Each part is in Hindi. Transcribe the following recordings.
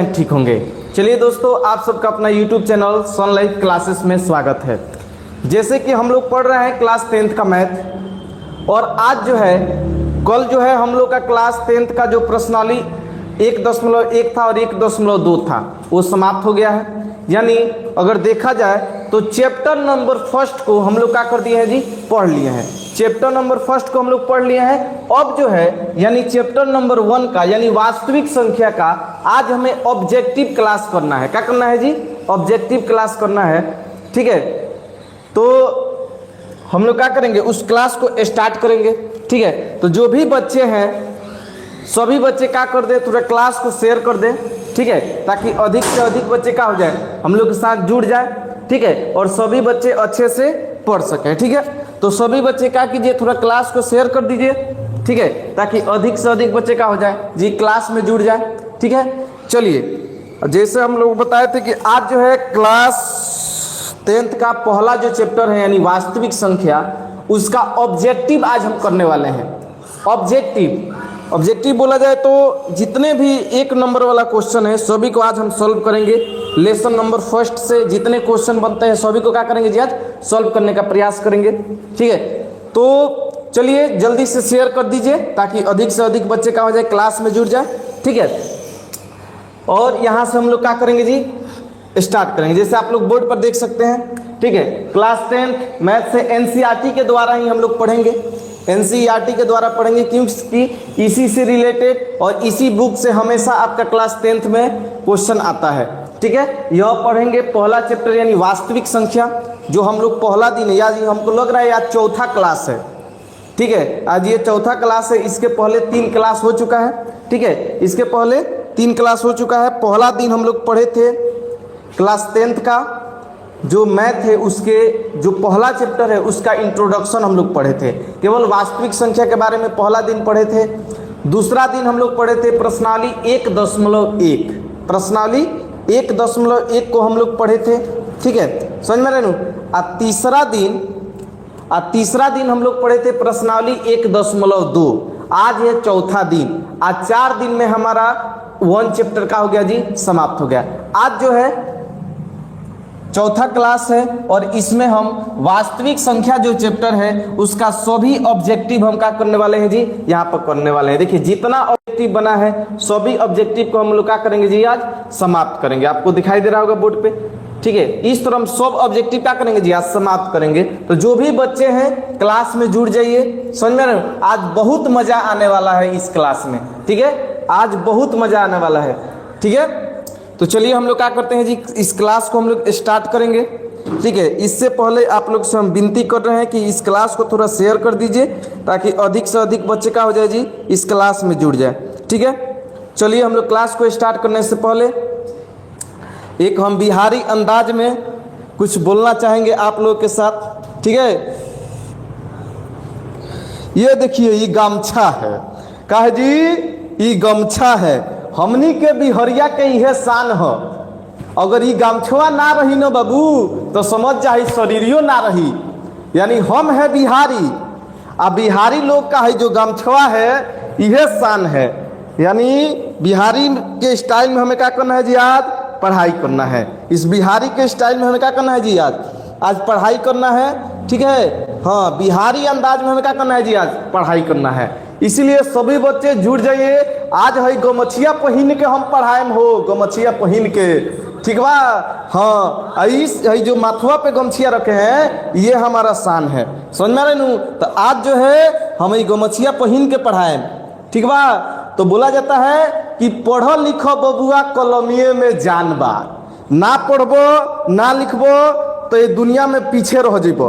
ठीक होंगे। चलिए दोस्तों, आप सबका अपना YouTube चैनल सन लाइफ क्लासेस में स्वागत है। जैसे कि हम लोग पढ़ रहे हैं क्लास 10th का मैथ, और आज जो है कल जो है हम लोग का क्लास 10th का जो प्रश्नावली 1.1 था और 1.2 था वो समाप्त हो गया है। यानी अगर देखा जाए तो चैप्टर नंबर फर्स्ट को हम लोग क्या कर दिए हैं जी, पढ़ लिए हैं। चैप्टर नंबर फर्स्ट को हम लोग पढ़ लिए हैं। अब जो है यानी चैप्टर नंबर 1 का यानी वास्तविक संख्या का आज हमें ऑब्जेक्टिव क्लास करना है। क्या करना है जी? ऑब्जेक्टिव क्लास करना है। ठीक है, तो हम लोग क्या करेंगे, उस क्लास को स्टार्ट करेंगे। ठीक है, तो जो भी बच्चे हैं सभी बच्चे क्या कर दे, थोड़ा क्लास को शेयर कर दे। ठीक है, ताकि अधिक से अधिक बच्चे क्या हो जाए, हम लोग के साथ जुड़ जाए। ठीक है, और सभी बच्चे अच्छे से पढ़ सकें। ठीक है, तो सभी बच्चे क्या कीजिए, थोड़ा क्लास को शेयर कर दीजिए। ठीक है, ताकि अधिक से अधिक बच्चे क्या हो जाए जी, क्लास में जुड़ जाए। ठीक है, चलिए, जैसे हम लोग बताए थे कि आज जो है क्लास 10th का पहला जो चैप्टर है यानी वास्तविक संख्या, उसका ऑब्जेक्टिव आज हम करने वाले हैं। ऑब्जेक्टिव बोला जाए तो जितने भी 1 नंबर वाला क्वेश्चन है सभी को आज हम सॉल्व करेंगे। लेसन नंबर फर्स्ट से जितने क्वेश्चन बनते हैं सभी को क्या करेंगे जी, आज सॉल्व करने का प्रयास करेंगे। ठीक है, तो चलिए जल्दी से शेयर कर दीजिए ताकि अधिक से अधिक बच्चे क्या हो जाए, क्लास में जुड़ जाए। ठीक है, और यहाँ से हम लोग क्या करेंगे जी, स्टार्ट करेंगे। जैसे आप लोग बोर्ड पर देख सकते हैं। ठीक है, क्लास 10 मैथ से एनसीईआरटी के द्वारा ही हम लोग पढ़ेंगे। एनसीईआरटी के द्वारा पढ़ेंगे क्योंकि इसी से रिलेटेड और इसी बुक से हमेशा आपका क्लास 10th में क्वेश्चन आता है। ठीक है, यह पढ़ेंगे पहला चैप्टर यानी वास्तविक संख्या, जो हम लोग पहला दिन है। याद हमको लग रहा है आज चौथा क्लास है। ठीक है, आज ये चौथा क्लास है। इसके पहले 3 क्लास हो चुका है। ठीक है, इसके पहले 3 क्लास हो चुका है। पहला दिन हम लोग पढ़े थे क्लास 10th का जो मैथ है, उसके जो पहला चैप्टर है उसका इंट्रोडक्शन हम लोग पढ़े थे। केवल वास्तविक संख्या के बारे में पहला दिन पढ़े थे। दूसरा दिन हम लोग पढ़े थे प्रश्नावली 1.1। प्रश्नावली 1.1 को हम लोग पढ़े थे। ठीक है, समझ में रहे। तीसरा दिन हम लोग पढ़े थे प्रश्नावली 1.2। आज है चौथा दिन। आज 4 दिन में हमारा 1 चैप्टर का हो गया जी, समाप्त हो गया। आज जो है चौथा क्लास है और इसमें हम वास्तविक संख्या जो चैप्टर है उसका सभी ऑब्जेक्टिव हम क्या करने वाले हैं जी, यहाँ पर करने वाले हैं। देखिए जितना ऑब्जेक्टिव बना है सभी ऑब्जेक्टिव को हम लोग क्या करेंगे जी, आज समाप्त करेंगे। आपको दिखाई दे रहा होगा बोर्ड पे। ठीक है, इस तरह हम सब ऑब्जेक्टिव क्या करेंगे जी, आज समाप्त करेंगे। तो जो भी बच्चे हैं क्लास में जुड़ जाइए। समझ में रहे, आज बहुत मजा आने वाला है इस क्लास में। ठीक है, आज बहुत मजा आने वाला है। ठीक है, तो चलिए हम लोग क्या करते हैं जी, इस क्लास को हम लोग स्टार्ट करेंगे। ठीक है, इससे पहले आप लोग से हम विनती कर रहे हैं कि इस क्लास को थोड़ा शेयर कर दीजिए ताकि अधिक से अधिक बच्चे का हो जाए जी, इस क्लास में जुड़ जाए। ठीक है, चलिए हम लोग क्लास को स्टार्ट करने से पहले एक हम बिहारी अंदाज में कुछ बोलना चाहेंगे आप लोग के साथ। ठीक है, ये देखिए ये गमछा है। का है जी, ये गमछा है। हमनी के बिहरिया के यह शान हो। अगर ये गमछवा ना रही ना बाबू तो समझ जाए शरीरियो ना रही। यानी हम है बिहारी, अब बिहारी लोग का है जो गमछवा है यह शान है। यानी बिहारी के स्टाइल में हमें क्या करना है जी, आज पढ़ाई करना है। इस बिहारी के स्टाइल में हमें क्या करना है जी, आज पढ़ाई करना है। ठीक है, हाँ, बिहारी अंदाज में हमें क्या करना है जी, आज पढ़ाई करना है। इसीलिए सभी बच्चे जुड़ जाइए। आज है गमछिया पहन के हम पढ़ाए हो, गमछिया पहन के। ठीक बा, हाँ, इस जो माथुआ पे गमछिया रखे हैं ये हमारा शान है। समझ में रहे। तो आज जो है हम ये गमछिया पहन के पढ़ाए। ठीक बा, तो बोला जाता है कि पढ़ो लिखो बबुआ कलमिए में जान बा। ना पढ़बो ना लिखबो तो ये दुनिया में पीछे रह जीबो।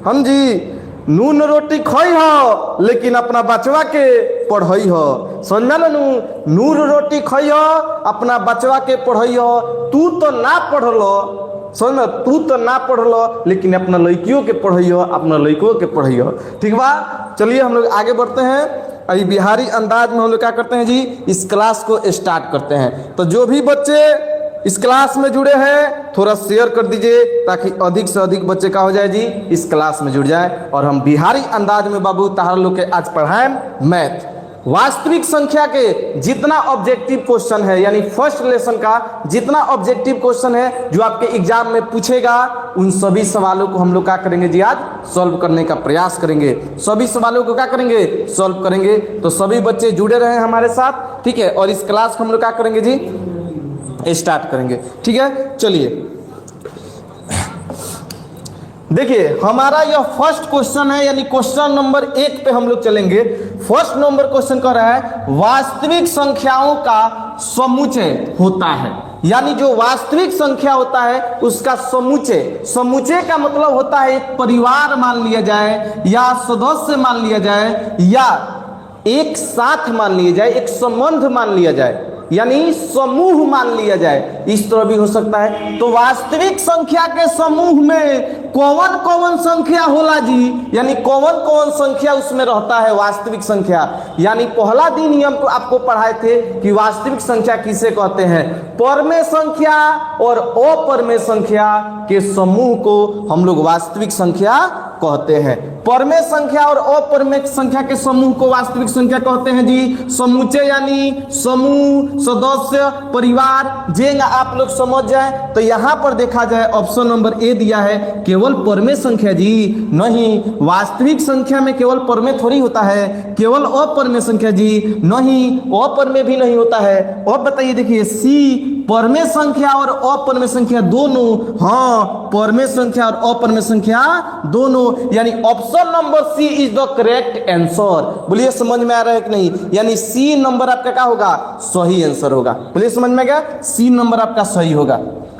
हम जी नून रोटी खोई हो लेकिन अपना बचवा के पढ़ई हो। समझ में नून रोटी खोई हो अपना बचवा के पढ़ई हो। तू तो ना पढ़लो, समझ में, तू तो ना पढ़लो लेकिन अपना लड़कियों के पढ़ई हो, अपना लड़कों के पढ़ई हो। ठीक बा, चलिए हम लोग आगे बढ़ते हैं। अभी बिहारी अंदाज में हम लोग क्या करते हैं जी, इस क्लास को स्टार्ट करते हैं। तो जो भी बच्चे इस क्लास में जुड़े हैं थोड़ा शेयर कर दीजिए ताकि अधिक से अधिक बच्चे का हो जाए जी, इस क्लास में जुड़ जाए और हम बिहारी अंदाज में बाबू तार लोग के आज पढ़ाएं मैथ। वास्तविक संख्या के जितना ऑब्जेक्टिव क्वेश्चन है, यानी फर्स्ट लेसन का जितना ऑब्जेक्टिव क्वेश्चन है जो आपके एग्जाम में पूछेगा, उन सभी सवालों को हम लोग क्या करेंगे जी, आज सॉल्व करने का प्रयास करेंगे। सभी सवालों को क्या करेंगे, सॉल्व करेंगे। तो सभी बच्चे जुड़े रहे हमारे साथ, ठीक है। और इस क्लास को हम लोग क्या करेंगे जी, स्टार्ट करेंगे, ठीक है। चलिए देखिए, हमारा यह फर्स्ट क्वेश्चन है, यानी क्वेश्चन नंबर 1 पे हम लोग चलेंगे। फर्स्ट नंबर क्वेश्चन कह रहा है वास्तविक संख्याओं का समुच्चय होता है, यानी जो वास्तविक संख्या होता है उसका समुच्चय। समुच्चय का मतलब होता है एक परिवार मान लिया जाए, या सदस्य मान लिया जाए, या एक साथ मान लिया जाए, एक संबंध मान लिया जाए, यानी समूह मान लिया जाए, इस तरह भी हो सकता है। तो वास्तविक संख्या के समूह में कौन कौन संख्या होला जी, यानी कौन कौन संख्या उसमें रहता है वास्तविक संख्या। यानी पहला दिन ही हम आपको पढ़ाए थे कि वास्तविक संख्या किसे कहते हैं, परमेय संख्या और अपरमेय संख्या के समूह को हम लोग वास्तविक संख्या कहते हैं। परमेय संख्या और अपरमेय संख्या के समूह को वास्तविक संख्या कहते हैं जी। समुच्चय यानी समूह, सदस्य, परिवार, जेंगा आप लोग समझ जाए। तो यहाँ पर देखा जाए ऑप्शन नंबर ए दिया है केवल परमेय संख्या जी, नहीं। वास्तविक संख्या में केवल परमेय थोड़ी होता है, केवल अपरमेय संख्या जी, नहीं, अपरमेय भी नहीं होता है। अब बताइए, देखिए सी, परमेय संख्या और अपरमेय संख्या दोनों, हाँ, परमेय संख्या और अपरमेय संख्या दोनों, यानी option number C is the correct answer. बोलिए समझ में आ रहा है कि नहीं, यानी सी नंबर आपका क्या होगा, सही आंसर होगा। बोलिए समझ में गया, सी नंबर आपका सही होगा।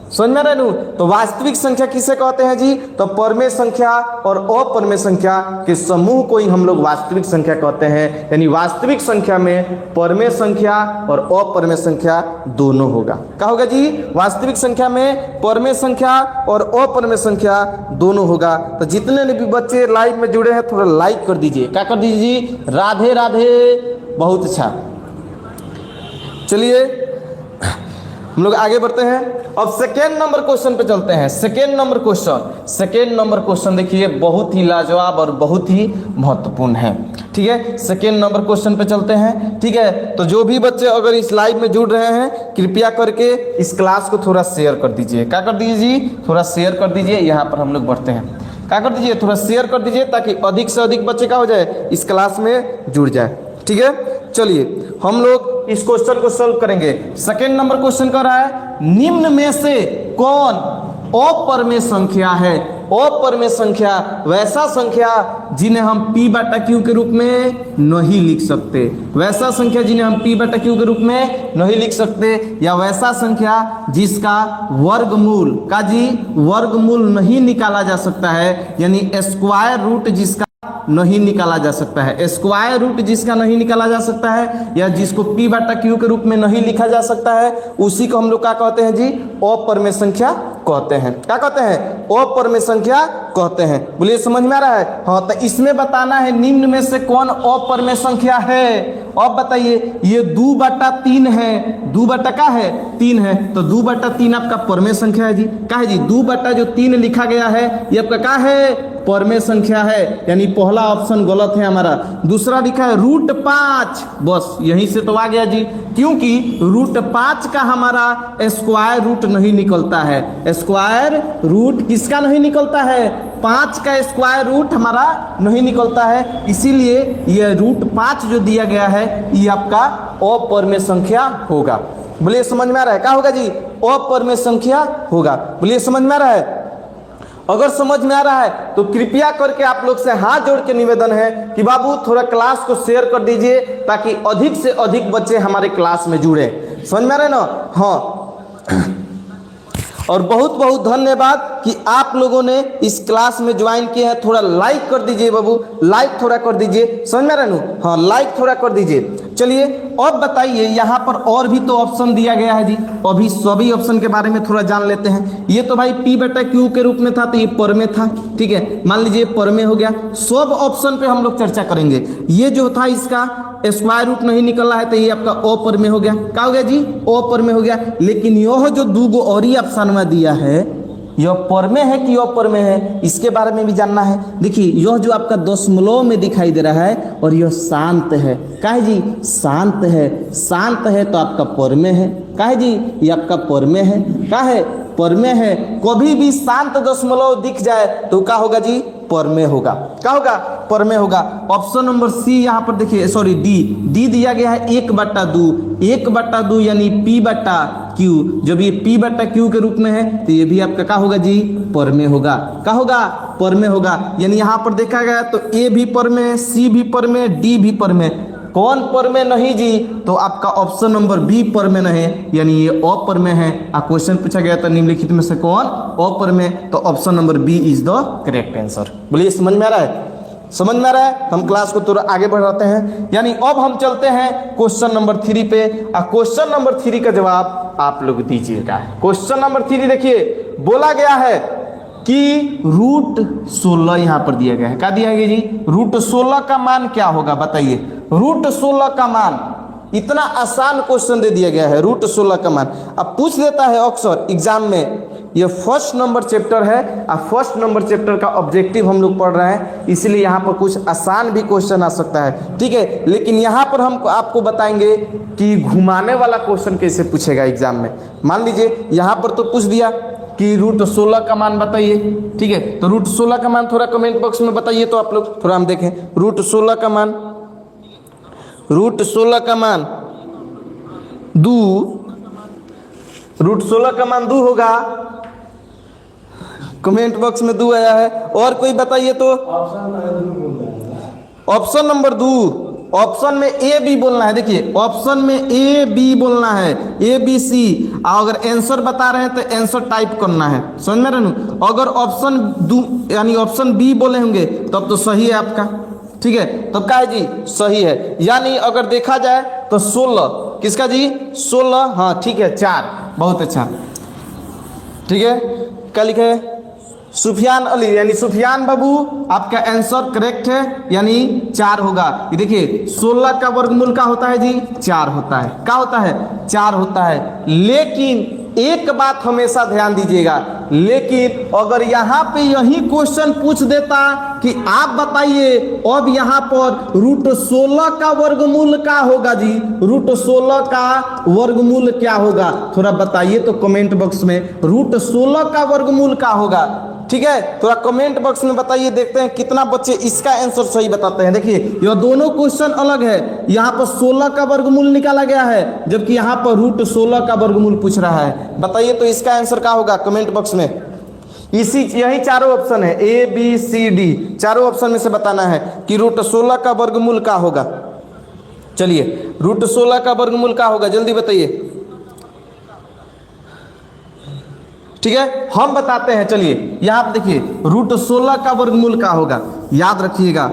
समझ में रहनू। तो वास्तविक संख्या किसे कहते हैं जी, तो परमेय संख्या और अपरमेय संख्या के समूह को ही हम लोग वास्तविक संख्या कहते हैं। यानी वास्तविक संख्या में परमेय संख्या और अपरमेय संख्या दोनों होगा। क्या होगा जी, वास्तविक संख्या में परमेय संख्या और अपरमेय संख्या दोनों होगा। तो जितने भी बच्चे लाइव में जुड़े हैं थोड़ा लाइक कर दीजिए। क्या कर दीजिए जी, राधे राधे, बहुत अच्छा। चलिए हम लोग आगे बढ़ते हैं। अब सेकेंड नंबर क्वेश्चन पे चलते हैं। सेकेंड नंबर क्वेश्चन देखिए बहुत ही लाजवाब और बहुत ही महत्वपूर्ण है, ठीक है। सेकेंड नंबर क्वेश्चन पे चलते हैं, ठीक है। तो जो भी बच्चे अगर इस लाइव में जुड़ रहे हैं कृपया करके इस क्लास को थोड़ा शेयर कर दीजिए। क्या कर दीजिए जी, थोड़ा शेयर कर दीजिए। यहाँ पर हम लोग बढ़ते हैं, क्या कर दीजिए, थोड़ा शेयर कर दीजिए ताकि अधिक से अधिक बच्चे क्या हो जाए, इस क्लास में जुड़ जाए, ठीक है। चलिए हम लोग इस क्वेश्चन को सॉल्व करेंगे। सेकेंड नंबर क्वेश्चन कर रहा है निम्न में से कौन अपरमेय संख्या है। अपरमेय संख्या वैसा संख्या जिन्हें हम p/q के रूप में नहीं लिख सकते, वैसा संख्या जिन्हें हम p/q के रूप में नहीं लिख सकते, या वैसा संख्या जिसका वर्गमूल का जी वर्गमूल नहीं निकाला जा सकता है, यानी स्क्वायर रूट जिसका नहीं निकाला जा सकता है। स्क्वायर रूट जिसका नहीं निकाला जा सकता है या जिसको p/q के रूप में नहीं लिखा जा सकता है, उसी को हम लोग क्या कहते हैं जी, अपरमेय संख्या कहते हैं। क्या कहते हैं, अपरमेय संख्या कहते हैं। बोलिए समझ में आ रहा है। हाँ, तो इसमें बताना है निम्न में से कौन अपरमेय संख्या है। अब बताइए, ये 2/3 है, 2 का है 3 है, तो 2/3 आपका परमेय संख्या है जी। क्या है जी, 2/3 लिखा गया है ये आपका क्या है, परमेय संख्या है। यानी पहला ऑप्शन गलत है हमारा। दूसरा लिखा है √5, बस यहीं से तो आ गया जी, क्योंकि √5 का हमारा स्क्वायर रूट नहीं निकलता है। स्क्वायर रूट किसका नहीं निकलता है, 5 का स्क्वायर रूट हमारा नहीं निकलता है, इसीलिए यह √5 जो दिया गया है ये आपका अपरमेय संख्या होगा। बोलिए समझ में आ रहा है, क्या होगा जी, अपरमेय संख्या होगा। बोलिए समझ में आ रहा है। अगर समझ में आ रहा है तो कृपया करके आप लोग से हाथ जोड़ के निवेदन है कि बाबू थोड़ा क्लास को शेयर कर दीजिए ताकि अधिक से अधिक बच्चे हमारे क्लास में जुड़े। समझ में आ रहे ना। हाँ, और बहुत बहुत धन्यवाद कि आप लोगों ने इस क्लास में ज्वाइन किया है। थोड़ा लाइक कर दीजिए बाबू, लाइक थोड़ा कर दीजिए। समझ में आ रहा है। हाँ, लाइक थोड़ा कर दीजिए। चलिए अब बताइए, यहाँ पर और भी तो ऑप्शन दिया गया है जी, अभी सभी ऑप्शन के बारे में थोड़ा जान लेते हैं। ये तो भाई p/q के रूप में था, तो ये परमेय था, ठीक है, मान लीजिए परमेय हो गया। सब ऑप्शन पे हम लोग चर्चा करेंगे। ये जो था इसका स्क्वायर रूट नहीं निकला है, तो ये आपका अपरमेय हो गया। क्या हो गया जी, अपरमेय हो गया। लेकिन यह जो 2 और ही ऑप्शन में दिया है, यह पर में है कि अपर में है, इसके बारे में भी जानना है। देखिए यह जो आपका दशमलव में दिखाई दे रहा है और यह शांत है, काहे जी शांत है, शांत है तो आपका पर में है, काहे जी ये आपका पर में है, काहे पर में है। कभी भी शांत दशमलव दिख जाए तो क्या होगा जी, पर में होगा, क्या होगा, पर में होगा। ऑप्शन नंबर सी यहाँ पर देखिए, सॉरी डी दिया गया है 1/2, 1/2 यानी P/Q। जब ये P/Q के रूप में है तो ये भी आपका क्या होगा जी, पर में होगा, क्या होगा, पर में होगा। यानी यहाँ पर देखा गया तो ए भी पर में, सी भी पर में, डी भी पर में, कौन पर में नहीं जी, तो आपका ऑप्शन नंबर बी पर में नहीं, यानी ये अपर में है। क्वेश्चन पूछा गया था निम्नलिखित में से कौन अपर में, तो option number B is the correct answer. बोलिए समझ में आ रहा है, समझ में आ रहा है। हम क्लास को थोड़ा आगे बढ़ाते हैं, यानी अब हम चलते हैं क्वेश्चन नंबर 3 पे। क्वेश्चन नंबर 3 का जवाब आप लोग दीजिएगा। क्वेश्चन नंबर 3 देखिए, बोला गया है कि √16 यहाँ पर दिया गया है, क्या दिया गया जी, √16 का मान क्या होगा बताइए। √16 का मान, इतना आसान क्वेश्चन दे दिया गया है, √16 का मान। अब पूछ देता है अक्सर एग्जाम में, ये फर्स्ट नंबर चैप्टर है, अब फर्स्ट नंबर चैप्टर का ऑब्जेक्टिव हम लोग पढ़ रहे हैं, इसलिए यहाँ पर कुछ आसान भी क्वेश्चन आ सकता है, ठीक है। लेकिन यहाँ पर हम आपको बताएंगे कि घुमाने वाला क्वेश्चन कैसे पूछेगा एग्जाम में। मान लीजिए यहाँ पर तो पूछ दिया कि √16 का मान बताइए, ठीक है, तो √16 का मान थोड़ा कमेंट बॉक्स में बताइए तो आप लोग, थोड़ा हम देखें √16 का मान, √16 का मान 2, √16 का मान 2 होगा, कमेंट बॉक्स में 2 आया है। और कोई बताइए तो, ऑप्शन नंबर 2, ऑप्शन में ए बी बोलना है। देखिए ऑप्शन में ए बी बोलना है, ए बी सी। अगर आंसर बता रहे हैं तो आंसर टाइप करना है, समझ में रहे। अगर ऑप्शन दो यानी ऑप्शन बी बोले होंगे तब तो सही है आपका, ठीक है, तब क्या है जी, सही है। यानी अगर देखा जाए तो 16 किसका जी, 16, हाँ ठीक है, 4, बहुत अच्छा, ठीक है। क्या लिखा है, सुफियान अली, यानी सुफियान बाबू आपका आंसर करेक्ट है, यानी 4 होगा। ये देखिए 16 का वर्गमूल क्या होता है जी, 4 होता है, क्या होता है, 4 होता है। लेकिन एक बात हमेशा ध्यान दीजिएगा, लेकिन अगर यहाँ पे यही क्वेश्चन पूछ देता कि आप बताइए अब यहाँ पर √16 का वर्गमूल क्या होगा जी, √16 का वर्गमूल क्या होगा, थोड़ा बताइए तो कमेंट बॉक्स में, √16 का वर्गमूल क्या होगा, ठीक है, थोड़ा कमेंट बॉक्स में बताइए, देखते हैं कितना बच्चे इसका आंसर सही बताते हैं। देखिए यह दोनों क्वेश्चन अलग है, यहाँ पर 16 का वर्गमूल निकाला गया है, जबकि यहाँ पर √16 का वर्गमूल पूछ रहा है। बताइए तो इसका आंसर क्या होगा कमेंट बॉक्स में। यही चारों ऑप्शन है, ए बी सी डी, चारों ऑप्शन में से बताना है कि √16 का वर्गमूल क्या होगा। चलिए √16 का वर्गमूल क्या होगा, जल्दी बताइए, ठीक है, हम बताते हैं। चलिए यहाँ पे देखिए √16 का वर्गमूल क्या होगा, याद रखिएगा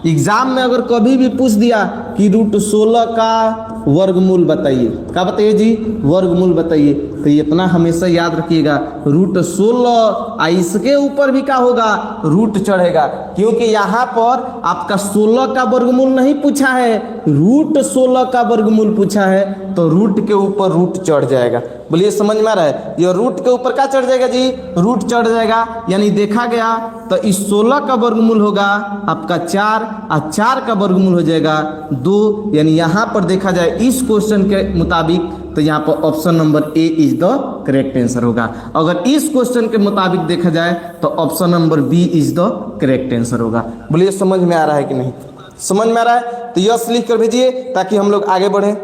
एग्जाम में अगर कभी भी पूछ दिया कि √16 का वर्गमूल बताइए, क्या बताइए जी, वर्गमूल बताइए, तो ये इतना हमेशा याद रखिएगा, √16 इसके ऊपर भी क्या होगा, रूट चढ़ेगा, क्योंकि यहाँ पर आपका 16 का वर्गमूल नहीं पूछा है, √16 का वर्गमूल पूछा है, तो रूट के ऊपर रूट चढ़ जाएगा। बोलिए समझ में आ रहा है, ये रूट के ऊपर क्या चढ़ जाएगा जी, रूट चढ़ जाएगा। यानी देखा गया तो इस 16 का वर्गमूल होगा आपका 4 और 4 का वर्गमूल हो जाएगा 2। यानी यहाँ पर देखा जाए इस क्वेश्चन के मुताबिक तो यहाँ पर option number A is the correct answer होगा। अगर इस क्वेश्चन के मुताबिक देखा जाए तो option number B is the correct answer होगा। बोलिए समझ में आ रहा है कि नहीं, समझ में आ रहा है तो यस लिख कर भेजिए ताकि हम लोग आगे बढ़े।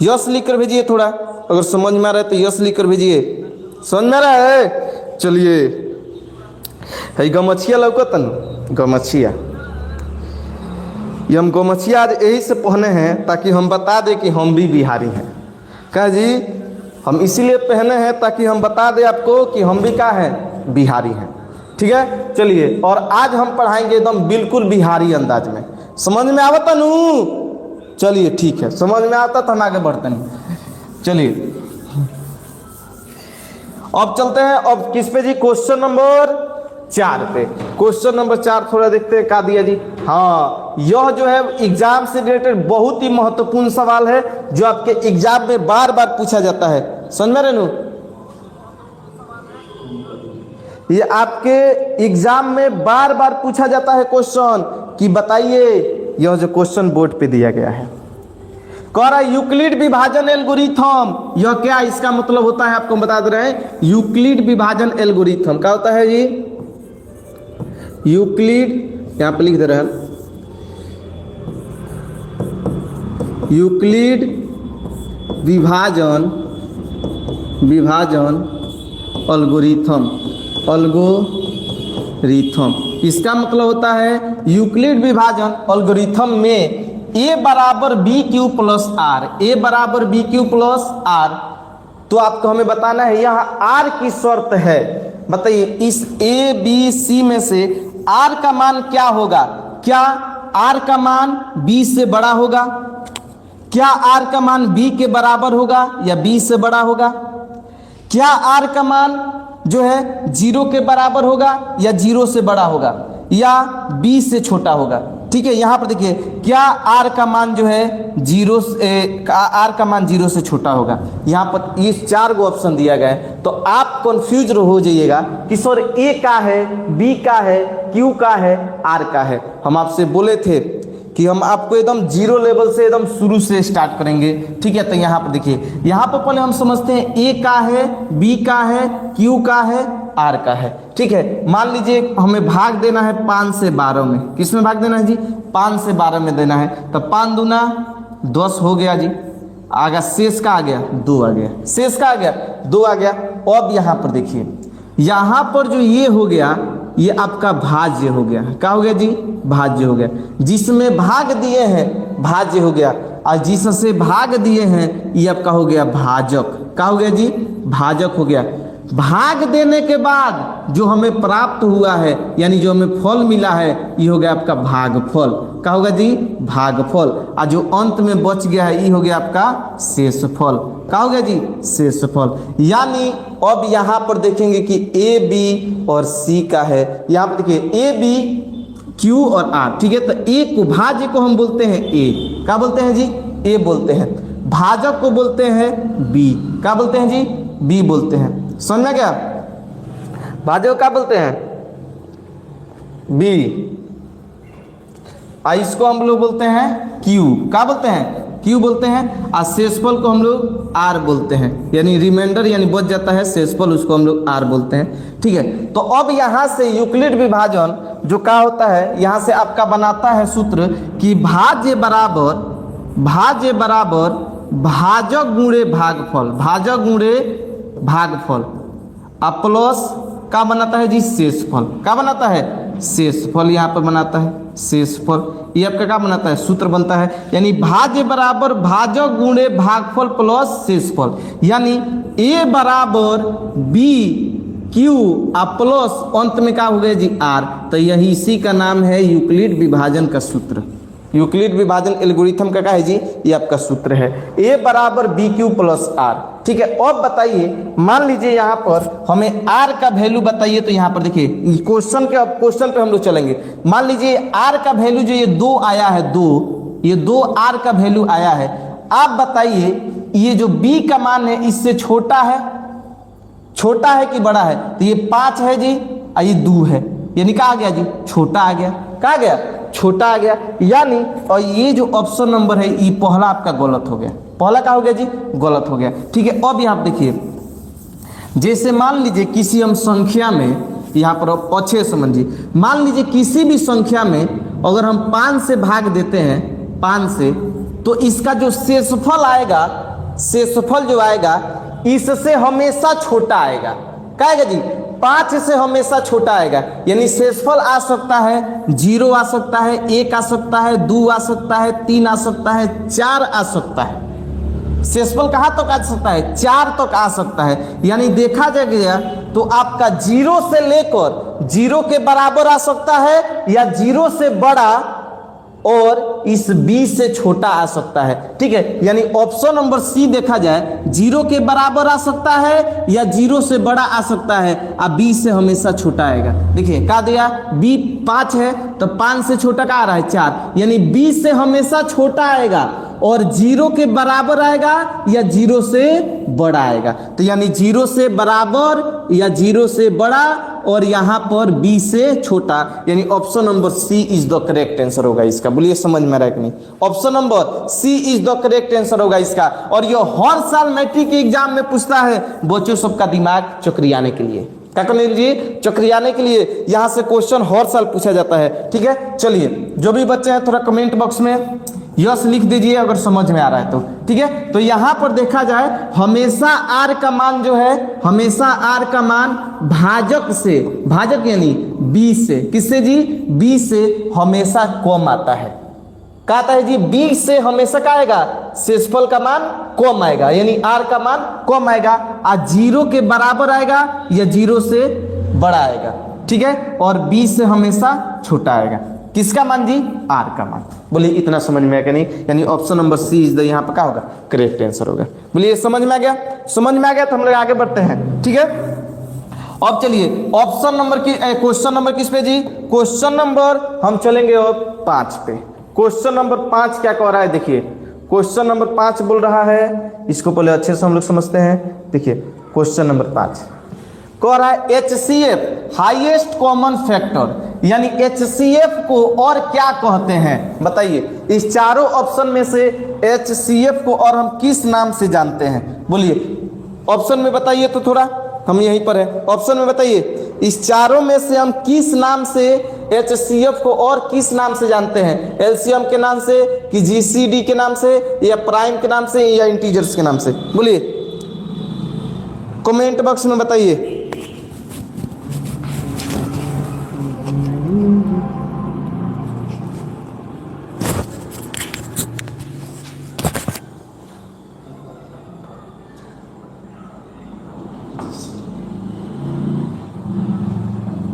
यस लिख कर भेजिए, थोड़ा अगर समझ में आ रहा है तो यस लिख कर भेजिए। समझ में आ रहा है, चलिए है गमछिया लौकतन, गमछिया, ये हम गमछिया आज यही से पहने हैं ताकि हम बता दें कि हम भी बिहारी हैं। क्या जी, हम इसीलिए पहने हैं ताकि हम बता दें आपको कि हम भी क्या हैं, बिहारी हैं, ठीक है। चलिए और आज हम पढ़ाएंगे एकदम बिल्कुल बिहारी अंदाज में। समझ में आवता नू, चलिए ठीक है, समझ में आता तो हम आगे बढ़ते नहीं। चलिए अब चलते हैं, अब किस पे जी, क्वेश्चन नंबर 4 पे। क्वेश्चन नंबर 4 थोड़ा देखते हैं क्या दिया जी। हाँ, यह जो है एग्जाम से रिलेटेड बहुत ही महत्वपूर्ण सवाल है जो आपके एग्जाम में बार बार पूछा जाता है। समझ में रेनू, ये आपके एग्जाम में बार बार पूछा जाता है क्वेश्चन कि बताइए, यह जो क्वेश्चन बोर्ड पे दिया गया है कह रहा है यूक्लिड विभाजन एल्गोरिथम, यह क्या इसका मतलब होता है आपको बता दे रहे हैं। यूक्लिड विभाजन एल्गोरिथम क्या होता है जी, यूक्लिड यहां पे लिख दे रहे हैं, यूक्लिड विभाजन एल्गोरिथम इसका मतलब होता है यूक्लिड विभाजन एल्गोरिथम में a बराबर B Q plus R, a बराबर बी क्यू प्लस आर, तो आपको हमें बताना है यह r की शर्त है। बताइए इस a b c में से r का मान क्या होगा, क्या r का मान b से बड़ा होगा, क्या r का मान b के बराबर होगा या b से बड़ा होगा, क्या r का मान जो है 0 के बराबर होगा या 0 से बड़ा होगा या b से छोटा होगा। ठीक है, यहां पर देखिए क्या r का मान जो है 0 से r का मान 0 से छोटा होगा। यहां पर ये 4 गो ऑप्शन दिया गया है, तो आप कंफ्यूज हो जाइएगा कि सर a का है, b का है, q का है, r का है। हम आपसे बोले थे कि हम आपको एकदम 0 लेवल से एकदम शुरू से स्टार्ट करेंगे। ठीक है, तो यहाँ पर देखिए, यहाँ पर पहले हम समझते हैं a का है, b का है, q का है, r का है। ठीक है, मान लीजिए हमें भाग देना है 5 से 12 में, किस में भाग देना है जी, 5 से 12 में देना है, तो 5 दूना 10 हो गया जी, आगे शेष का आ गया 2 आ गया, शेष का आ गया 2 आ गया। अब यहाँ पर देखिए, यहाँ पर जो ये हो गया ये आपका भाज्य हो गया, क्या हो गया जी, भाज्य हो गया। जिसमें भाग दिए हैं भाज्य हो गया, और जिससे भाग दिए हैं ये आपका हो गया भाजक, क्या हो गया जी, भाजक हो गया। भाग देने के बाद जो हमें प्राप्त हुआ है यानी जो हमें फल मिला है ये हो गया आपका भागफल, क्या होगा जी, भागफल। और जो अंत में बच गया है ये हो गया आपका शेषफल, क्या हो गया जी, शेषफल। यानी अब यहाँ पर देखेंगे कि ए बी और सी का है, यहाँ पर देखिए ए बी क्यू और आर। ठीक है, तो ए को भाज्य को हम बोलते हैं ए, क्या बोलते हैं जी, ए बोलते हैं। भाजक को बोलते हैं बी, क्या बोलते हैं जी, बी बोलते हैं। समझ में क्या, भाजक क्या बोलते हैं, बी, और इसको हम लोग बोलते हैं क्यू, क्या बोलते हैं, क्यू बोलते हैं। और शेषफल को हम लोग आर बोलते हैं, यानी रिमाइंडर यानी बच जाता है शेषफल, उसको हम लोग आर बोलते हैं। ठीक है, तो अब यहाँ से यूक्लिड विभाजन जो क्या होता है, यहाँ से आपका बनाता है सूत्र कि भाज्य बराबर भाजक गुणे भागफल, भाजक गुणे भागफल, और प्लस क्या बनाता है जी, शेषफल, क्या बनाता है, शेषफल यहाँ पर बनाता है शेषफल। ये आपका क्या बनाता है, सूत्र बनता है, यानी भाज्य बराबर भाजक गुणे भागफल प्लस शेषफल, यानी a बराबर बी क्यू और प्लस अंत में क्या हो गया जी, आर। तो यही इसी का नाम है यूक्लिड विभाजन का सूत्र। यूक्लिड विभाजन एल्गोरिथम का क्या है जी, ये आपका सूत्र है, a बराबर बी क्यू प्लस आर। ठीक है, अब बताइए, मान लीजिए यहाँ पर हमें r का वैल्यू बताइए, तो यहाँ पर देखिए क्वेश्चन पे हम लोग चलेंगे। मान लीजिए r का वैल्यू जो ये 2 आया है, ये 2 r का वैल्यू आया है। आप बताइए ये जो b का मान है इससे छोटा है कि बड़ा है, तो ये 5 है जी और ये 2 है, यानी क्या आ गया जी, छोटा आ गया, क्या आ गया, छोटा आ गया। यानी और ये जो ऑप्शन नंबर है ये पहला आपका गलत हो गया, पहला क्या हो गया जी, गलत हो गया। ठीक है, अब यहाँ देखिए, जैसे मान लीजिए किसी हम संख्या में, यहाँ पर अच्छे समझिए, मान लीजिए किसी भी संख्या में अगर हम 5 से भाग देते हैं, 5 से, तो इसका जो शेषफल आएगा, शेषफल जो आएगा इससे हमेशा छोटा आएगा, क्या आएगा जी, 5 से हमेशा छोटा आएगा। यानी शेषफल आ सकता है 0 आ सकता है, 1 आ सकता है, 2 आ सकता है, 3 आ सकता है, 4 आ सकता है। शेषफल कहाँ तक आ सकता है, 4 तक आ सकता है। यानी देखा जाएगा तो आपका 0 से लेकर 0 के बराबर आ सकता है या 0 से बड़ा और इस b से छोटा आ सकता है। ठीक है, यानी ऑप्शन नंबर सी देखा जाए 0 के बराबर आ सकता है या 0 से बड़ा आ सकता है, और b से हमेशा छोटा आएगा। देखिए क्या दिया, b 5 है तो 5 से छोटा क्या आ रहा है, 4, यानी b से हमेशा छोटा आएगा। और 0 के बराबर आएगा या 0 से बड़ा आएगा। तो यानी 0 से बराबर या 0 से बड़ा और यहां पर b से छोटा, यानी option number C is the correct answer होगा इसका। बोलिए समझ में आ रहा है कि नहीं? Option number C is the correct answer होगा इसका। और ये हर साल मैट्रिक के एग्जाम में पूछता है बच्चों सबका दिमाग चकरियाने के लिए, क्या करने के लिए? चकरियाने के लिए यहां से क्वेश्चन हर साल पूछा जाता है। ठीक है, चलिए जो भी बच्चे हैं थोड़ा कमेंट बॉक्स में यस लिख दीजिए अगर समझ में आ रहा है तो। ठीक है, तो यहां पर देखा जाए हमेशा आर का मान जो है, हमेशा आर का मान भाजक से, भाजक यानी बी से, किससे जी? बी से हमेशा कम आता है। कहता है जी बी से हमेशा क्या आएगा? शेषफल का मान कम आएगा, यानी आर का मान कम आएगा, और 0 के बराबर आएगा या 0 से बड़ा आएगा। ठीक है, और बी से हमेशा छोटा आएगा। किसका मान जी? आर का मान। बोलिए इतना समझ में आया कि नहीं? यानी option number C is the यहाँ पर क्या होगा? करेक्ट आंसर होगा। बोलिए समझ में आ गया? समझ में आ गया तो हम लोग आगे बढ़ते हैं। ठीक है, अब चलिए ऑप्शन नंबर की क्वेश्चन नंबर किस पे जी? क्वेश्चन नंबर हम चलेंगे अब 5 पे। क्वेश्चन नंबर 5 क्या कह रहा है? देखिए क्वेश्चन नंबर 5 बोल रहा है, इसको पहले अच्छे से हम लोग समझते हैं। देखिए क्वेश्चन नंबर 5 कह रहा है HCF हाईएस्ट कॉमन फैक्टर, यानी HCF को और क्या कहते हैं? बताइए इस चारों ऑप्शन में से HCF को और हम किस नाम से जानते हैं? बोलिए ऑप्शन में बताइए तो, थोड़ा हम यहीं पर है, ऑप्शन में बताइए इस चारों में से हम किस नाम से HCF को और किस नाम से जानते हैं? LCM के नाम से कि GCD के नाम से या प्राइम के नाम से या इंटीजर्स के नाम से? बोलिए कमेंट बॉक्स में बताइए।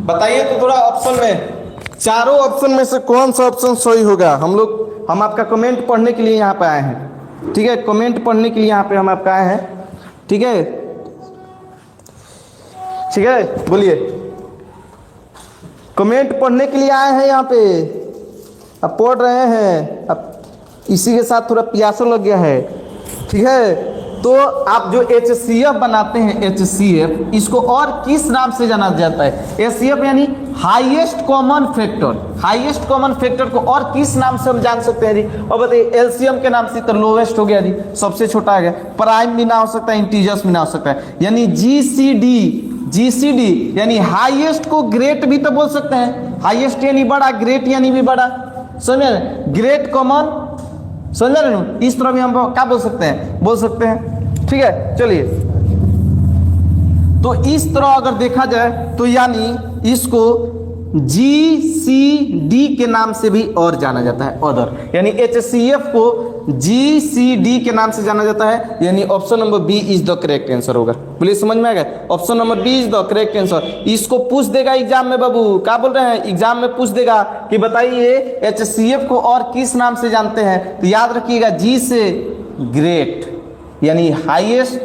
बताइए तो थोड़ा ऑप्शन में, चारों ऑप्शन में से कौन सा ऑप्शन सही होगा? हम आपका कमेंट पढ़ने के लिए यहाँ पे आए हैं। ठीक है, कमेंट पढ़ने के लिए यहाँ पे हम आपका आए हैं। ठीक है, ठीक है, बोलिए कमेंट पढ़ने के लिए आए हैं यहाँ पे, अब पढ़ रहे हैं। अब इसी के साथ थोड़ा प्यासा लग गया है। ठीक है, तो आप जो HCF बनाते हैं, HCF इसको और किस नाम से जाना जाता है? HCF यानी highest common factor, highest common factor को और किस नाम से हम जान सकते हैं जी? और बताइए LCM के नाम से तो लोवेस्ट हो गया जी, सबसे छोटा आ गया। प्राइम भी ना हो सकता है, इंटीजर्स भी ना हो सकता है, यानी GCD यानी हाईएस्ट को ग्रेट भी तो बोल सकते हैं। हाईएस्ट यानी बड़ा, ग्रेट यानी भी बड़ा, समझ में? ग्रेट कॉमन, समझ रहे हो? इस तरह भी हम क्या बोल सकते हैं? बोल सकते हैं। ठीक है, चलिए तो इस तरह अगर देखा जाए तो यानी इसको GCD के नाम से भी और जाना जाता है, अदर, यानी HCF को GCD के नाम से जाना जाता है, यानी option number B is the correct answer होगा। बोलिए समझ में आ गया? Option number B is the correct answer. इसको पूछ देगा एग्जाम में बाबू, क्या बोल रहे हैं? एग्जाम में पूछ देगा कि बताइए HCF को और किस नाम से जानते हैं? तो याद रखिएगा G से ग्रेट यानी हाईएस्ट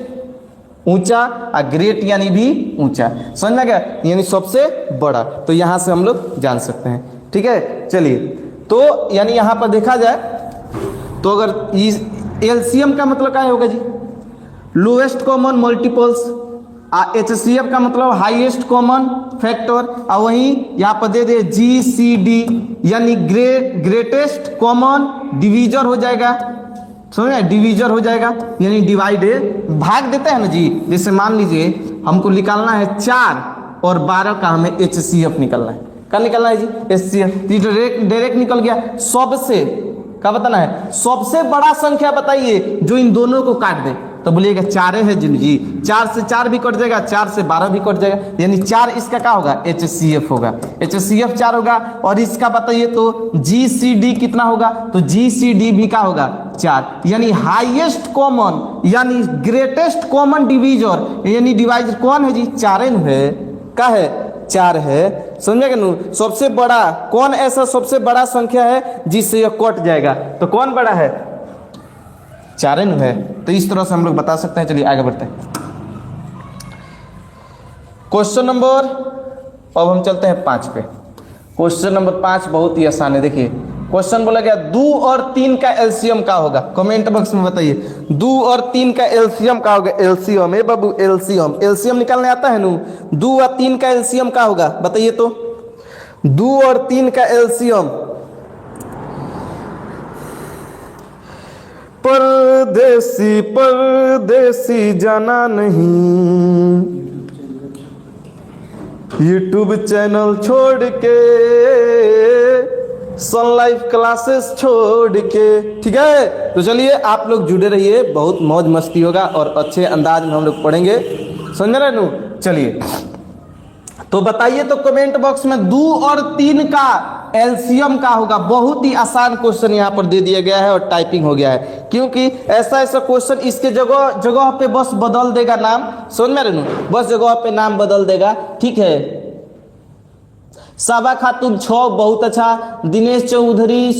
ऊंचा, और ग्रेट यानी भी ऊंचा, समझ में गया? यानी सबसे बड़ा। तो यहां से हम लोग जान सकते हैं। ठीक है, चलिए तो यानी यहां पर देखा जाए तो अगर LCM का मतलब क्या होगा जी? लोएस्ट कॉमन मल्टीपल्स, HCF का मतलब हाईएस्ट कॉमन फैक्टर, और वहीं यहाँ पर दे दे GCD यानी ग्रेटेस्ट कॉमन डिवीजर हो जाएगा, समझे? डिवीजर हो जाएगा यानी डिवाइडेड, भाग देते हैं ना जी। जैसे मान लीजिए हमको निकालना है 4 और 12 का, हमें HCF निकालना है। क्या निकालना है जी? HCF। डायरेक्ट निकल गया। सबसे क्या बताना है? सबसे बड़ा संख्या बताइए जो इन दोनों को काट दे। तो बोलिएगा 4 है जी, 4 से 4 भी कट जाएगा, 4 से 12 भी कट जाएगा, यानी 4 इसका क्या होगा? HCF होगा। HCF 4 होगा। और इसका बताइए तो GCD कितना होगा? तो GCD भी क्या होगा? 4, यानी हाईएस्ट कॉमन यानी ग्रेटेस्ट कॉमन डिवीजर, यानी डिवाइजर कौन है जी? 4 है। क्या है? 4 है, समझेगा ना? सबसे बड़ा कौन ऐसा सबसे बड़ा संख्या है जिससे यह कट जाएगा? तो कौन बड़ा है? 4 है। तो इस तरह से हम लोग बता सकते हैं। चलिए आगे बढ़ते हैं। क्वेश्चन नंबर, अब हम चलते हैं 5 पे। क्वेश्चन नंबर 5 बहुत ही आसान है। देखिए क्वेश्चन बोला गया 2 और 3 का एलसीएम क्या होगा, कमेंट बॉक्स में बताइए 2 और 3 का एलसीएम क्या होगा। एलसीएम है बाबू, एलसीएम, एलसीएम निकालने आता है नू। 2 और 3 का एलसीएम क्या होगा बताइए तो, 2 और 3 का एलसीएम। परदेसी परदेसी जाना नहीं, यूट्यूब चैनल छोड़ के, सन लाइफ क्लासेस छोड़ के। ठीक है, तो चलिए आप लोग जुड़े रहिए, बहुत मौज मस्ती होगा और अच्छे अंदाज में हम लोग पढ़ेंगे, समझ रहे नु। चलिए तो बताइए तो कमेंट बॉक्स में 2 और 3 का एलसीएम का होगा। बहुत ही आसान क्वेश्चन यहाँ पर दे दिया गया है और टाइपिंग हो गया है, क्योंकि ऐसा क्वेश्चन इसके जगह जगह पे बस बदल देगा नाम, समझ में रहे, बस जगह पे नाम बदल देगा। ठीक है, साबा खातून 6, बहुत अच्छा। दिनेश चौधरी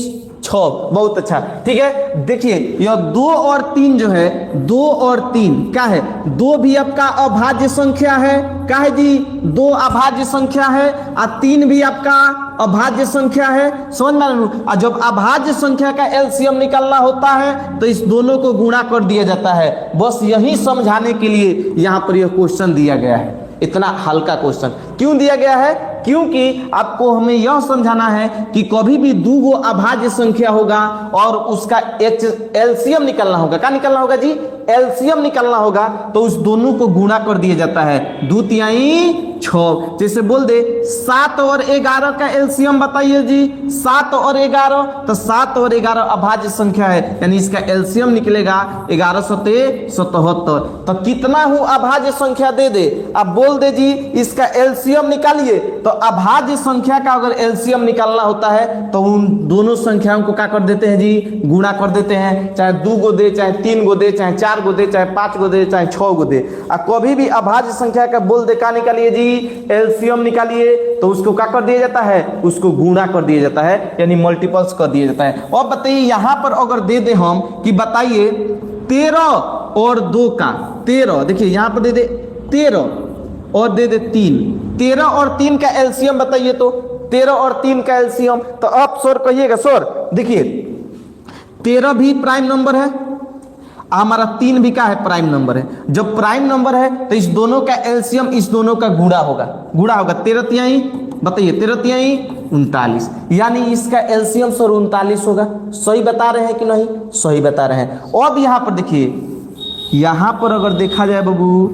6, बहुत अच्छा। ठीक है, देखिए यह 2 और 3 जो है, 2 और 3 क्या है, 2 भी आपका अभाज्य संख्या है, क्या है जी, 2 अभाज्य संख्या है, और 3 भी आपका अभाज्य संख्या है, समझ में। और जब अभाज्य संख्या का एलसीएम निकालना होता है तो इस दोनों को गुणा कर दिया जाता है। बस यही समझाने के लिए यहाँ पर यह क्वेश्चन दिया गया है। इतना हल्का क्वेश्चन क्यों दिया गया है, क्योंकि आपको हमें यह समझाना है कि कभी भी 2 गो अभाज्य संख्या होगा और उसका एलसीएम निकालना होगा। क्या निकालना होगा जी, एलसीएम निकालना होगा, तो उस दोनों को गुणा कर दिया जाता है। 2 तिहाई 6, जैसे बोल दे 7 और 11 का एलसीएम बताइए जी, 7 और 11, तो 7 और 11 अभाज्य संख्या है, यानी इसका एलसीएम निकलेगा 11 सते 77। तो कितना हूं अभाज्य संख्या दे दे, अब बोल दे जी इसका एलसीएम निकालिए। तो अभाज्य संख्या का अगर एलसीएम निकालना होता है तो उन दोनों संख्याओं को क्या कर देते हैं जी, गुणा कर देते हैं। चाहे 2 गो दे, चाहे 3 गो दे, चाहे 4 गो दे, चाहे 5 गो दे, चाहे 6 गो दे। कभी भी अभाज्य संख्या का बोल दे, क्या निकालिए जी, एलसीएम निकालिए, तो उसको क्या कर दिया जाता है, उसको गुणा कर दिया जाता है, यानी मल्टीपल्स कर दिया जाता है। और बताइए यहाँ पर अगर दे दे हम कि बताइए 13 और 2 का 13, देखिए यहाँ पर दे दे 13 और दे दे 3, 13 और 3 का एलसीएम बताइए तो, 13 और 3 का एलसीएम। तो आप सर कहिएगा, सर देखिए 13 भी प्राइम नंबर है, हमारा 3 भी क्या है, प्राइम नंबर है। जब प्राइम नंबर है तो इस दोनों का एलसीएम इस दोनों का गुणा होगा, गुणा होगा। 13 तिहाई बताइए, 13 तिहाई 39, यानी इसका एलसीएम सर 39 होगा। सही बता रहे हैं कि नहीं, सही बता रहे हैं। अब यहाँ पर देखिए, यहाँ पर अगर देखा जाए बाबू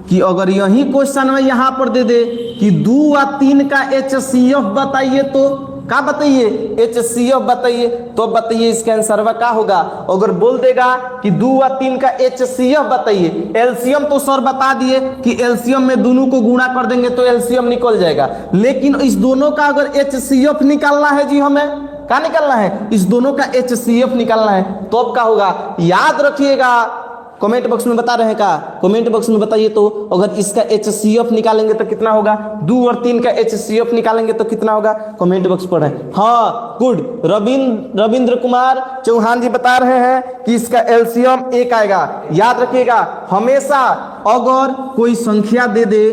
कि अगर यही क्वेश्चन में यहाँ पर दे दे कि 2 और 3 का एचसीएफ बताइए, तो क्या बताइए, एचसीएफ बताइए, तो बताइए इसका आंसर क्या होगा। अगर बोल देगा कि 2 और 3 का एचसीएफ बताइए, एलसीएम तो सर बता दिए कि एलसीएम में दोनों को गुणा कर देंगे तो एलसीएम निकल जाएगा, लेकिन इस दोनों का अगर एचसीएफ निकालना है जी, हमें क्या निकालना है, इस दोनों का एचसीएफ निकालना है, तो अब क्या होगा, याद रखिएगा। कमेंट बॉक्स में बता रहे हैं का, कमेंट बॉक्स में बताइए तो, अगर इसका एचसीएफ निकालेंगे तो कितना होगा, 2 और 3 का एचसीएफ निकालेंगे तो कितना होगा, कमेंट बॉक्स पर है। हाँ गुड, रविंद्र कुमार चौहान जी बता रहे हैं कि इसका एलसीएम 1 आएगा। याद रखिएगा, हमेशा अगर कोई संख्या दे दे,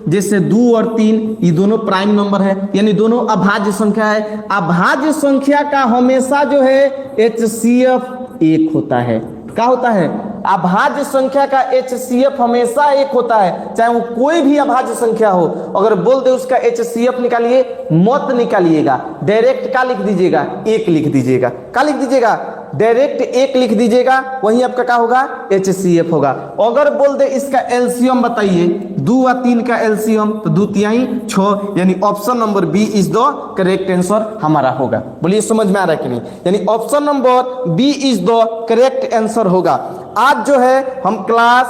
जैसे 2 और 3 ये दोनों प्राइम नंबर है, यानी दोनों अभाज्य संख्या है, अभाज्य संख्या का हमेशा जो है एचसीएफ 1 होता है। क्या होता है, अभाज्य संख्या का एचसीएफ हमेशा 1 होता है, चाहे वो कोई भी अभाज्य संख्या हो। अगर बोल दे उसका एचसीएफ निकालिए, मत निकालिएगा, डायरेक्ट क्या लिख दीजिएगा, 1 लिख दीजिएगा। क्या लिख दीजिएगा, डायरेक्ट 1 लिख दीजिएगा, वही आपका क्या होगा, एचसीएफ होगा। अगर बोल दे इसका एलसीएम बताइए, 2 और 3 का एलसीएम, तो 2 तिहाई 6, यानी option number B is the correct answer हमारा होगा। बोलिए समझ में आ रहा है कि नहीं, यानी option number B is the correct answer होगा। आज जो है हम क्लास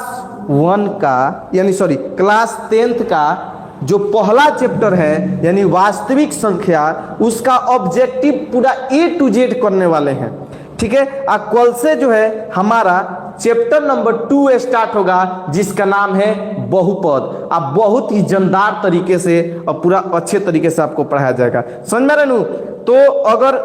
1 का, यानी सॉरी क्लास 10th का जो पहला चैप्टर है, यानी वास्तविक संख्या, उसका ऑब्जेक्टिव पूरा A to Z करने वाले हैं। ठीक है, कल से जो है हमारा चैप्टर नंबर 2 स्टार्ट होगा, जिसका नाम है बहुपद। आप बहुत ही जानदार तरीके से और पूरा अच्छे तरीके से आपको पढ़ाया जाएगा, समझ में रहे। तो अगर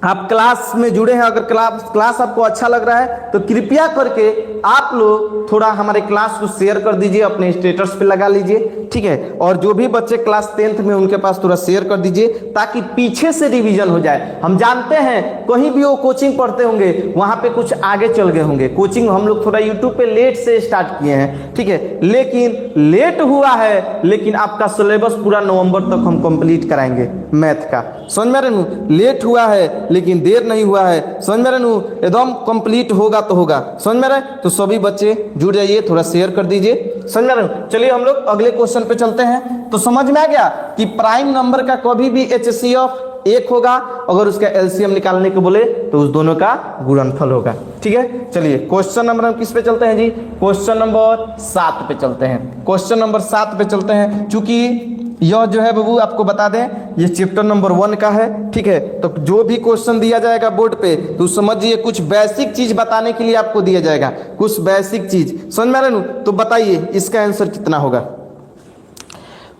आप क्लास में जुड़े हैं, अगर क्लास आपको अच्छा लग रहा है तो कृपया करके आप लोग थोड़ा हमारे क्लास को शेयर कर दीजिए, अपने स्टेटस पे लगा लीजिए, ठीक है। और जो भी बच्चे क्लास 10th में उनके पास थोड़ा शेयर कर दीजिए ताकि पीछे से रिवीजन हो जाए। हम जानते हैं कहीं भी वो कोचिंग पढ़ते होंगे वहां पे कुछ आगे चल गए होंगे। कोचिंग हम लोग थोड़ा यूट्यूब पे लेट से स्टार्ट किए हैं, ठीक है, लेकिन लेट हुआ है, लेकिन आपका सिलेबस पूरा नवंबर तक हम कंप्लीट कराएंगे मैथ का। समझ में रहे, लेट हुआ है लेकिन देर नहीं हुआ है, समझ में रहे, एकदम कंप्लीट होगा तो होगा। समझ में रहे तो सभी बच्चे जुड़ जाइए, थोड़ा शेयर कर दीजिए, समझ में रहे। चलिए हम लोग अगले क्वेश्चन पे चलते हैं। तो समझ में आ गया कि प्राइम नंबर का कभी भी HCF 1 होगा, अगर उसका LCM निकालने को बोले तो उस दोनों का गुणनफल होगा, ठीक है। चलिए क्वेश्चन नंबर हम किस पे चलते हैं जी, क्वेश्चन नंबर 7 पे चलते हैं। क्वेश्चन नंबर 7 पे चलते हैं। चूंकि यह जो है बाबू आपको बता दें ये चैप्टर नंबर 1 का है, ठीक है। तो जो भी क्वेश्चन दिया जाएगा बोर्ड पे तो समझिए कुछ बेसिक चीज बताने के लिए आपको दिया जाएगा, कुछ बेसिक चीज, समझ में आ रहा है। तो बताइए इसका आंसर कितना होगा,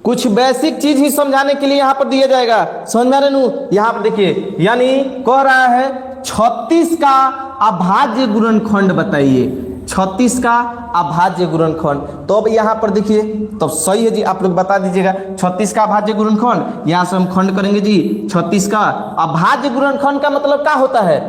कुछ बेसिक चीज ही समझाने के लिए यहाँ पर दिया जाएगा, समझ में आ रहा है। यहाँ पर देखिए, यानी कह रहा है 36 का अभाज्य गुणनखंड बताइए, 36 का अभाज्य गुणनखंड। तो अब यहाँ पर देखिए, तब सही है जी, आप लोग बता दीजिएगा 36 का अभाज्य गुणनखंड। यहाँ से हम खंड करेंगे जी 36 का अभाज्य गुणनखंड का मतलब क्या होता है,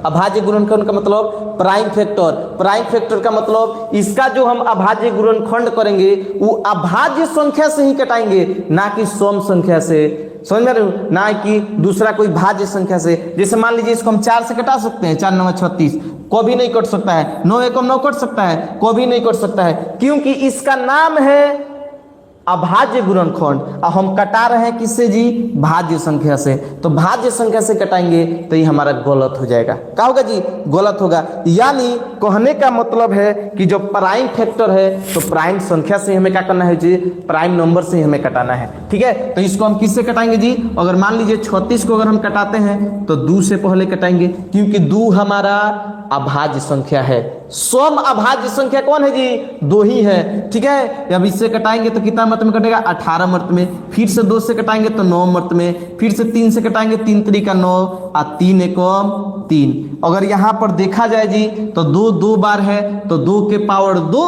अभाज्य गुणनखंड का मतलब प्राइम फैक्टर। प्राइम फैक्टर का मतलब इसका जो हम अभाज्य गुणनखंड करेंगे वो अभाज्य संख्या से ही कटाएंगे, ना कि सम संख्या से, समझ में रहे हो, ना कि दूसरा कोई भाज्य संख्या से। जैसे मान लीजिए इसको हम 4 से कटा सकते हैं, 4 9 36, कभी नहीं कट सकता है। 9 1 9 कट सकता है, कभी नहीं कट सकता है, क्योंकि इसका नाम है अभाज्य गुणनखंड। अब हम कटा रहे हैं किससे जी, भाज्य संख्या से। तो भाज्य संख्या से कटाएंगे तो ये हमारा गलत हो जाएगा। क्या होगा जी, गलत होगा। यानी कहने का मतलब है कि जो प्राइम फैक्टर है तो प्राइम संख्या से हमें क्या करना है जी, प्राइम नंबर से हमें कटाना है, ठीक है। तो इसको हम किससे कटाएंगे जी, अगर मान लीजिए 36 को अगर हम कटाते हैं तो 2 से पहले कटाएंगे, क्योंकि 2 हमारा अभाज्य संख्या है। सम अभाज्य संख्या कौन है जी, 2 ही है, ठीक है। अब इससे कटाएंगे तो कितना मर्त में कटेगा, 18 मर्त में। फिर से 2 से कटाएंगे तो 9 मर्त में। फिर से 3 से कटाएंगे, 3 3 का 9 और 3 एकम 3। अगर यहाँ पर देखा जाए जी तो 2 2 बार है तो 2 के पावर 2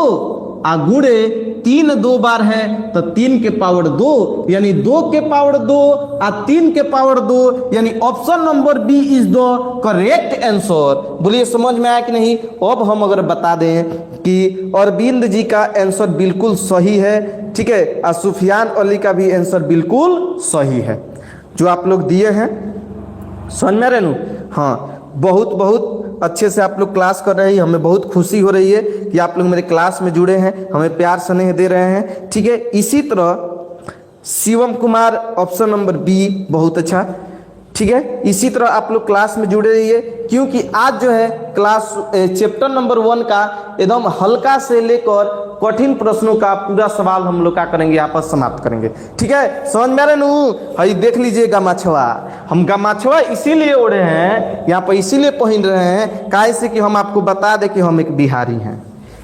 गुणे 3 2 बार है तो 3 के पावर 2, यानी 2 के पावर 2 और 3 के पावर 2, यानी option number B is the correct answer. बोलिए समझ में आया कि नहीं। अब हम अगर बता दें कि अरविंद जी का आंसर बिल्कुल सही है, ठीक है, और सुफियान अली का भी आंसर बिल्कुल सही है जो आप लोग दिए हैं, समझ में रेनू। हाँ, बहुत बहुत अच्छे से आप लोग क्लास कर रहे हैं, हमें बहुत खुशी हो रही है कि आप लोग मेरे क्लास में जुड़े हैं, हमें प्यार स्नेह दे रहे हैं, ठीक है। इसी तरह Shivam Kumar option number B बहुत अच्छा, ठीक है। इसी तरह आप लोग क्लास में जुड़े रहिए, क्योंकि आज जो है क्लास चैप्टर नंबर 1 का एकदम हल्का से लेकर कठिन प्रश्नों का पूरा सवाल हम लोग क्या करेंगे, यहाँ पर समाप्त करेंगे, ठीक है। समझ में आ रहे हैं। हई देख लीजिए गमाछवा, हम गमाछवा इसीलिए ओढ़े हैं, यहाँ पर इसीलिए पहन रहे हैं काहे से कि हम आपको बता दें कि हम एक बिहारी हैं।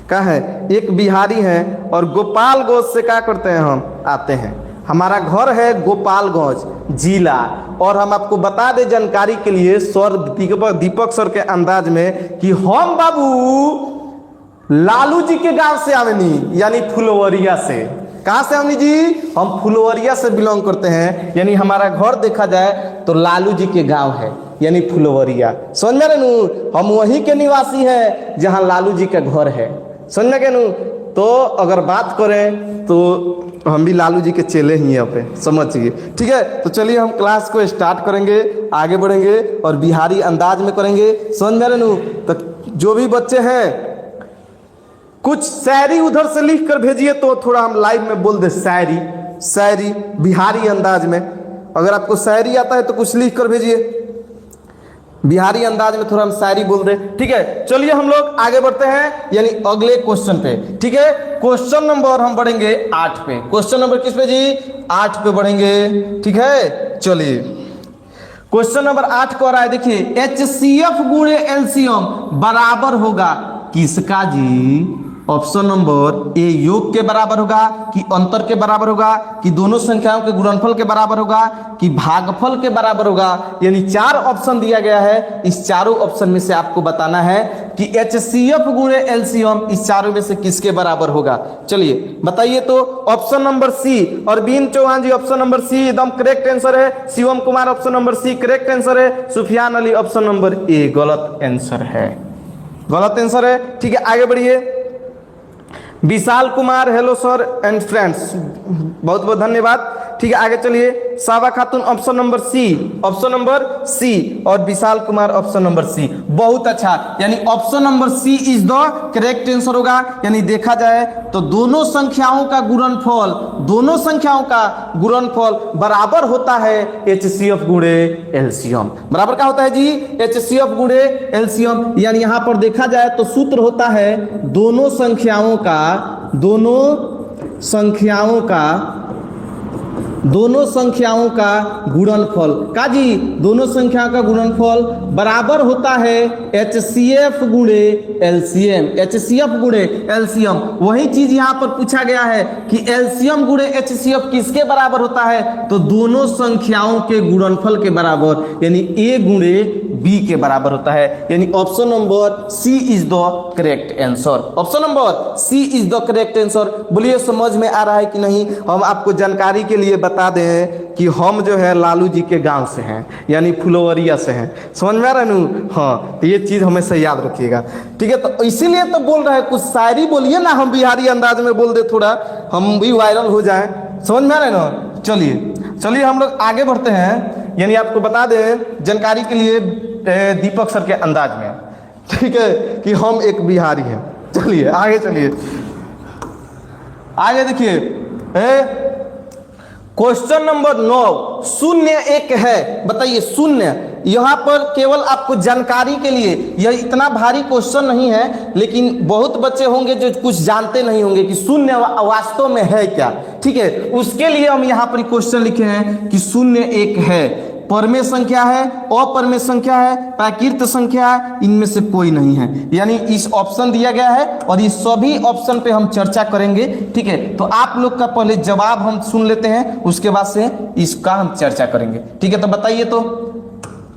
क्या है, एक बिहारी हैं और गोपालगंज से क्या करते हैं, हम आते हैं, हमारा घर है गोपालगंज जिला। और हम आपको बता दें जानकारी के लिए सर दीपक सर के अंदाज में कि हम बाबू लालू जी के गांव से आवनी, यानी फुलवरिया से। कहां से आवनी जी, हम फुलवरिया से बिलोंग करते हैं, यानी हमारा घर देखा जाए तो लालू जी के गांव है, यानी फुलवरिया। समझ में रहे, हम वहीं के निवासी हैं जहां लालू जी का घर है, समझ में गए। तो अगर बात करें तो हम भी लालू जी के चेले ही यहाँ पे, समझिए, ठीक है। तो चलिए हम क्लास को स्टार्ट करेंगे, आगे बढ़ेंगे और बिहारी अंदाज में करेंगे, समझ में रहे। तो जो भी बच्चे हैं कुछ शायरी उधर से लिख कर भेजिए तो थोड़ा हम लाइव में बोल दे शायरी, शायरी बिहारी अंदाज में। अगर आपको शायरी आता है तो कुछ लिख कर भेजिए, बिहारी अंदाज में थोड़ा हम शायरी बोल दे, ठीक है। चलिए हम लोग आगे बढ़ते हैं, यानी अगले क्वेश्चन पे, ठीक है। क्वेश्चन नंबर हम बढ़ेंगे 8 पे। क्वेश्चन नंबर किस पे जी, 8 पे बढ़ेंगे, ठीक है। चलिए क्वेश्चन नंबर 8 को आ रहा है, देखिए HCF गुणे LCM बराबर होगा किसका जी, ऑप्शन नंबर ए योग के बराबर होगा, कि अंतर के बराबर होगा, कि दोनों संख्याओं के गुणनफल के बराबर होगा, कि भागफल के बराबर होगा। यानी 4 ऑप्शन दिया गया है। इस चारों ऑप्शन में से आपको बताना है कि HCF गुणे एलसीएम इस चारों में से किसके बराबर होगा। चलिए बताइए तो। Option number C, Arvind Chauhan ji option number C एकदम करेक्ट आंसर है। Shivam Kumar option number C correct answer है। Sufiyan Ali option number A गलत आंसर है, गलत आंसर है। ठीक है, आगे बढ़िए। Vishal Kumar hello sir and friends, बहुत बहुत धन्यवाद। ठीक है, आगे चलिए। Saba Khatoon option number C, option number C, और Vishal Kumar option number C. बहुत अच्छा, यानी option number C is the correct answer होगा। यानी देखा जाए तो दोनों संख्याओं का गुणनफल, दोनों संख्याओं का गुणनफल बराबर होता है HCF गुणे एलसीएम। बराबर क्या होता है जी? HCF गुणे एलसीएम। यानी यहां पर देखा जाए तो सूत्र होता है दोनों संख्याओं का, दोनों संख्याओं का गुणनफल का जी, दोनों संख्याओं का गुणनफल बराबर होता है HCF गुणे एलसीएम, HCF गुणे एलसीएम। वही चीज यहां पर पूछा गया है कि एलसीएम गुणे HCF किसके बराबर होता है? तो दोनों संख्याओं के गुणनफल के बराबर, यानी A गुणे B के बराबर होता है। यानी option number C is the correct answer, option number C is the correct answer. बोलिए समझ में आ रहा है कि नहीं? हम आपको जानकारी के लिए बता दें कि हम जो है लालू जी के गांव से हैं, यानी फुलवरिया से हैं। समझ में आ रहा है ना? हाँ, तो ये चीज हमेशा याद रखिएगा। ठीक है, तो इसीलिए तो बोल रहे हैं, कुछ शायरी बोलिए ना, हम बिहारी अंदाज में बोल दे, थोड़ा हम भी वायरल हो जाए। समझ में आ रहा है ना? चलिए हम लोग आगे बढ़ते हैं। यानी आपको बता दें जानकारी के लिए दीपक सर के अंदाज में, ठीक है, कि हम एक बिहारी हैं। चलिए आगे चलिए, आगे देखिए। क्वेश्चन नंबर 9, शून्य एक है। बताइए शून्य, यहाँ पर केवल आपको जानकारी के लिए, यह इतना भारी क्वेश्चन नहीं है, लेकिन बहुत बच्चे होंगे जो कुछ जानते नहीं होंगे कि शून्य वास्तव में है क्या। ठीक है, उसके लिए हम यहाँ पर क्वेश्चन लिखे हैं कि शून्य एक है, परमेय संख्या है, अपरमेय संख्या है, प्राकृत संख्या है, इनमें से कोई नहीं है। यानी इस ऑप्शन दिया गया है और इस सभी ऑप्शन पे हम चर्चा करेंगे। ठीक है, तो आप लोग का पहले जवाब हम सुन लेते हैं, उसके बाद से इसका हम चर्चा करेंगे। ठीक है, तो बताइए तो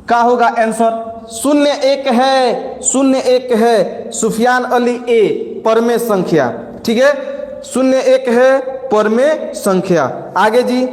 क्या होगा आंसर? शून्य एक है, शून्य एक है। सुफियान अली ए परमेय संख्या। ठीक है, शून्य एक है परमेय संख्या। आगे जी।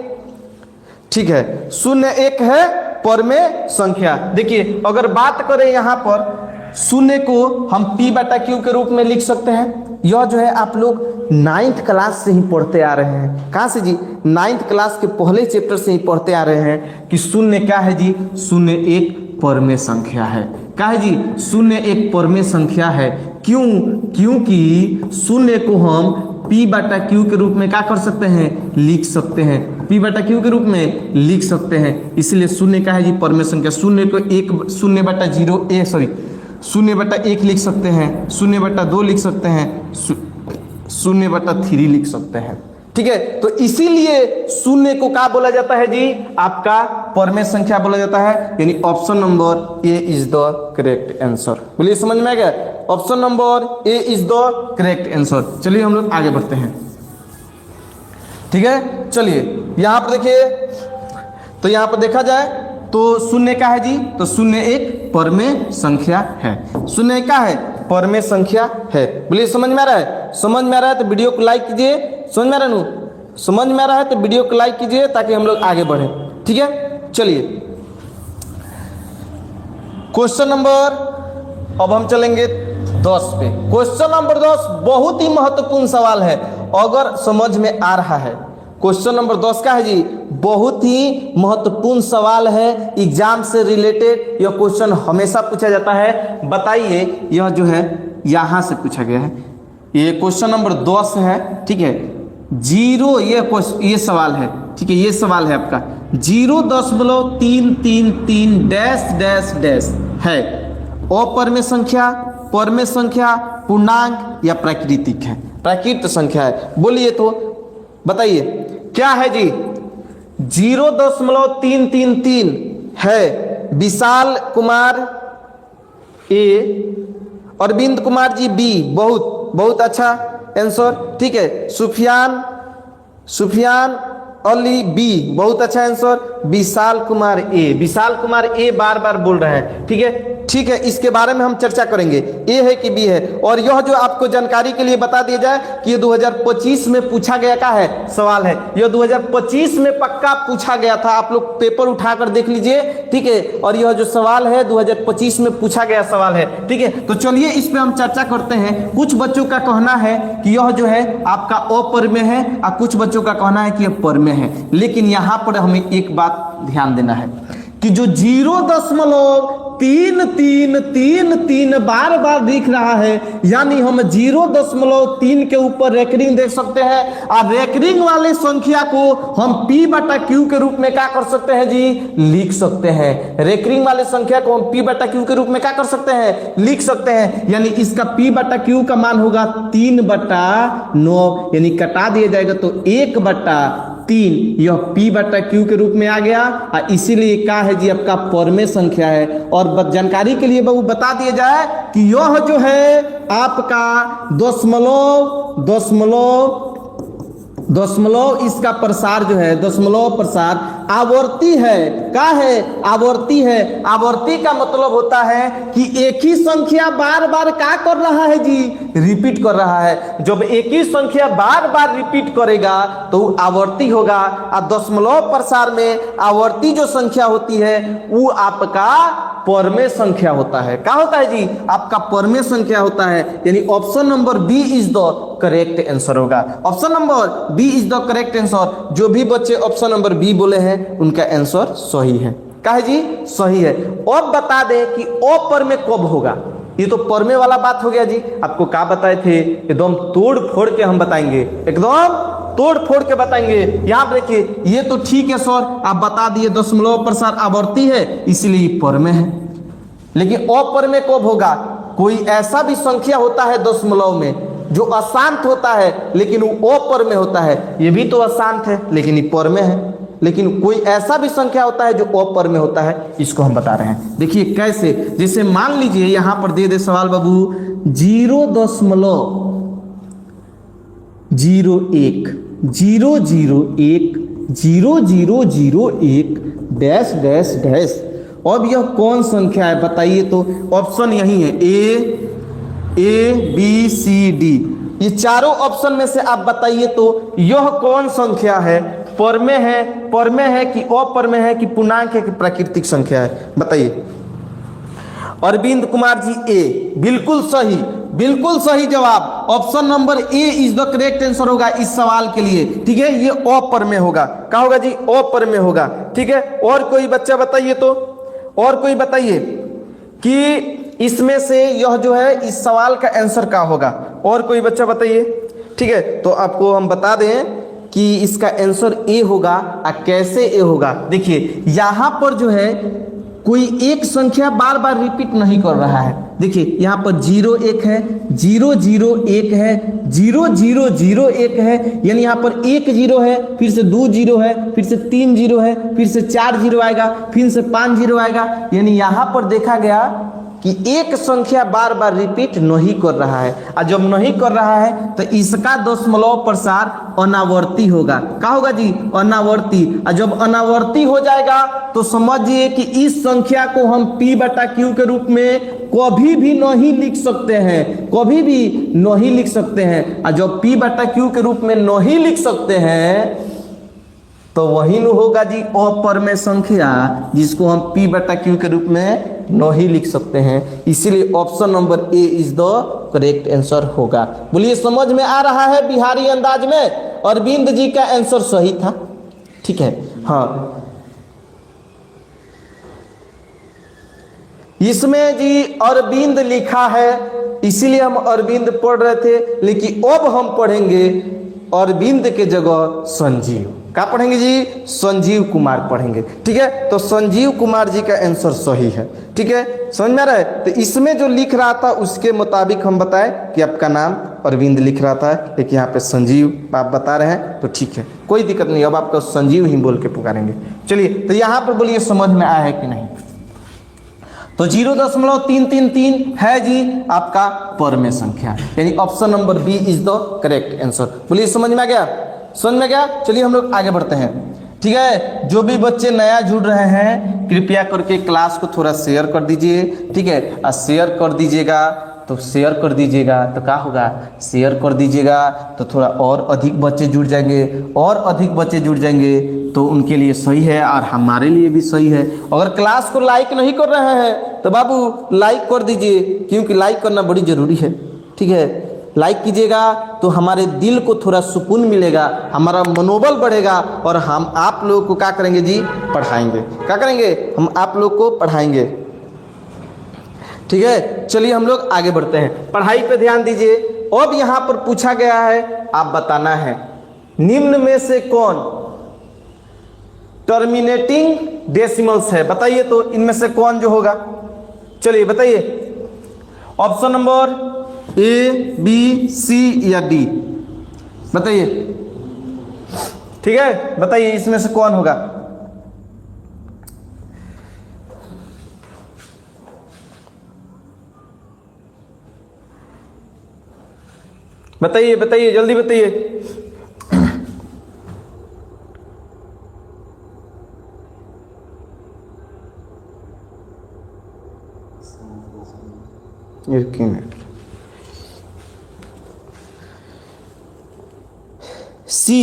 ठीक है, शून्य एक है परमेय संख्या। देखिए अगर बात करें यहाँ पर, शून्य को हम P/Q के रूप में लिख सकते हैं। यह जो है आप लोग 9th क्लास से ही पढ़ते आ रहे हैं। कहाँ से जी? 9th क्लास के पहले चैप्टर से ही पढ़ते आ रहे हैं कि शून्य क्या है जी? शून्य एक परमेय संख्या है। क्या है जी? शून्य एक परमेय संख्या है। क्यों? क्योंकि शून्य को हम P/Q के रूप में क्या कर सकते हैं? लिख सकते हैं, P/Q के रूप में लिख सकते हैं। इसलिए शून्य का है जी परमेय संख्या। शून्य को 0/1 लिख सकते हैं, 0/2 लिख सकते हैं, 0/3 लिख सकते हैं। ठीक है, तो इसीलिए शून्य को क्या बोला जाता है जी? आपका परमेय संख्या बोला जाता है। यानी option number A is the correct answer. बोलिए समझ में आ गया? Option number A is the correct answer. चलिए हम लोग आगे बढ़ते हैं। ठीक है, चलिए यहां पर देखिए, तो यहां पर देखा जाए तो शून्य क्या है जी? तो शून्य एक परमेय संख्या है। शून्य क्या है? परमेय संख्या है। बोलिए समझ में आ रहा है? समझ में आ रहा है तो वीडियो को लाइक कीजिए। समझ में आ रहा है? समझ में आ रहा है तो वीडियो को लाइक कीजिए ताकि हम लोग आगे बढ़े। ठीक है, चलिए क्वेश्चन नंबर, अब हम चलेंगे 10 पे। क्वेश्चन नंबर 10 बहुत ही महत्वपूर्ण सवाल है, अगर समझ में आ रहा है। क्वेश्चन नंबर 10 का है जी, बहुत ही महत्वपूर्ण सवाल है, एग्जाम से रिलेटेड यह क्वेश्चन हमेशा पूछा जाता है। बताइए, यह जो है यहां से पूछा गया है, ये क्वेश्चन नंबर 10 है। ठीक है, 0 ये सवाल है। ठीक है, ये सवाल है आपका 0.333 डैश डैश डैश है। अपरमेय संख्या, परमेय संख्या, पूर्णांक या प्राकृतिक है? प्राकृत संख्या है। बोलिए तो बताइए क्या है जी? 0.333 है। विशाल कुमार ए, अरविंद कुमार जी बी, बहुत बहुत अच्छा आंसर, ठीक है। सुफियान अली बी, बहुत अच्छा आंसर। विशाल कुमार ए, विशाल कुमार ए बार बार बोल रहे हैं, ठीक है, ठीक है। इसके बारे में हम चर्चा करेंगे, ए है कि बी है। और यह जो आपको जानकारी के लिए बता दिया जाए कि ये 2025 में पूछा गया का है सवाल है, यह 2025 में पक्का पूछा गया था, आप लोग पेपर उठाकर देख लीजिए, ठीक है। और यह जो सवाल है 2025 में पूछा गया सवाल है, ठीक है। तो चलिए इस पे हम चर्चा करते हैं। कुछ बच्चों का कहना है कि यह जो है आपका अपर में है और कुछ बच्चों का कहना है कि यह पर में है। लेकिन यहाँ पर हमें एक बात ध्यान देना है कि जो 0.33333 बार बार दिख रहा है, यानी हम 0.3 के ऊपर रेकरिंग देख सकते हैं। और रेकरिंग वाले संख्या को हम P/Q के रूप में क्या कर सकते हैं जी, लिख सकते हैं। रेकरिंग वाले संख्या को हम P/Q के रूप में क्या कर सकते हैं, लिख सकते हैं। यानी इसका P/Q का मान होगा 3/9, यानी कटा दिया जाएगा तो 1/3, यह P/Q के रूप में आ गया। और इसीलिए क्या है जी, आपका परमेय संख्या है। और जानकारी के लिए बाबू बता दिया जाए कि यह जो है आपका दशमलव इसका प्रसार जो है, दशमलव प्रसार आवर्ती है। क्या है, आवर्ती है। आवर्ती का मतलब होता है कि एक ही संख्या बार बार क्या कर रहा है जी, रिपीट कर रहा है। जब एक ही संख्या बार बार रिपीट करेगा तो आवर्ती होगा। और दशमलव प्रसार में आवर्ती जो संख्या होती है वो आपका परमेय संख्या होता है। क्या होता है जी, आपका परमेय संख्या होता है। यानी option number B is the correct answer होगा। Option number B is the correct answer. जो भी बच्चे ऑप्शन नंबर बी बोले हैं उनका आंसर सही है। क्या है जी, सही है। अब बता दें कि अपर्मेय कब होगा। ये तो परमेय वाला बात हो गया जी, आपको क्या बताए थे, एकदम तोड़ फोड़ के हम बताएंगे, एकदम तोड़ फोड़ के बताएंगे। यहां देखिए, ये तो ठीक है सर, आप बता दिए दशमलव प्रसार आवर्ती है इसलिए परमेय है। लेकिन अपर्मेय कब होगा, कोई ऐसा भी संख्या होता है दशमलव में जो अशांत होता है लेकिन वो अपर्मेय होता है। ये भी तो अशांत है लेकिन ये परमेय है। लेकिन कोई ऐसा भी संख्या होता है जो अपर्मेय होता है, इसको हम बता रहे हैं। देखिए कैसे, जैसे मान लीजिए यहां पर दे दे सवाल बाबू 0.001 डैश डैश डैश। अब यह कौन संख्या है बताइए तो। ऑप्शन यही है A B C D, ये चारों ऑप्शन में से आप बताइए तो यह कौन संख्या है, परमेय है कि अपर्मेय है कि पूर्णांक है कि प्राकृतिक संख्या है, बताइए। अरविंद कुमार जी ए, बिल्कुल सही जवाब। Option number A is the correct answer होगा इस सवाल के लिए, ठीक है। ये अपर्मेय होगा। क्या होगा जी, अपर्मेय होगा, ठीक है। और कोई बच्चा बताइए तो, और कोई बताइए कि इसमें से यह जो है इस सवाल का आंसर क्या होगा। और कोई बच्चा बताइए, ठीक है। तो आपको हम बता दें कि इसका आंसर ए होगा। कैसे ए होगा, देखिए यहां पर जो है कोई एक संख्या बार बार रिपीट नहीं कर रहा है। देखिए यहाँ पर 0 1 है, 0 0 1 है, 0 0 0 1 है, यानी यहाँ पर 1 0 है, फिर से 2 0 है, फिर से 3 0 है, फिर से 4 0 आएगा, फिर से 5 0 आएगा। यानी यहाँ पर देखा गया कि एक संख्या बार बार रिपीट नहीं कर रहा है। और जब नहीं कर रहा है तो इसका दशमलव प्रसार अनावर्ती होगा। क्या होगा जी, अनावर्ती। और जब अनावर्ती हो जाएगा तो समझिए कि इस संख्या को हम P/Q के रूप में कभी भी नहीं लिख सकते हैं, कभी भी नहीं लिख सकते हैं। और जब P/Q के रूप में नहीं लिख सकते हैं तो वही न होगा जी अपर्मेय संख्या, जिसको हम P/Q के रूप में नहीं लिख सकते हैं। इसीलिए option number A is the correct answer होगा। बोलिए समझ में आ रहा है बिहारी अंदाज में? अरविंद जी का आंसर सही था, ठीक है। हाँ, इसमें जी अरविंद लिखा है इसीलिए हम अरविंद पढ़ रहे थे, लेकिन अब हम पढ़ेंगे अरविंद के जगह संजीव। क्या पढ़ेंगे जी, संजीव कुमार पढ़ेंगे, ठीक है। तो संजीव कुमार जी का आंसर सही है, ठीक है। समझ में आ रहा है? तो इसमें जो लिख रहा था उसके मुताबिक हम बताएं कि आपका नाम अरविंद लिख रहा था, लेकिन यहाँ पे संजीव आप बता रहे हैं तो ठीक है, कोई दिक्कत नहीं। अब आपको संजीव ही बोल के पुकारेंगे। चलिए, तो यहाँ पर बोलिए समझ में आया है कि नहीं। तो 0.333 है जी आपका परमेय संख्या, यानी option number B is the correct answer. बोलिए समझ में आ गया, समझ में गया। चलिए हम लोग आगे बढ़ते हैं। ठीक है, जो भी बच्चे नया जुड़ रहे हैं कृपया करके क्लास को थोड़ा शेयर कर दीजिए। ठीक है, और शेयर कर दीजिएगा तो शेयर कर दीजिएगा तो क्या होगा, शेयर कर दीजिएगा तो थोड़ा और अधिक बच्चे जुड़ जाएंगे, और अधिक बच्चे जुड़ जाएंगे तो उनके लिए सही है और हमारे लिए भी सही है। अगर क्लास को लाइक नहीं कर रहे हैं तो बाबू लाइक कर दीजिए, क्योंकि लाइक करना बड़ी जरूरी है। ठीक है, लाइक कीजिएगा तो हमारे दिल को थोड़ा सुकून मिलेगा, हमारा मनोबल बढ़ेगा और हम आप लोगों को क्या करेंगे जी, पढ़ाएंगे। क्या करेंगे, हम आप लोग को पढ़ाएंगे। ठीक है, चलिए हम लोग आगे बढ़ते हैं। पढ़ाई पे ध्यान दीजिए। अब यहां पर पूछा गया है, आप बताना है निम्न में से कौन टर्मिनेटिंग डेसिमल्स है। बताइए तो इनमें से कौन जो होगा, चलिए बताइए। ऑप्शन नंबर ए, बी, सी या डी, बताइए। ठीक है, बताइए इसमें से कौन होगा। बताइए बताइए, जल्दी बताइए। सी,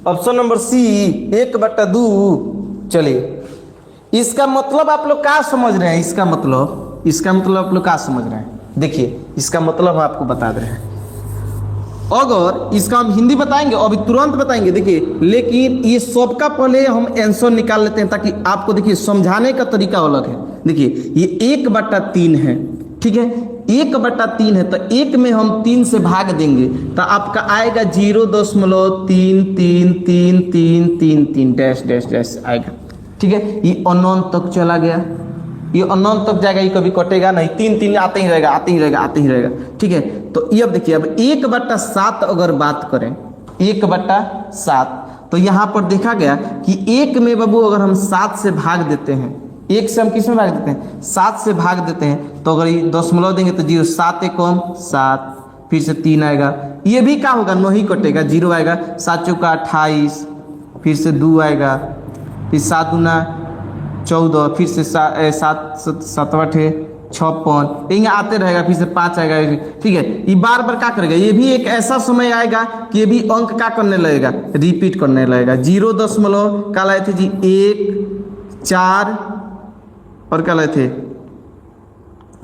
ऑप्शन नंबर सी 1/2। चलिए, इसका मतलब आप लोग क्या समझ रहे हैं, इसका मतलब आप लोग क्या समझ रहे हैं। देखिए इसका मतलब हम आपको बता दे रहे हैं। अगर इसका हम हिंदी बताएंगे अभी तुरंत बताएंगे, देखिए, लेकिन ये सबका पहले हम आंसर निकाल लेते हैं ताकि आपको देखिए समझाने का तरीका अलग है। देखिए ये 1/3 है। ठीक है, 1/3 है तो 1 में हम 3 से भाग देंगे तो आपका आएगा 0.333333 डैश डैश डैश आएगा। ठीक है, ये अनंत तक चला गया, ये अनंत तक जाएगा, ये कभी कटेगा नहीं, 3 आते ही रहेगा, आते ही रहेगा, आते ही रहेगा। ठीक है, तो ये अब देखिए, अब 1/7 अगर बात करें, 1/7 तो यहां पर देखा गया कि 1 में बाबू अगर हम 7 से भाग देते हैं, 1 से हम किस में भाग देते हैं, 7 से भाग देते हैं, तो अगर ये दशमलव देंगे तो 0, 7 × 1 7, फिर से 3 आएगा, ये भी क्या होगा, नहीं कटेगा, 0 आएगा, 7 × 4 = 28, फिर से 2 आएगा, फिर 7 × 2 = 14, फिर से 7 7 8 56, यहाँ आते रहेगा, फिर से 5 आएगा। ठीक है, ये बार बार क्या करेगा, ये भी एक ऐसा समय आएगा कि ये भी अंक क्या करने लगेगा, रिपीट करने लगेगा। 0 दशमलव क्या लाए थे जी, 1 4 और क्या लाए थे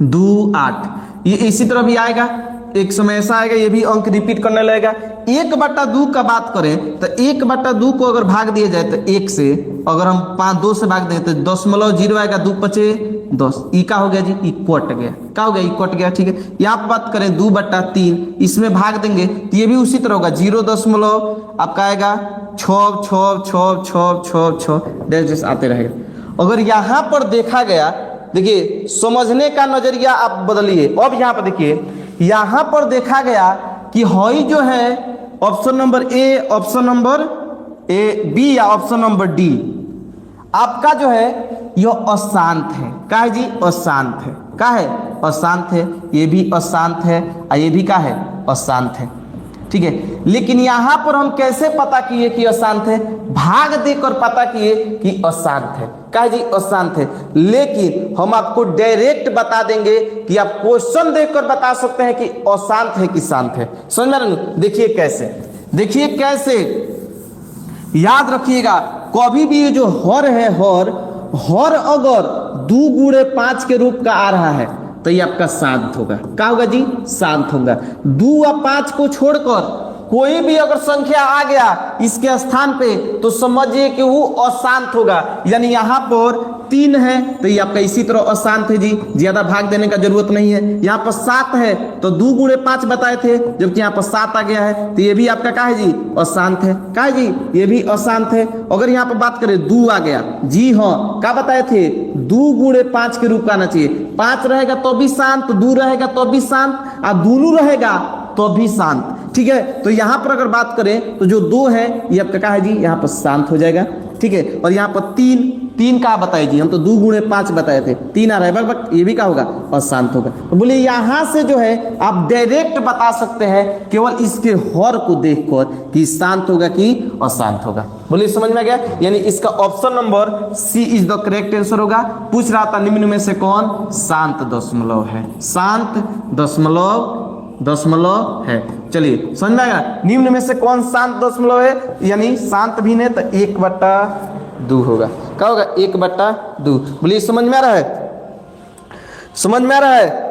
2 8, ये इसी तरह भी आएगा, एक समय ऐसा आएगा ये भी अंक रिपीट करने लगेगा। 1/2 का बात करें तो 1/2 को अगर भाग दिया जाए तो 1 से, अगर हम 2 से भाग दें तो 0.0 आएगा, 2 × 5 = 10, ई क्या हो गया जी, ई कट गया। क्या हो गया, ई कट गया। ठीक है, यहाँ पर बात करें 2/3, इसमें भाग देंगे तो ये भी उसी तरह होगा, 0. आपका आएगा 6 6 6 6 6 6 डैश आते रहेगा। अगर यहाँ पर देखा गया, देखिए समझने का नजरिया आप बदलिए। अब यहाँ पर देखिए, यहाँ पर देखा गया कि हई जो है option number A, option number A, B या ऑप्शन नंबर डी आपका जो है यह अशांत है। क्या है जी, अशांत है। क्या है, अशांत है। ये भी अशांत है और ये भी क्या है, अशांत है। ठीक है, लेकिन यहाँ पर हम कैसे पता किए कि अशांत है, भाग देकर पता किए कि अशांत है। क्या जी, अशांत है। लेकिन हम आपको डायरेक्ट बता देंगे कि आप क्वेश्चन देखकर बता सकते हैं कि अशांत है कि शांत है। समझ में आ रहा है? देखिए कैसे, देखिए कैसे, याद रखिएगा कभी भी ये जो हर है, हर अगर 2 × 5 के रूप का आ रहा है तो ये आपका शांत होगा। क्या होगा जी, शांत होगा। 2 और 5 को छोड़कर कोई भी अगर संख्या आ गया इसके स्थान पे तो समझिए कि वो अशांत होगा। यानी यहाँ पर 3 है तो ये आपका इसी तरह अशांत है जी, ज्यादा भाग देने का जरूरत नहीं है। यहाँ पर 7 है तो 2 × 5 बताए थे, जबकि यहाँ पर 7 आ गया है तो ये भी आपका क्या है जी, अशांत है। क्या है जी, ये भी अशांत है। अगर यहाँ पर बात करें 2 आ गया, जी हाँ, क्या बताए थे, 2 × 5 के रूप का आना चाहिए। 5 रहेगा तो भी शांत, 2 रहेगा तो भी शांत, और दोनों रहेगा तो भी शांत। ठीक है, तो यहाँ पर अगर बात करें तो जो 2 है ये आपका क्या है जी, यहाँ पर शांत हो जाएगा। ठीक है, और यहाँ पर 3 3 का बताइए जी, हम तो 2 गुणे 5 बताए थे, 3 आ रहा है, बट ये भी क्या होगा, अशांत होगा। तो बोलिए यहाँ से जो है आप डायरेक्ट बता सकते हैं केवल इसके हर को देखकर कि शांत होगा कि अशांत होगा। बोलिए समझ में आ गया? यानी इसका option number C is the correct answer होगा। पूछ रहा था निम्न में से कौन शांत दशमलव है, शांत दशमलव है। चलिए समझ में आएगा, निम्न में से कौन शांत दशमलव है, यानी शांत भिन्न है तो 1/2 होगा। क्या होगा? 1/2। बोलिए समझ में आ रहा है? समझ में आ रहा है?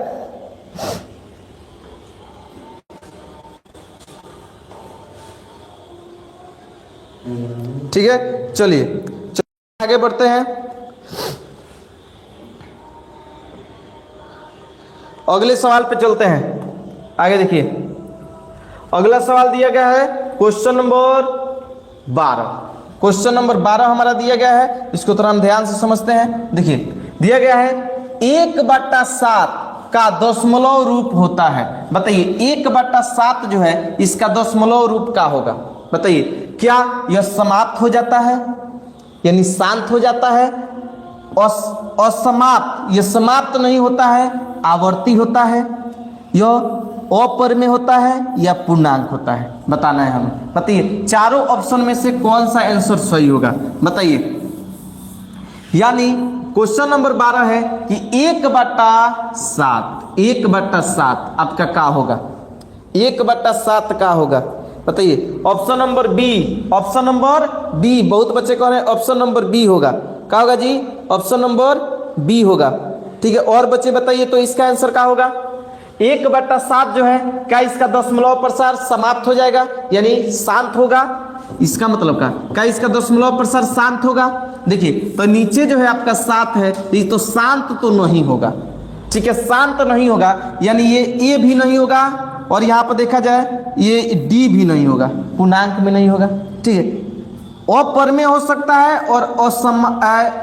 ठीक है, चलिए आगे बढ़ते हैं। अगले सवाल पे चलते हैं। आगे देखिए, अगला सवाल दिया गया है क्वेश्चन नंबर 12। क्वेश्चन नंबर 12 हमारा दिया गया है, इसको थोड़ा हम ध्यान से समझते हैं। देखिए दिया गया है 1/7 का दशमलव रूप होता है। बताइए 1/7 जो है इसका दशमलव रूप क्या होगा? बताइए, क्या यह समाप्त हो जाता है यानी शांत हो जाता है? असमाप्त, यह समाप्त नहीं होता है, आवर्ती होता है, यह अपरिमेय होता है या पूर्णांक होता है? बताना है हमें। बताइए चारों ऑप्शन में से कौन सा आंसर सही होगा? बताइए। यानी क्वेश्चन नंबर 12 है कि 1/7 आपका क्या होगा? 1/7 का होगा? बताइए। Option number B, option number B, बहुत बच्चे कह रहे हैं ऑप्शन नंबर बी होगा। क्या होगा जी? ऑप्शन नंबर बी होगा। ठीक है, और बच्चे बताइए तो इसका आंसर क्या होगा? 1/7 जो है क्या इसका दशमलव प्रसार समाप्त हो जाएगा यानी शांत होगा? इसका मतलब क्या इसका दशमलव प्रसार शांत होगा? देखिए तो नीचे जो है आपका 7 है, ये तो शांत तो नहीं होगा। ठीक है, शांत नहीं होगा, यानी ये ए भी नहीं होगा और यहाँ पर देखा जाए ये डी भी नहीं होगा, पूर्णांक में नहीं होगा। ठीक है, अपरिमेय हो सकता है और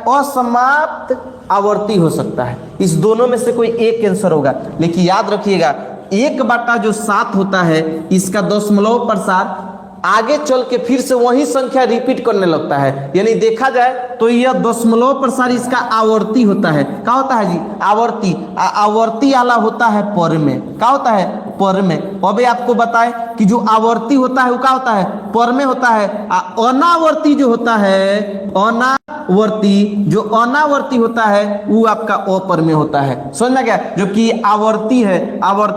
असमाप्त आवर्ती हो सकता है। इस दोनों में से कोई एक आंसर होगा। लेकिन याद रखिएगा 1/7 होता है, इसका दशमलव प्रसार आगे चल के फिर से वही संख्या रिपीट करने लगता है। यानी देखा जाए तो यह दशमलव प्रसार इसका आवर्ती होता है। क्या होता है जी? आवर्ती। आवर्ती वाला होता है परिमेय। क्या होता है? परिमेय। अबे आपको बताए कि जो आवर्ती होता है वो क्या होता है? परिमेय होता है। अनावर्ती जो होता है, अनावर्ती होता है वो आपका अपरिमेय होता है। समझ में गया? जो कि आवर्ती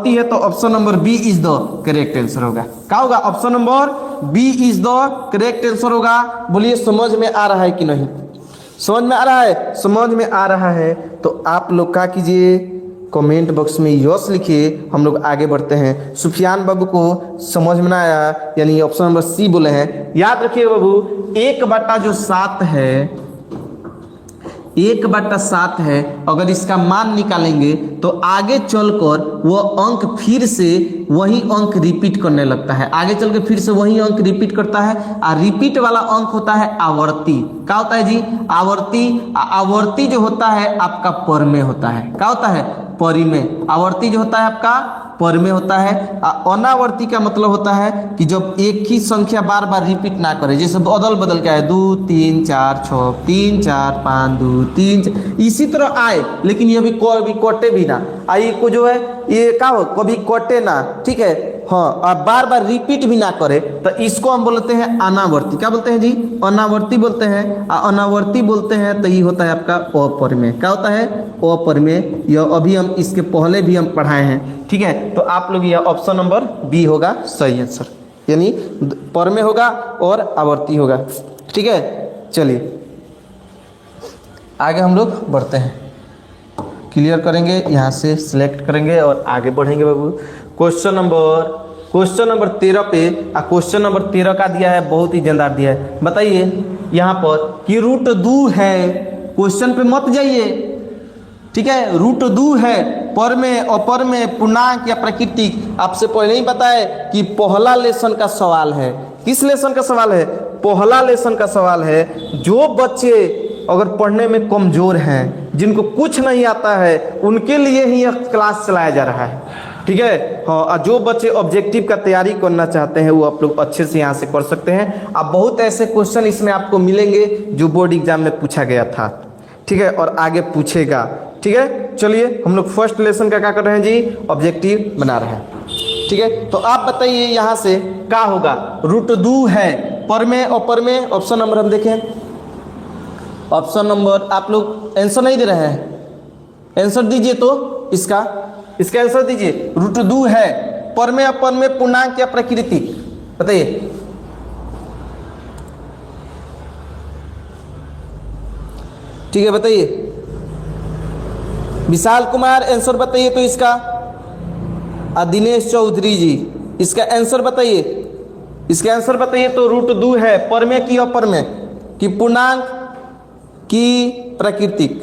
है तो option number B is the correct answer होगा। क्या होगा? Option number B is the correct answer होगा। बोलिए समझ में आ रहा है कि नहीं? समझ में आ रहा है? समझ में आ रहा है तो आप लोग क्या कीजिए, कमेंट बॉक्स में यस लिखिए। हम लोग आगे बढ़ते हैं। सुफियान बाबू को समझ में ना आया यानी ऑप्शन नंबर सी बोले हैं। याद रखिए बाबू 1/7 है, 1/7 है। अगर इसका मान निकालेंगे तो आगे चलकर वो अंक फिर से वही अंक रिपीट करने लगता है। आगे चल के फिर से वही अंक रिपीट करता है और रिपीट वाला अंक होता है आवर्ती। क्या होता है जी? आवर्ती। आवर्ती जो होता है आपका परिमेय होता है। क्या होता है? परिमेय। आवर्ती जो होता है आपका परिमेय होता है। अनावर्ती का मतलब होता है कि जब एक ही संख्या बार बार रिपीट ना करे, जैसे अदल बदल के आए 2 3 4 6 3 4 5 2 3 इसी तरह आए, लेकिन ये भी कटे भी ना आई को जो है ये क्या हो, कभी कटे ना। ठीक है, हाँ, और बार बार रिपीट भी ना करे तो इसको हम बोलते हैं अनावर्ती। क्या बोलते हैं जी? अनावर्ती बोलते हैं। अनावर्ती बोलते हैं तो ये होता है आपका अपरिमेय। क्या होता है? अपरिमेय। यह अभी हम इसके पहले भी हम पढ़ाए हैं। ठीक है, तो आप लोग यह ऑप्शन नंबर बी होगा सही आंसर, यानी परिमेय होगा और आवर्ती होगा। ठीक है, चलिए आगे हम लोग बढ़ते हैं। क्लियर करेंगे, यहाँ से सिलेक्ट करेंगे और आगे बढ़ेंगे बाबू। क्वेश्चन नंबर 13 पे, क्वेश्चन नंबर 13 का दिया है, बहुत ही जानदार दिया है। बताइए यहाँ पर कि √2 है। क्वेश्चन पे मत जाइए। ठीक है, √2 है, परिमेय, अपरिमेय, पूर्णांक या प्राकृतिक। आपसे पहले ही बताए कि पहला लेसन का सवाल है। किस लेसन का सवाल है? पहला लेसन का सवाल है। जो बच्चे अगर पढ़ने में कमजोर हैं, जिनको कुछ नहीं आता है, उनके लिए ही यह क्लास चलाया जा रहा है। ठीक है। हाँ, जो बच्चे ऑब्जेक्टिव का तैयारी करना चाहते हैं वो आप लोग अच्छे से यहाँ से कर सकते हैं। अब बहुत ऐसे क्वेश्चन इसमें आपको मिलेंगे जो बोर्ड एग्जाम में पूछा गया था, ठीक है, और आगे पूछेगा, ठीक है। चलिए हम लोग फर्स्ट लेसन का क्या कर रहे हैं जी, ऑब्जेक्टिव बना रहे हैं, ठीक है। तो आप बताइए यहाँ से क्या होगा, √2 है, पर में और पर में ऑप्शन नंबर हम देखें, ऑप्शन नंबर आप लोग आंसर नहीं दे रहे हैं, आंसर दीजिए तो इसका आंसर दीजिए। √2 है, पर में और पर में पूर्णांक या प्रकृति, बताइए। ठीक है, बताइए विशाल कुमार आंसर बताइए तो इसका। दिनेश चौधरी जी इसका आंसर बताइए, इसका आंसर बताइए। तो √2 है, पर में की अपर में कि पूर्णांक की प्राकृतिक,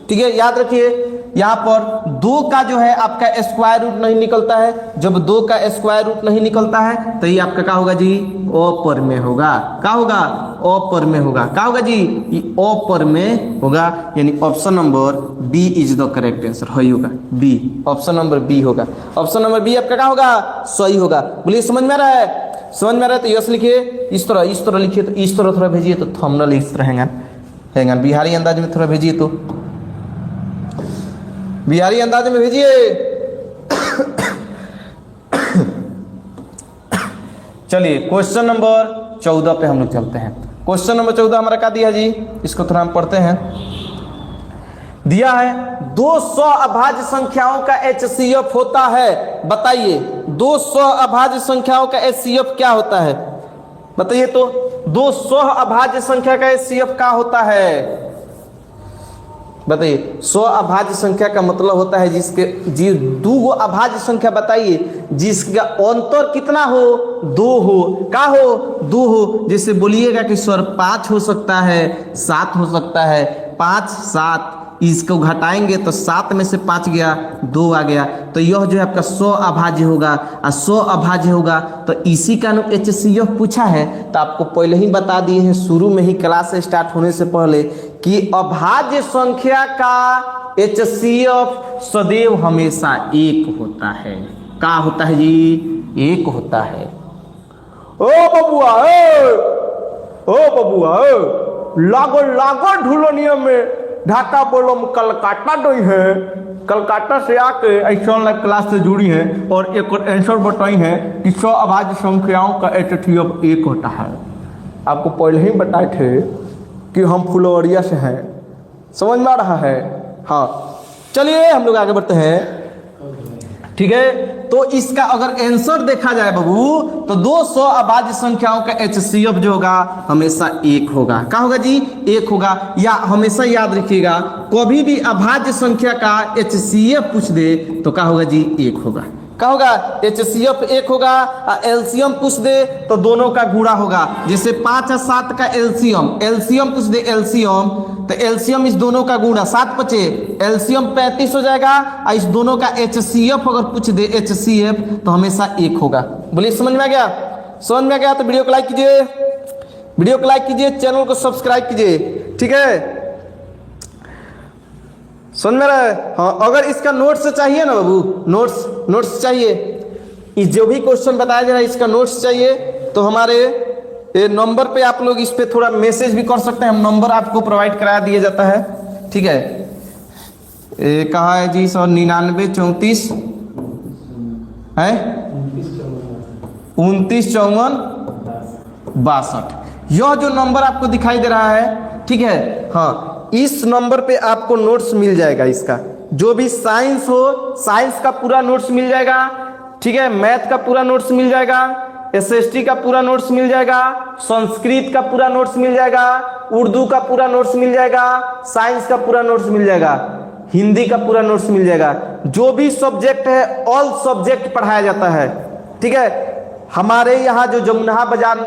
ठीक है। याद रखिए यहाँ पर 2 का जो है आपका स्क्वायर रूट नहीं निकलता है। जब 2 का स्क्वायर रूट नहीं निकलता है तो ये आपका क्या होगा जी, अपर में होगा। क्या होगा, अपर में होगा। क्या होगा जी, ये अपर में होगा, यानी option number B is the correct answer, वही होगा बी, ऑप्शन नंबर बी होगा। ऑप्शन नंबर बी आपका क्या होगा, सही होगा। बोलिए समझ में आ रहा है, समझ में आ रहा है तो यस लिखिए, इस तरह लिखिए, तो इस तरह थोड़ा भेजिए तो थंबनेल इस तरह हैंगा बिहारी अंदाज में थोड़ा भेजिए, तो बिहारी अंदाज में भेजिए। चलिए क्वेश्चन नंबर 14 पे हम लोग चलते हैं। क्वेश्चन नंबर 14 हमारा क्या दिया जी, इसको थोड़ा हम पढ़ते हैं। दिया है 200 अभाज्य संख्याओं का HCF होता है, बताइए 200 अभाज्य संख्याओं का HCF क्या होता है, बताइए। तो 200 अभाज्य संख्या का HCF क्या होता है, बताइए। 100 अभाज्य संख्या का मतलब होता है जिसके जी 2 अभाज्य संख्या बताइए जिसका अंतर कितना हो, 2 हो। क्या हो, 2 हो। जैसे बोलिएगा कि सर 5 हो सकता है, 7 हो सकता है, 5 7, इसको घटाएंगे तो 7 में से 5 गया, 2 आ गया, तो यह जो है आपका 100 अभाज्य होगा। और 100 अभाज्य होगा तो इसी का HCF पूछा है, तो आपको पहले ही बता दिए हैं शुरू में ही क्लास स्टार्ट होने से पहले कि अभाज्य संख्या का HCF सदैव हमेशा 1 होता है। क्या होता है जी, 1 होता है। ओ बबुआ, ओ बबुआ, लागो ढुलनिया में ढाका बोलम कलकत्ता गई है, कलकत्ता से आके ऐसा क्लास से जुड़ी है और एक आंसर बताई है कि 100 अभाज्य संख्याओं का HCF 1 होता है। आपको पहले ही बताए थे कि हम फुलवरिया से हैं, समझ में आ रहा है। हाँ चलिए हम लोग आगे बढ़ते हैं, ठीक है। तो इसका अगर आंसर देखा जाए बाबू तो 200 अभाज्य संख्याओं का HCF जो होगा हमेशा 1 होगा। क्या होगा जी, 1 होगा। या हमेशा याद रखिएगा कभी भी अभाज्य संख्या का HCF पूछ दे तो क्या होगा जी, 1 होगा। क्या होगा, HCF 1 होगा। एलसीएम पूछ दे तो दोनों का गुणा होगा। जैसे 5 और 7 का एलसीएम पूछ दे, एलसीएम तो एलसीएम इस दोनों का गुणा, 7 बचे एलसीएम 35 हो जाएगा। और इस दोनों का HCF अगर पूछ दे HCF तो हमेशा 1 होगा। बोलिए समझ में आ गया, समझ में आ गया तो वीडियो को लाइक कीजिए, वीडियो को लाइक कीजिए, चैनल को सब्सक्राइब कीजिए, ठीक है। समझ में रहा है। हाँ अगर इसका नोट्स चाहिए ना बाबू, नोट्स चाहिए, इस जो भी क्वेश्चन बताया जा रहा है इसका नोट्स चाहिए तो हमारे ये नंबर पे आप लोग इस पे थोड़ा मैसेज भी कर सकते हैं। हम नंबर आपको प्रोवाइड करा दिया जाता है, ठीक है। ये कहाँ है जी सर, 99 34 है 29 54 62, यह जो नंबर आपको दिखाई दे रहा है, ठीक है। हाँ इस नंबर पे आपको नोट्स मिल जाएगा, इसका जो भी साइंस हो साइंस का पूरा नोट्स मिल जाएगा, ठीक है। मैथ का पूरा नोट्स मिल जाएगा, SST का पूरा नोट्स मिल जाएगा, संस्कृत का पूरा नोट्स मिल जाएगा, उर्दू का पूरा नोट्स मिल जाएगा, साइंस का पूरा नोट्स मिल जाएगा, हिंदी का पूरा नोट्स मिल जाएगा। जो भी सब्जेक्ट है ऑल सब्जेक्ट पढ़ाया जाता है, ठीक है। हमारे यहाँ जो जमुना बाजार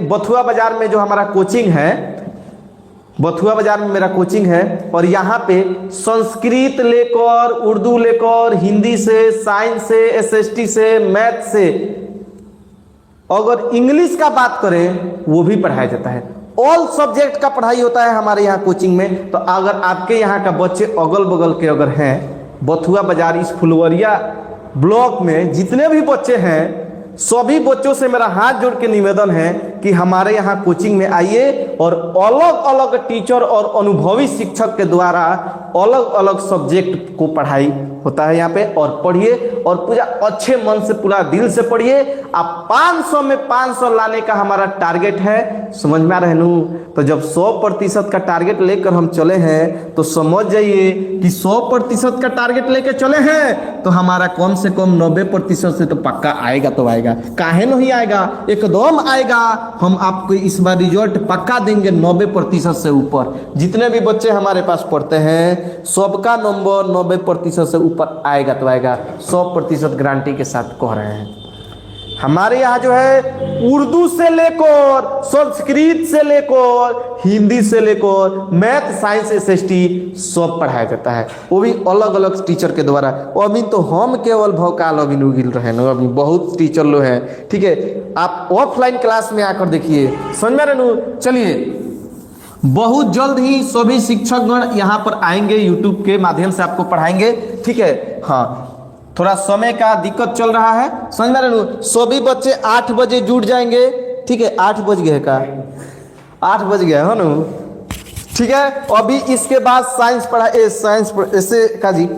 बथुआ बाजार में जो हमारा कोचिंग है, बथुआ बाजार में मेरा कोचिंग है, और यहाँ पे संस्कृत लेकर उर्दू लेकर हिंदी से, साइंस से, SST से, मैथ से, अगर इंग्लिश का बात करें वो भी पढ़ाया जाता है। ऑल सब्जेक्ट का पढ़ाई होता है हमारे यहाँ कोचिंग में। तो अगर आपके यहाँ का बच्चे अगल बगल के अगर हैं, बथुआ बाजार इस फुलवरिया ब्लॉक में जितने भी बच्चे हैं, सभी बच्चों से मेरा हाथ जोड़ के निवेदन है कि हमारे यहाँ कोचिंग में आइए और अलग अलग टीचर और अनुभवी शिक्षक के द्वारा अलग अलग सब्जेक्ट को पढ़ाई होता है यहाँ पे, और पढ़िए और पूरा अच्छे मन से पूरा दिल से पढ़िए। आप 500 में 500 लाने का हमारा टारगेट है, समझ में आ रहे नू? तो जब 100% का टारगेट लेकर हम चले हैं तो समझ जाइए कि 100% का टारगेट लेकर चले हैं तो हमारा कम से कम 90% से तो पक्का आएगा, तो आएगा, काहे नहीं आएगा, एकदम आएगा। हम आपको इस बार रिजल्ट पक्का देंगे 90% से ऊपर। जितने भी बच्चे हमारे पास पढ़ते हैं सबका नंबर 90% से ऊपर आएगा, तो आएगा, 100% गारंटी के साथ कह रहे हैं। हमारे यहाँ जो है उर्दू से लेकर संस्कृत से लेकर हिंदी से लेकर मैथ साइंस एसएसटी सब पढ़ाया जाता है, वो भी अलग अलग टीचर के द्वारा। अभी तो हम केवल भौकाल अभी उगिल रहे हैं, अभी बहुत टीचर लोग हैं, ठीक है। आप ऑफलाइन क्लास में आकर देखिए, समझ में रहे नु? चलिए, बहुत जल्द ही सभी शिक्षकगण यहाँ पर आएंगे, यूट्यूब के माध्यम से आपको पढ़ाएंगे, ठीक है। हाँ, थोड़ा समय का दिक्कत चल रहा है, समझ में रहे? सभी बच्चे 8 बजे जुट जाएंगे, ठीक है। 8 बज गए का, 8 बज गए है ना, ठीक है। अभी इसके बाद साइंस ऐसे का जी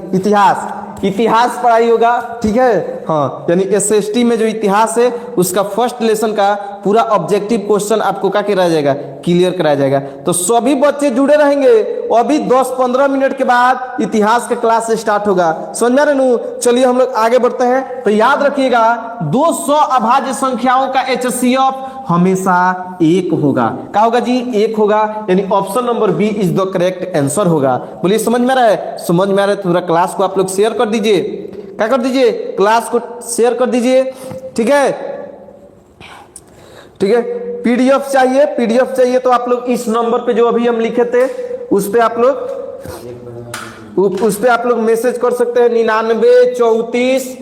इतिहास पढ़ाई होगा, ठीक है। हाँ, यानी एसएसटी में जो इतिहास है उसका फर्स्ट लेसन का पूरा ऑब्जेक्टिव क्वेश्चन आपको क्या कराया जाएगा, क्लियर कराया जाएगा। तो सभी बच्चे जुड़े रहेंगे। अभी 10-15 मिनट के बाद इतिहास का क्लास स्टार्ट होगा, समझ में आ रहे नु? चलिए हम लोग आगे बढ़ते हैं। तो याद रखिएगा 200 अभाज्य संख्याओं का HCF हमेशा 1 होगा। क्या होगा जी? 1 होगा, यानी option number B is the correct answer होगा। बोलिए समझ में आ रहा है? समझ में आ रहा है तो पूरा क्लास को आप लोग शेयर कर दीजिए। क्या कर दीजिए? क्लास को शेयर कर दीजिए, ठीक है, ठीक है। पीडीएफ चाहिए तो आप लोग इस नंबर पे जो अभी हम लिखे थे उस पे आप लोग मैसेज कर सकते हैं 99 34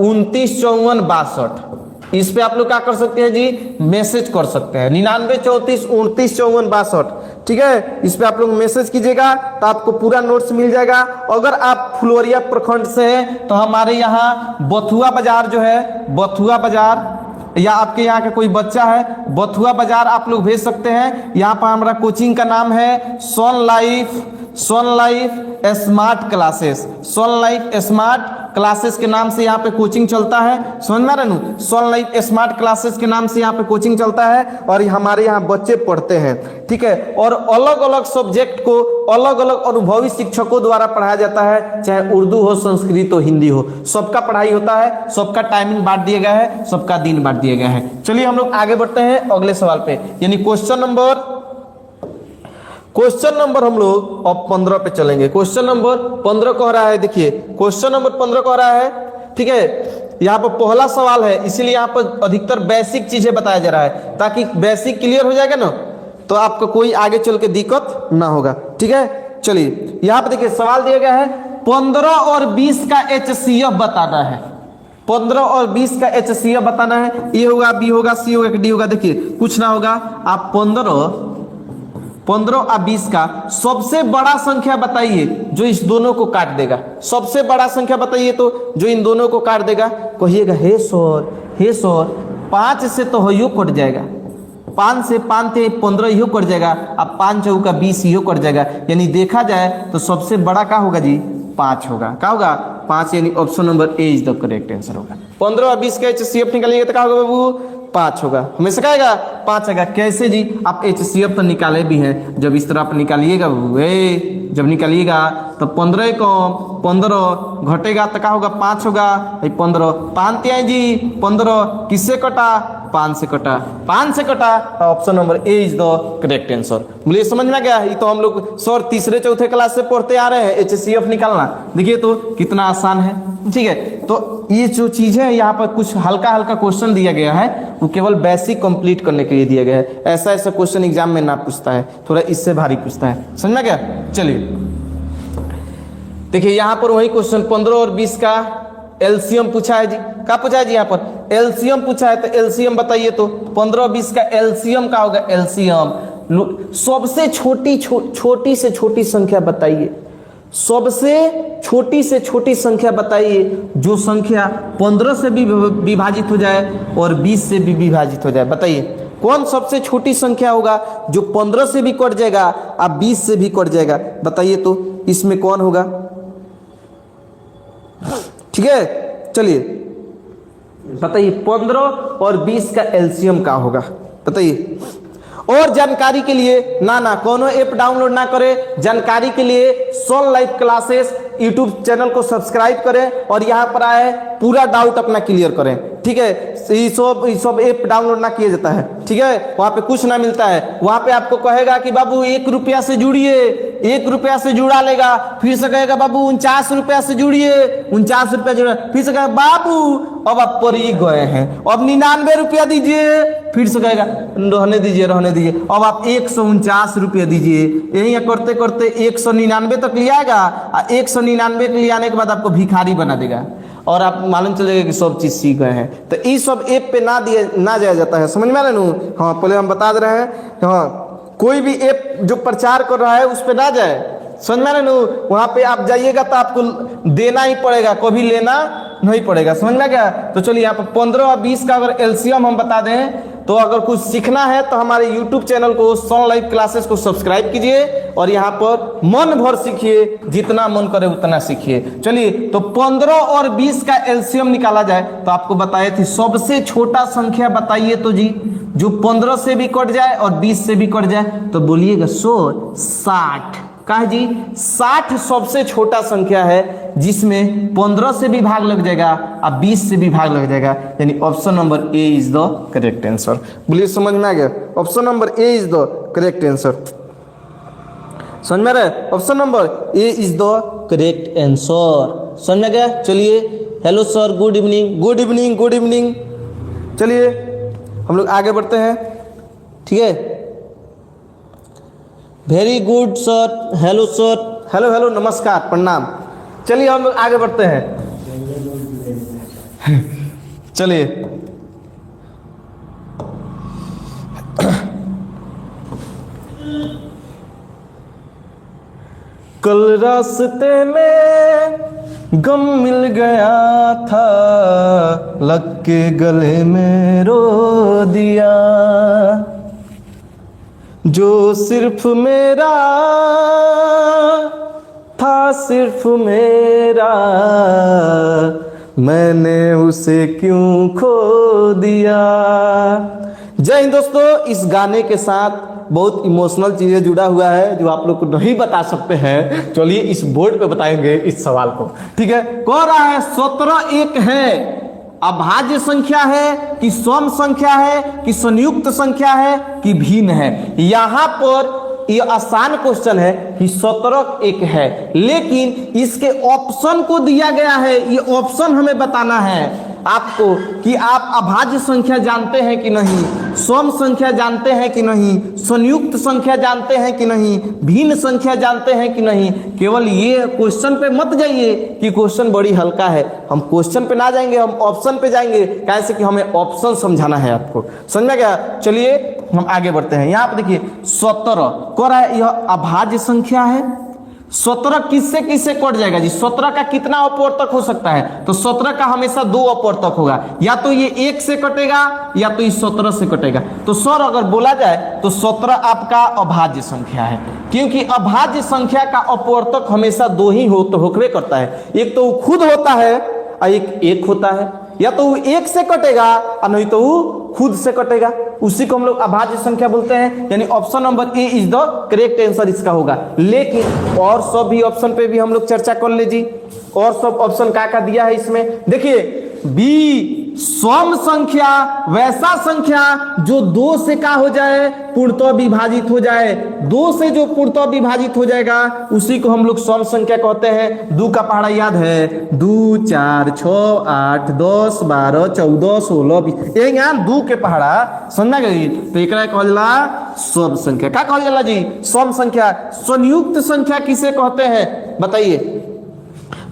29 54 62। इस पे आप लोग क्या कर सकते हैं जी? मैसेज कर सकते हैं 99 34 29 54 62, ठीक है। इस पे आप लोग मैसेज कीजिएगा तो आपको पूरा नोट्स मिल जाएगा। अगर आप फुलवरिया प्रखंड से हैं तो हमारे यहाँ बथुआ बाजार जो है, बथुआ बाजार, या आपके यहाँ का कोई बच्चा है बथुआ बाजार, आप लोग भेज सकते हैं। यहाँ पर हमारा कोचिंग का नाम है सन लाइफ स्मार्ट क्लासेस, सन लाइफ स्मार्ट क्लासेस के नाम से यहाँ पे कोचिंग चलता है, समझ में आ रहा है? सन लाइफ स्मार्ट क्लासेस के नाम से यहाँ पे कोचिंग चलता है और हमारे यहाँ बच्चे पढ़ते हैं, ठीक है। और अलग अलग सब्जेक्ट को अलग अलग अनुभवी शिक्षकों द्वारा पढ़ाया जाता है, चाहे उर्दू हो, संस्कृत हो, हिंदी हो, सबका पढ़ाई होता है। सबका टाइमिंग बांट दिया गया है, सबका दिन बांट दिया गया है। चलिए हम लोग आगे बढ़ते हैं अगले सवाल पे, यानी क्वेश्चन नंबर हम लोग अब 15 पे चलेंगे। क्वेश्चन नंबर 15 कह रहा है, देखिए क्वेश्चन नंबर 15 कह रहा है, ठीक है। यहाँ पर पहला सवाल है, इसीलिए यहाँ पर अधिकतर बेसिक चीजें बताया जा रहा है, ताकि बेसिक क्लियर हो जाएगा ना तो आपको कोई आगे चल के दिक्कत ना होगा, ठीक है। चलिए यहाँ पर देखिए सवाल दिया गया है 15 और 20 का HCF बताना है। 15 और 20 का HCF बताना है। ए होगा, बी होगा, सी होगा कि डी होगा? देखिए कुछ ना होगा, आप 15 और 20 का सबसे बड़ा संख्या बताइए जो इस दोनों को काट देगा। सबसे बड़ा संख्या बताइए तो जो इन दोनों को काट देगा। कहिएगा हे सर 5 से तो यो कट जाएगा, 5 से 5 थे 15 यो कट जाएगा, अब 5 चौका 20 यो कट जाएगा। यानी देखा जाए तो सबसे बड़ा क्या होगा जी? 5 होगा। क्या होगा? 5, यानी option number A is the correct answer होगा। 15 और 20 का HCF निकालिएगा तो क्या होगा बाबू? 5 होगा। हमेशा क्या आएगा? 5 आएगा। कैसे जी? आप HCF तो निकाले भी हैं, जब इस तरह आप निकालिएगा, जब निकालिएगा तो 15 को 15 घटेगा तो क्या होगा? 5 होगा। 15 5 आए जी 15 किससे कटा? 5 से कटा, 5 से कटा, option number A is the correct answer. मुझे समझ में आ गया? ये तो हम लोग सर 3-4 क्लास से पढ़ते आ रहे हैं HCF निकालना। देखिए तो कितना आसान है, ठीक है। तो ये जो चीज है यहाँ पर कुछ हल्का क्वेश्चन दिया गया है, वो केवल बेसिक कंप्लीट करने के लिए दिया गया है। ऐसा क्वेश्चन एग्जाम में ना पूछता है, थोड़ा इससे भारी पूछता है, समझ में गया? चलिए देखिए यहाँ पर वही क्वेश्चन 15 और 20 का एलसीएम पूछा है जी। क्या पूछा है जी? यहाँ पर एलसीएम पूछा है, तो एलसीएम बताइए तो 15 और 20 का एलसीएम क्या होगा? एलसीएम सबसे छोटी से छोटी संख्या बताइए। सबसे छोटी से छोटी संख्या बताइए जो संख्या 15 से भी विभाजित हो जाए और 20 से भी विभाजित हो जाए। बताइए कौन सबसे छोटी संख्या होगा जो 15 से भी कट जाएगा और 20 से भी कट जाएगा। बताइए तो इसमें कौन होगा। ठीक है, चलिए बताइए 15 और 20 का एलसीएम क्या होगा। बताइए। और जानकारी के लिए ना कोनो ऐप डाउनलोड ना करें, जानकारी के लिए soul live classes YouTube channel को सब्सक्राइब करें और यहाँ पर आए पूरा डाउट अपना क्लियर करें। ठीक है, ये सब ऐप डाउनलोड ना किया जाता है। ठीक है, वहाँ पे कुछ ना मिलता है। वहाँ पे आपको कहेगा कि बाबू 1 रुपया से जुड़िए, 1 रुपया से जुड़ा लेगा, फिर से कहेगा बाबू 49 रुपया से जुड़िए, 49 रुपया जुड़ा, फिर से कहेगा बाबू अब आप पर ही गए हैं, अब 99 रुपया दीजिए, फिर से कहेगा रहने दीजिए रहने दीजिए, अब आप 149 रुपया दीजिए। यही करते करते 199 तक ले आएगा और 199 के लिए आने के बाद आपको भिखारी बना देगा और आप मालूम चलेगा कि सब चीज सीख गए हैं। तो ये सब ऐप पे ना जाया जाता है। समझ में आ रहा है। हाँ, पहले हम बता दे रहे हैं। हाँ, कोई भी ऐप जो प्रचार कर रहा है उस पे ना जाए। समझ में आ रहा है। वहां पे आप जाइएगा तो आपको देना ही पड़ेगा, कभी लेना नहीं पड़ेगा। समझ में आ गया। तो चलिए यहाँ पर 15 और 20 का अगर एलसीएम हम बता दें तो अगर कुछ सीखना है तो हमारे YouTube चैनल को सोल लाइव क्लासेस को सब्सक्राइब कीजिए और यहाँ पर मन भर सीखिए, जितना मन करे उतना सीखिए। चलिए, तो 15 और 20 का एलसीएम निकाला जाए तो आपको बताए थे सबसे छोटा संख्या बताइए तो जी, जो 15 से भी कट जाए और 20 से भी कट जाए। तो बोलिएगा 60। कहा जी 60 सबसे छोटा संख्या है जिसमें 15 से भी भाग लग जाएगा और 20 से भी भाग लग जाएगा, यानी option number A is the correct answer. बोलिए समझ में आ गया। Option number A is the correct answer. समझ में आ रहा है। Option number A is the correct answer. समझ में आ गया। चलिए, hello sir, good evening, good evening, good evening. चलिए हम लोग आगे बढ़ते हैं। ठीक है, very good sir, hello sir, hello hello, नमस्कार, प्रणाम। चलिए हम लोग आगे बढ़ते हैं। चलिए कल रास्ते में गम मिल गया था, लग के गले में रो दिया, जो सिर्फ मेरा था, सिर्फ मेरा, मैंने उसे क्यों खो दिया। जय हिंद दोस्तों। इस गाने के साथ बहुत इमोशनल चीजें जुड़ा हुआ है जो आप लोग को नहीं बता सकते हैं। चलिए इस बोर्ड पे बताएंगे इस सवाल को। ठीक है, कह रहा है 17 एक है, अभाज्य संख्या है कि सम संख्या है कि संयुक्त संख्या है कि भिन्न है। यहां पर ये आसान क्वेश्चन है कि 17 एक है, लेकिन इसके ऑप्शन को दिया गया है। ये ऑप्शन हमें बताना है आपको कि आप अभाज्य संख्या जानते हैं कि नहीं, सम संख्या जानते हैं कि नहीं, संयुक्त संख्या जानते हैं कि नहीं, भिन्न संख्या जानते हैं कि नहीं। केवल ये क्वेश्चन पे मत जाइए कि क्वेश्चन बड़ी हल्का है। हम क्वेश्चन पे ना जाएंगे, हम ऑप्शन पे जाएंगे, कैसे कि हमें ऑप्शन समझाना है आपको। समझ में गया। चलिए हम आगे बढ़ते हैं। यहाँ पे देखिए 17 कह रहा है यह अभाज्य संख्या है। 17 किससे किससे कट जाएगा जी। 17 का कितना अपवर्तक हो सकता है। तो 17 का हमेशा 2 अपवर्तक होगा, या तो ये 1 से कटेगा या तो ये 17 से कटेगा। तो सर अगर बोला जाए तो 17 आपका अभाज्य संख्या है, क्योंकि अभाज्य संख्या का अपवर्तक हमेशा 2 ही होकवे करता है। एक तो वो खुद होता है और एक होता है, या तो वो 1 से कटेगा और नहीं तो वो खुद से कटेगा। उसी को हम लोग अभाज्य संख्या बोलते हैं, यानी option number A is the correct answer इसका होगा। लेकिन और सब भी ऑप्शन पे भी हम लोग चर्चा कर ले जी। और सब ऑप्शन क्या दिया है इसमें देखिए। बी सम संख्या वैसा संख्या जो 2 से का हो जाए, पूर्णतः विभाजित हो जाए। 2 से जो पूर्णतः विभाजित हो जाएगा उसी को हम लोग सम संख्या कहते हैं। 2 का पहाड़ा याद है, 2 4 6 8 10 12 14 16 20, एक यहाँ 2 के पहाड़ा समझा गई। तो एक कहल जाला सम संख्या। क्या कहल जाला जी। सम संख्या। संयुक्त संख्या किसे कहते हैं बताइए।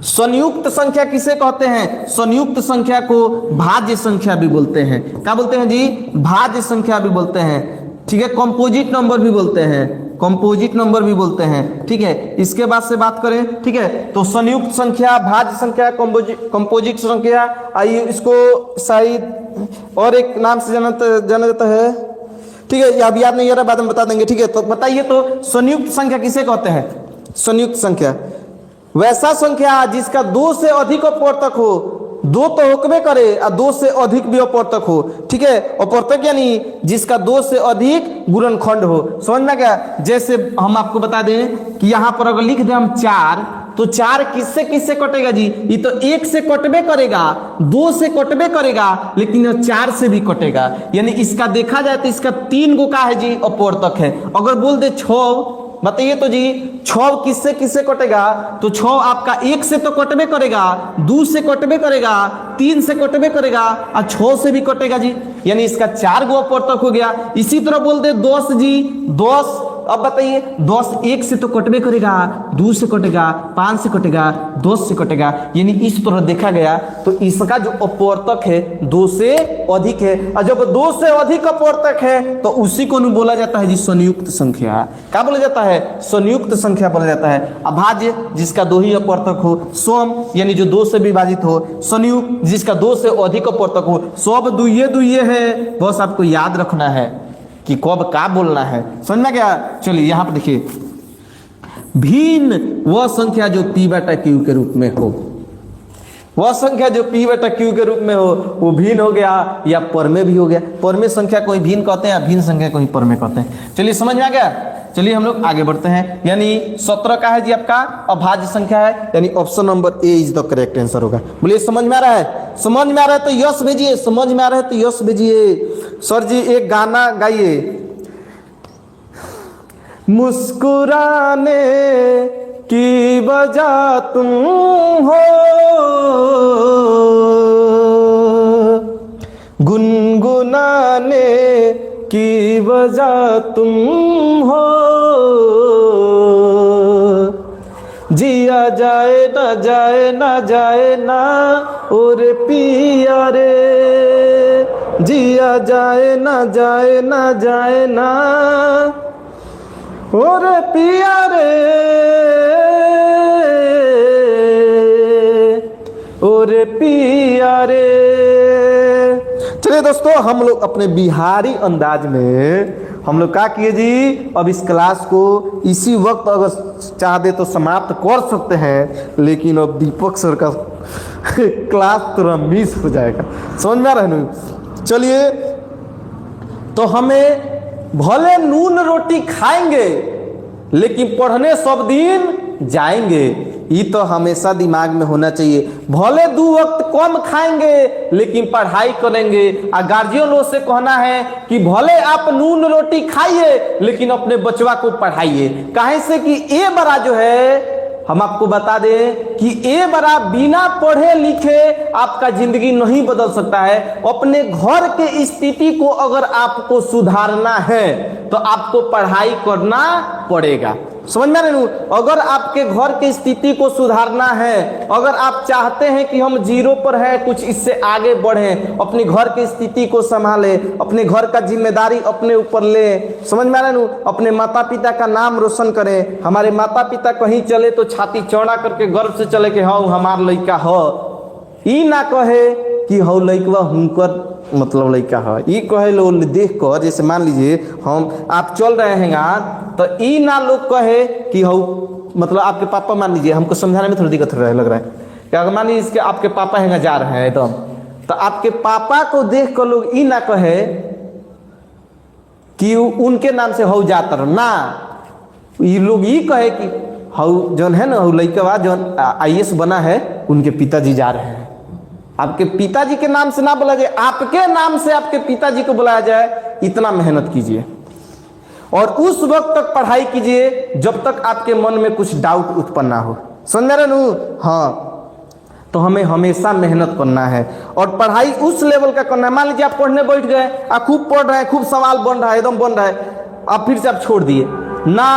संयुक्त संख्या किसे कहते हैं। संयुक्त संख्या को भाज्य संख्या भी बोलते हैं। क्या बोलते हैं जी। भाज्य संख्या भी बोलते हैं। ठीक है, कंपोजिट नंबर भी बोलते हैं। कंपोजिट नंबर भी बोलते हैं, ठीक है। इसके बाद से बात करें, ठीक है, तो संयुक्त संख्या, भाज्य संख्या, कंपोजिट संख्या, आइए इसको शायद और एक नाम से जाना जाता है, ठीक है, अब याद नहीं आ रहा, बाद में बता देंगे, ठीक है। तो बताइए तो संयुक्त संख्या किसे कहते हैं? संयुक्त संख्या वैसा संख्या जिसका दो से अधिक अपवर्तक हो, दो तो होकबे करे और दो से अधिक भी अपवर्तक हो, ठीक है। अपवर्तक यानी जिसका दो से अधिक गुणनखंड हो, समझ में गया? जैसे हम आपको बता दें कि यहां पर अगर लिख दें हम 4, तो 4 किससे किससे कटेगा जी? ये तो 1 से कटबे करेगा, 2 से कटबे करेगा, लेकिन 4 से भी कटेगा। यानी इसका देखा जाए तो इसका 3 गो का है जी अपवर्तक है। अगर बोल दे 6, बताइए तो जी 6 किससे किससे कटेगा? तो 6 आपका 1 से तो कटबे करेगा, 2 से कटबे करेगा, 3 से कटबे करेगा और 6 से भी कटेगा जी। यानी इसका 4 गो अपवर्तक हो गया। इसी तरह बोल दे 10 जी, 10, अब बताइए 10 1 से तो कटबे करेगा, 2 से कटेगा, 5 से कटेगा, 10 से कटेगा। यानी इस तरह देखा गया तो इसका जो अपवर्तक है 2 से अधिक है, और जब 2 से अधिक अपवर्तक है तो उसी को बोला जाता है जी संयुक्त संख्या। क्या बोला जाता है? संयुक्त संख्या बोला जाता है। अभाज्य जिसका 2 ही अपवर्तक हो, सम यानी जो 2 से विभाजित हो, संयुक्त जिसका 2 से अधिक अपवर्तक हो। सब दुइये दुइये है, बस आपको याद रखना है कि कब का बोलना है, समझ में गया? चलिए यहां पर देखिए, भिन्न वह संख्या जो p बटा q के रूप में हो, वह संख्या जो p बटा q के रूप में हो वो भिन्न हो गया या परमेय भी हो गया। परमेय संख्या कोई भिन्न कहते हैं, भिन्न संख्या कोई परमेय कहते हैं। चलिए समझ में आ गया? चलिए हम लोग आगे बढ़ते हैं। यानी 17 का है जी आपका अभाज्य संख्या है, यानी option number A is the correct answer होगा। बोलिए समझ में आ रहा है? समझ में आ रहा है तो यस भेजिए, समझ में आ रहा है तो यस भेजिए। सर जी एक गाना गाइए। मुस्कुराने की वजह तुम हो, गुनगुनाने की वजह तुम हो, जिया जाए ना जाए ना जाए ना और पिया रे, जिया जाए ना जाए ना जाए ना और पिया रे, और पिया रे। चलिए दोस्तों, हम लोग अपने बिहारी अंदाज में हम लोग क्या किए जी, अब इस क्लास को इसी वक्त अगर चाह दे तो समाप्त कर सकते हैं, लेकिन अब दीपक सर का क्लास थोड़ा मिस हो जाएगा, समझ में आ रहा है ना? चलिए, तो हमें भले नून रोटी खाएंगे लेकिन पढ़ने सब दिन जाएंगे, ये तो हमेशा दिमाग में होना चाहिए। भले 2 वक्त कम खाएंगे लेकिन पढ़ाई करेंगे। और गार्जियन लोग से कहना है कि भले आप नून रोटी खाइए लेकिन अपने बचवा को पढ़ाइए। काहे से कि ए बड़ा जो है, हम आपको बता दें कि ए बड़ा बिना पढ़े लिखे आपका जिंदगी नहीं बदल सकता है। अपने घर के स्थिति को अगर आपको सुधारना है तो आपको पढ़ाई करना पड़ेगा, समझ में आ रहे? अगर आपके घर की स्थिति को सुधारना है, अगर आप चाहते हैं कि हम 0 पर हैं, कुछ इससे आगे बढ़ें, अपने घर की स्थिति को संभाले, अपने घर का जिम्मेदारी अपने ऊपर ले, समझ में आ रहे? अपने माता पिता का नाम रोशन करें। हमारे माता पिता कहीं चले तो छाती चौड़ा करके गर्व से चले कि हाँ हमार लड़का हो, ई ना कहे कि हौ लड़कवा हुनकर मतलब लड़का है, ई कहे लोग देख कर, जैसे मान लीजिए हम आप चल रहे हैं तो ई ना लोग कहे कि हौ मतलब आपके पापा, मान लीजिए, हमको समझाने में थोड़ी दिक्कत लग रहा है कि अगर मान लीजिए इसके आपके पापा हैं जा रहे हैं एकदम, तो आपके पापा को देख कर लोग ई ना कहे कि उनके नाम से हौ जाता रहो ना, ये लोग ये कहे कि हौ जौन है ना हौ लड़का जौन IAS बना है उनके पिताजी जा रहे हैं। आपके पिताजी के नाम से ना बोला जाए, आपके नाम से आपके पिताजी को बुलाया जाए। इतना मेहनत कीजिए और उस वक्त तक पढ़ाई कीजिए जब तक आपके मन में कुछ डाउट उत्पन्न ना हो, समझ रहे हैं? हाँ, तो हमें हमेशा मेहनत करना है और पढ़ाई उस लेवल का करना है। मान लीजिए आप पढ़ने बैठ गए, आप खूब पढ़ रहे हैं, खूब सवाल बन रहा है, एकदम बन रहा है, आप फिर से आप छोड़ दिए ना।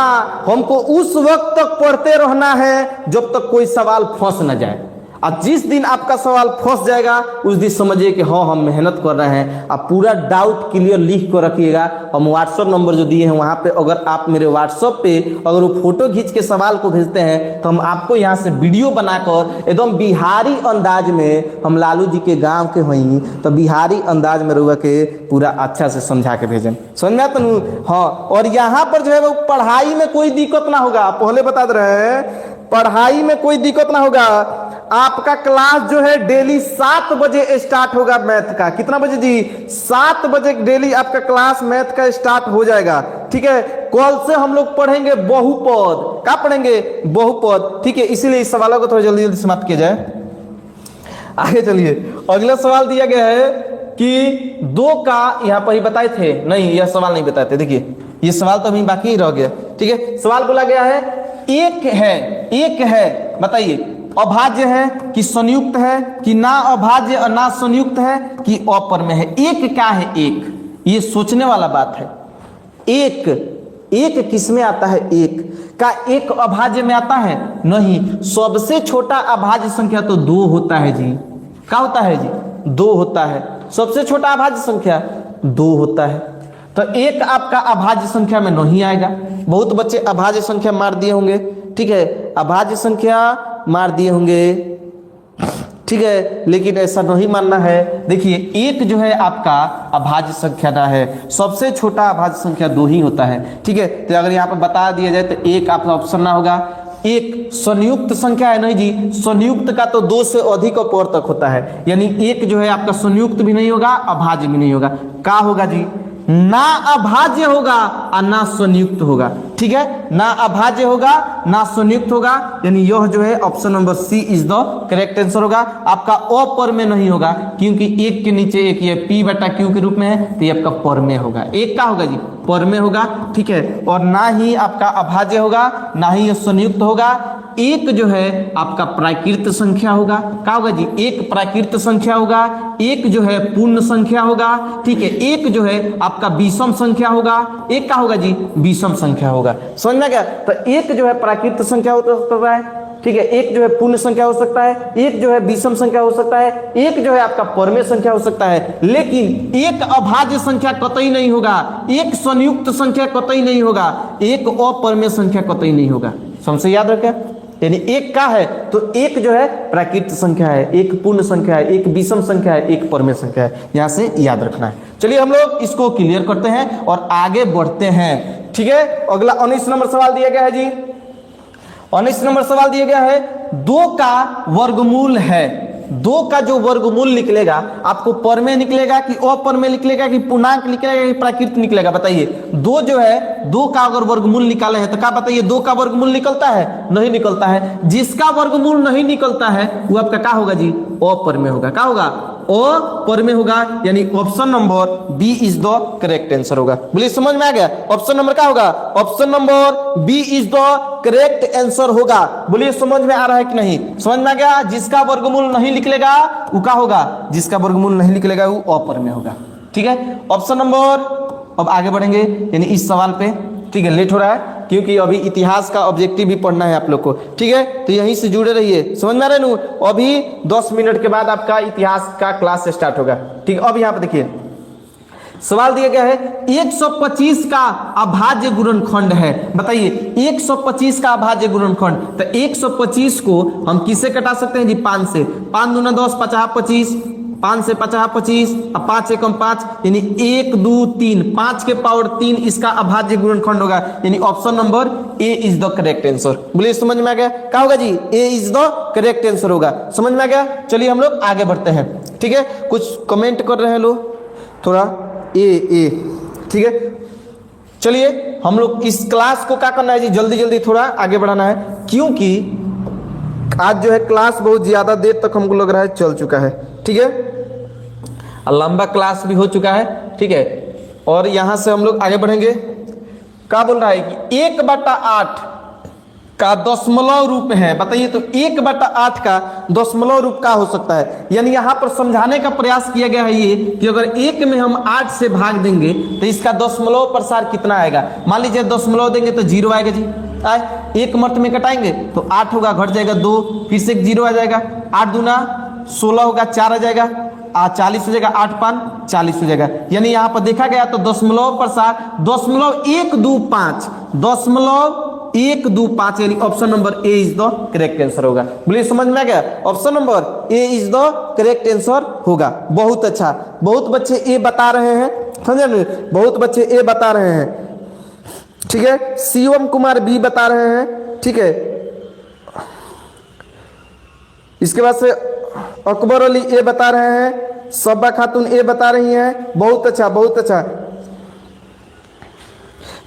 हमको उस वक्त तक पढ़ते रहना है जब तक कोई सवाल फंस ना जाए। और जिस दिन आपका सवाल फंस जाएगा उस दिन समझिए कि हाँ हम मेहनत कर रहे हैं। आप पूरा डाउट क्लियर लिख कर रखिएगा। हम व्हाट्सअप नंबर जो दिए हैं वहाँ पे अगर आप मेरे व्हाट्सअप पे अगर वो फोटो खींच के सवाल को भेजते हैं तो हम आपको यहाँ से वीडियो बनाकर एकदम बिहारी अंदाज में, हम लालू जी के गाँव के वहीं तो बिहारी अंदाज में रुआ के पूरा अच्छा से समझा के भेजें। समझ में आता नहीं? हाँ, और यहाँ पर जो है वो पढ़ाई में कोई दिक्कत ना होगा। पहले बता दे रहे हैं पढ़ाई में कोई दिक्कत ना होगा। आपका क्लास जो है डेली 7 बजे स्टार्ट होगा मैथ का। कितना बजे जी? 7 बजे डेली आपका क्लास मैथ का स्टार्ट हो जाएगा। ठीक है, कल से हम लोग पढ़ेंगे बहुपद। क्या पढ़ेंगे? बहुपद। ठीक है, इसीलिए इस सवालों को थोड़ा जल्दी जल्दी समाप्त किया जाए। आगे चलिए, अगला सवाल दिया गया है कि 2 का यहाँ पर ही बताए थे, नहीं यह सवाल नहीं बताए थे। देखिए ये सवाल तो अभी बाकी ही रह गया। ठीक है, सवाल बोला गया है एक है, बताइए अभाज्य है कि संयुक्त है कि ना अभाज्य और ना संयुक्त है कि अपरमेय है। एक क्या है? एक, ये सोचने वाला बात है। एक किस में आता है? एक का एक अभाज्य में आता है? नहीं, सबसे छोटा अभाज्य संख्या तो 2 होता है जी। क्या होता है जी? 2 होता है। सबसे छोटा अभाज्य संख्या 2 होता है, तो एक आपका अभाज्य संख्या में नहीं आएगा। बहुत बच्चे अभाज्य संख्या मार दिए होंगे। ठीक है, अभाज्य संख्या मार दिए होंगे। ठीक है, लेकिन ऐसा नहीं मानना है। देखिए एक जो है आपका अभाज्य संख्या ना है, सबसे छोटा अभाज्य संख्या 2 ही होता है। ठीक है, तो अगर यहाँ पर बता दिया जाए तो एक आपका ऑप्शन ना होगा। एक संयुक्त संख्या है? नहीं जी, संयुक्त का तो 2 से अधिक और तक होता है, यानी एक जो है आपका संयुक्त भी नहीं होगा, अभाज्य भी नहीं होगा। क्या होगा जी? ना अभाज्य होगा और ना संयुक्त होगा। ठीक है, ना अभाज्य होगा ना संयुक्त होगा, यानी यह जो है option number C is the correct answer होगा। आपका अपरमेय नहीं होगा, क्योंकि एक के नीचे एक ये p बटा q के रूप में है, तो ये आपका परमेय होगा। एक का होगा जी? परमेय होगा। ठीक है, और ना ही आपका अभाज्य होगा ना ही संयुक्त होगा। एक जो है आपका प्राकृत संख्या होगा। क्या होगा जी? एक प्राकृत संख्या होगा, एक जो है पूर्ण संख्या होगा। ठीक है, एक जो है आपका विषम संख्या होगा। एक क्या होगा जी? विषम संख्या होगा। समझ में गया? तो एक जो है प्राकृत संख्या हो सकता है। ठीक है, एक जो है पूर्ण संख्या हो सकता है, एक जो है विषम संख्या हो सकता है, एक जो है आपका परमेय संख्या हो सकता है, लेकिन एक अभाज्य संख्या कतई नहीं होगा, एक संयुक्त संख्या कतई नहीं होगा, एक अपरमेय संख्या कतई नहीं होगा। समझे? याद रखें, यानी एक का है तो एक जो है प्राकृत संख्या है, एक पूर्ण संख्या है, एक विषम संख्या है, एक परमेय संख्या है। यहां से याद रखना है। चलिए हम लोग इसको क्लियर करते हैं और आगे बढ़ते हैं। ठीक है, अगला 19 नंबर सवाल दिया गया है जी। 19 नंबर सवाल दिया गया है 2 का वर्गमूल है। 2 का जो वर्गमूल निकलेगा आपको परमेय निकलेगा कि अपरमेय निकलेगा कि पूर्णांक निकलेगा कि प्राकृत निकलेगा? बताइए। 2 जो है 2 का अगर वर्गमूल निकाले हैं तो क्या बताइए? 2 का वर्गमूल निकलता है? नहीं निकलता है। जिसका वर्गमूल नहीं निकलता है वो आपका क्या होगा जी? अपरमेय होगा। क्या होगा? अपरमेय होगा, यानी option number B is the correct answer होगा। बोलिए समझ में आ गया? ऑप्शन नंबर क्या होगा? Option number B is the correct answer होगा। बोलिए समझ में आ रहा है कि नहीं? समझ में आ गया? जिसका वर्गमूल नहीं निकलेगा वो क्या होगा? जिसका वर्गमूल नहीं निकलेगा वो अपरमेय होगा। ठीक है, ऑप्शन नंबर, अब आगे बढ़ेंगे यानी इस सवाल पे। ठीक है, लेट हो रहा है क्योंकि अभी इतिहास का ऑब्जेक्टिव भी पढ़ना है आप लोग को। ठीक है, तो यहीं से जुड़े रहिए। समझ में आ रहा है? अभी 10 मिनट के बाद आपका इतिहास का क्लास स्टार्ट होगा। ठीक है, अब यहाँ पे देखिए सवाल दिया गया है 125 का अभाज्य गुणनखंड है। बताइए 125 का अभाज्य गुणनखंड, तो 125 को हम किससे कटा सकते हैं जी? 5 से। 5 दूना 10, 50 25, 5 से 50 25, अब 5 एकम 5, यानी 1 2 3, 5 के पावर 3 इसका अभाज्य गुणनखंड होगा, यानी option number A is the correct answer. बोलिए समझ में आ गया? क्या होगा जी? ए इज द करेक्ट आंसर होगा। समझ में आ गया? चलिए हम लोग आगे बढ़ते हैं। ठीक है, कुछ कमेंट कर रहे हैं लोग, थोड़ा ए। ठीक है, चलिए हम लोग इस क्लास को क्या करना है जी? जल्दी जल्दी थोड़ा आगे बढ़ाना है, क्योंकि आज जो है क्लास बहुत ज्यादा देर तक हमको लग रहा है चल चुका है। ठीक है, लंबा क्लास भी हो चुका है। ठीक है, और यहां से हम लोग आगे बढ़ेंगे। क्या बोल रहा है कि 1/8 का दशमलव रूप है। बताइए तो 1/8 का दशमलव रूप क्या हो सकता है? यानी यहां पर समझाने का प्रयास किया गया है ये कि अगर 1 में हम 8 से भाग देंगे तो इसका दशमलव प्रसार कितना आएगा? मान लीजिए दशमलव देंगे तो 0 आएगा जी। आए, एक मर्त में कटाएंगे तो 8 होगा, घट जाएगा 2, फिर से एक 0 आ जाएगा, 8 दूना 16 होगा, 4 आ जाएगा, 40 हो जाएगा, 8 पान 40 हो जाएगा। यानी यहाँ पर देखा गया तो दशमलव प्रसार 0.125 0.125 यानी option number A is the correct answer होगा। बोलिए समझ में आ गया, option number A is the correct answer होगा। बहुत अच्छा, बहुत बच्चे ए बता रहे हैं, समझे, बहुत बच्चे ए बता रहे हैं, ठीक है। शिवम कुमार बी बता रहे हैं, ठीक है। इसके बाद से अकबर अली ए बता रहे हैं, सब्बा खातून ए बता रही हैं, बहुत अच्छा बहुत अच्छा,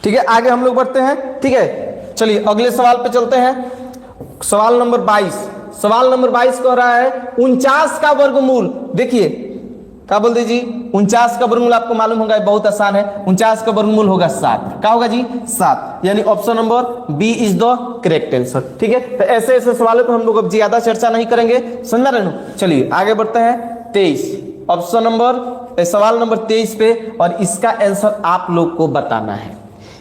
ठीक है। आगे हम लोग बढ़ते हैं, ठीक है। चलिए अगले सवाल पे चलते हैं। सवाल नंबर 22, सवाल नंबर 22 कह रहा है 49 का वर्गमूल। देखिए क्या बोल दीजिए, 49 का वर्गमूल आपको मालूम होगा, बहुत आसान है। 49 का वर्गमूल होगा 7, क्या होगा जी 7, यानी option number B is the correct answer, ठीक है। तो ऐसे ऐसे सवालों को हम लोग अब ज्यादा चर्चा नहीं करेंगे, समझ रहे हो। चलिए आगे बढ़ते हैं 23, ऑप्शन नंबर सवाल नंबर 23 पे, और इसका आंसर आप लोग को बताना है,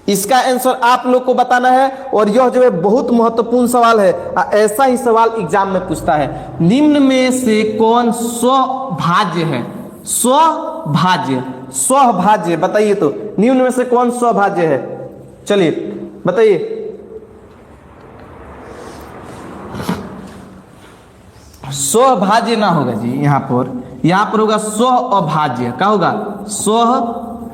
इसका आंसर आप लोग को बताना है। और यह जो है बहुत महत्वपूर्ण सवाल है, ऐसा ही सवाल एग्जाम में पूछता है। निम्न में से कौन स्वभाज्य है, स्वभाज्य, स्वभाज्य बताइए तो, निम्न में से कौन स्वभाज्य है, चलिए बताइए। स्वभाज्य ना होगा जी, यहां पर होगा स्व अभाज्य, क्या होगा स्व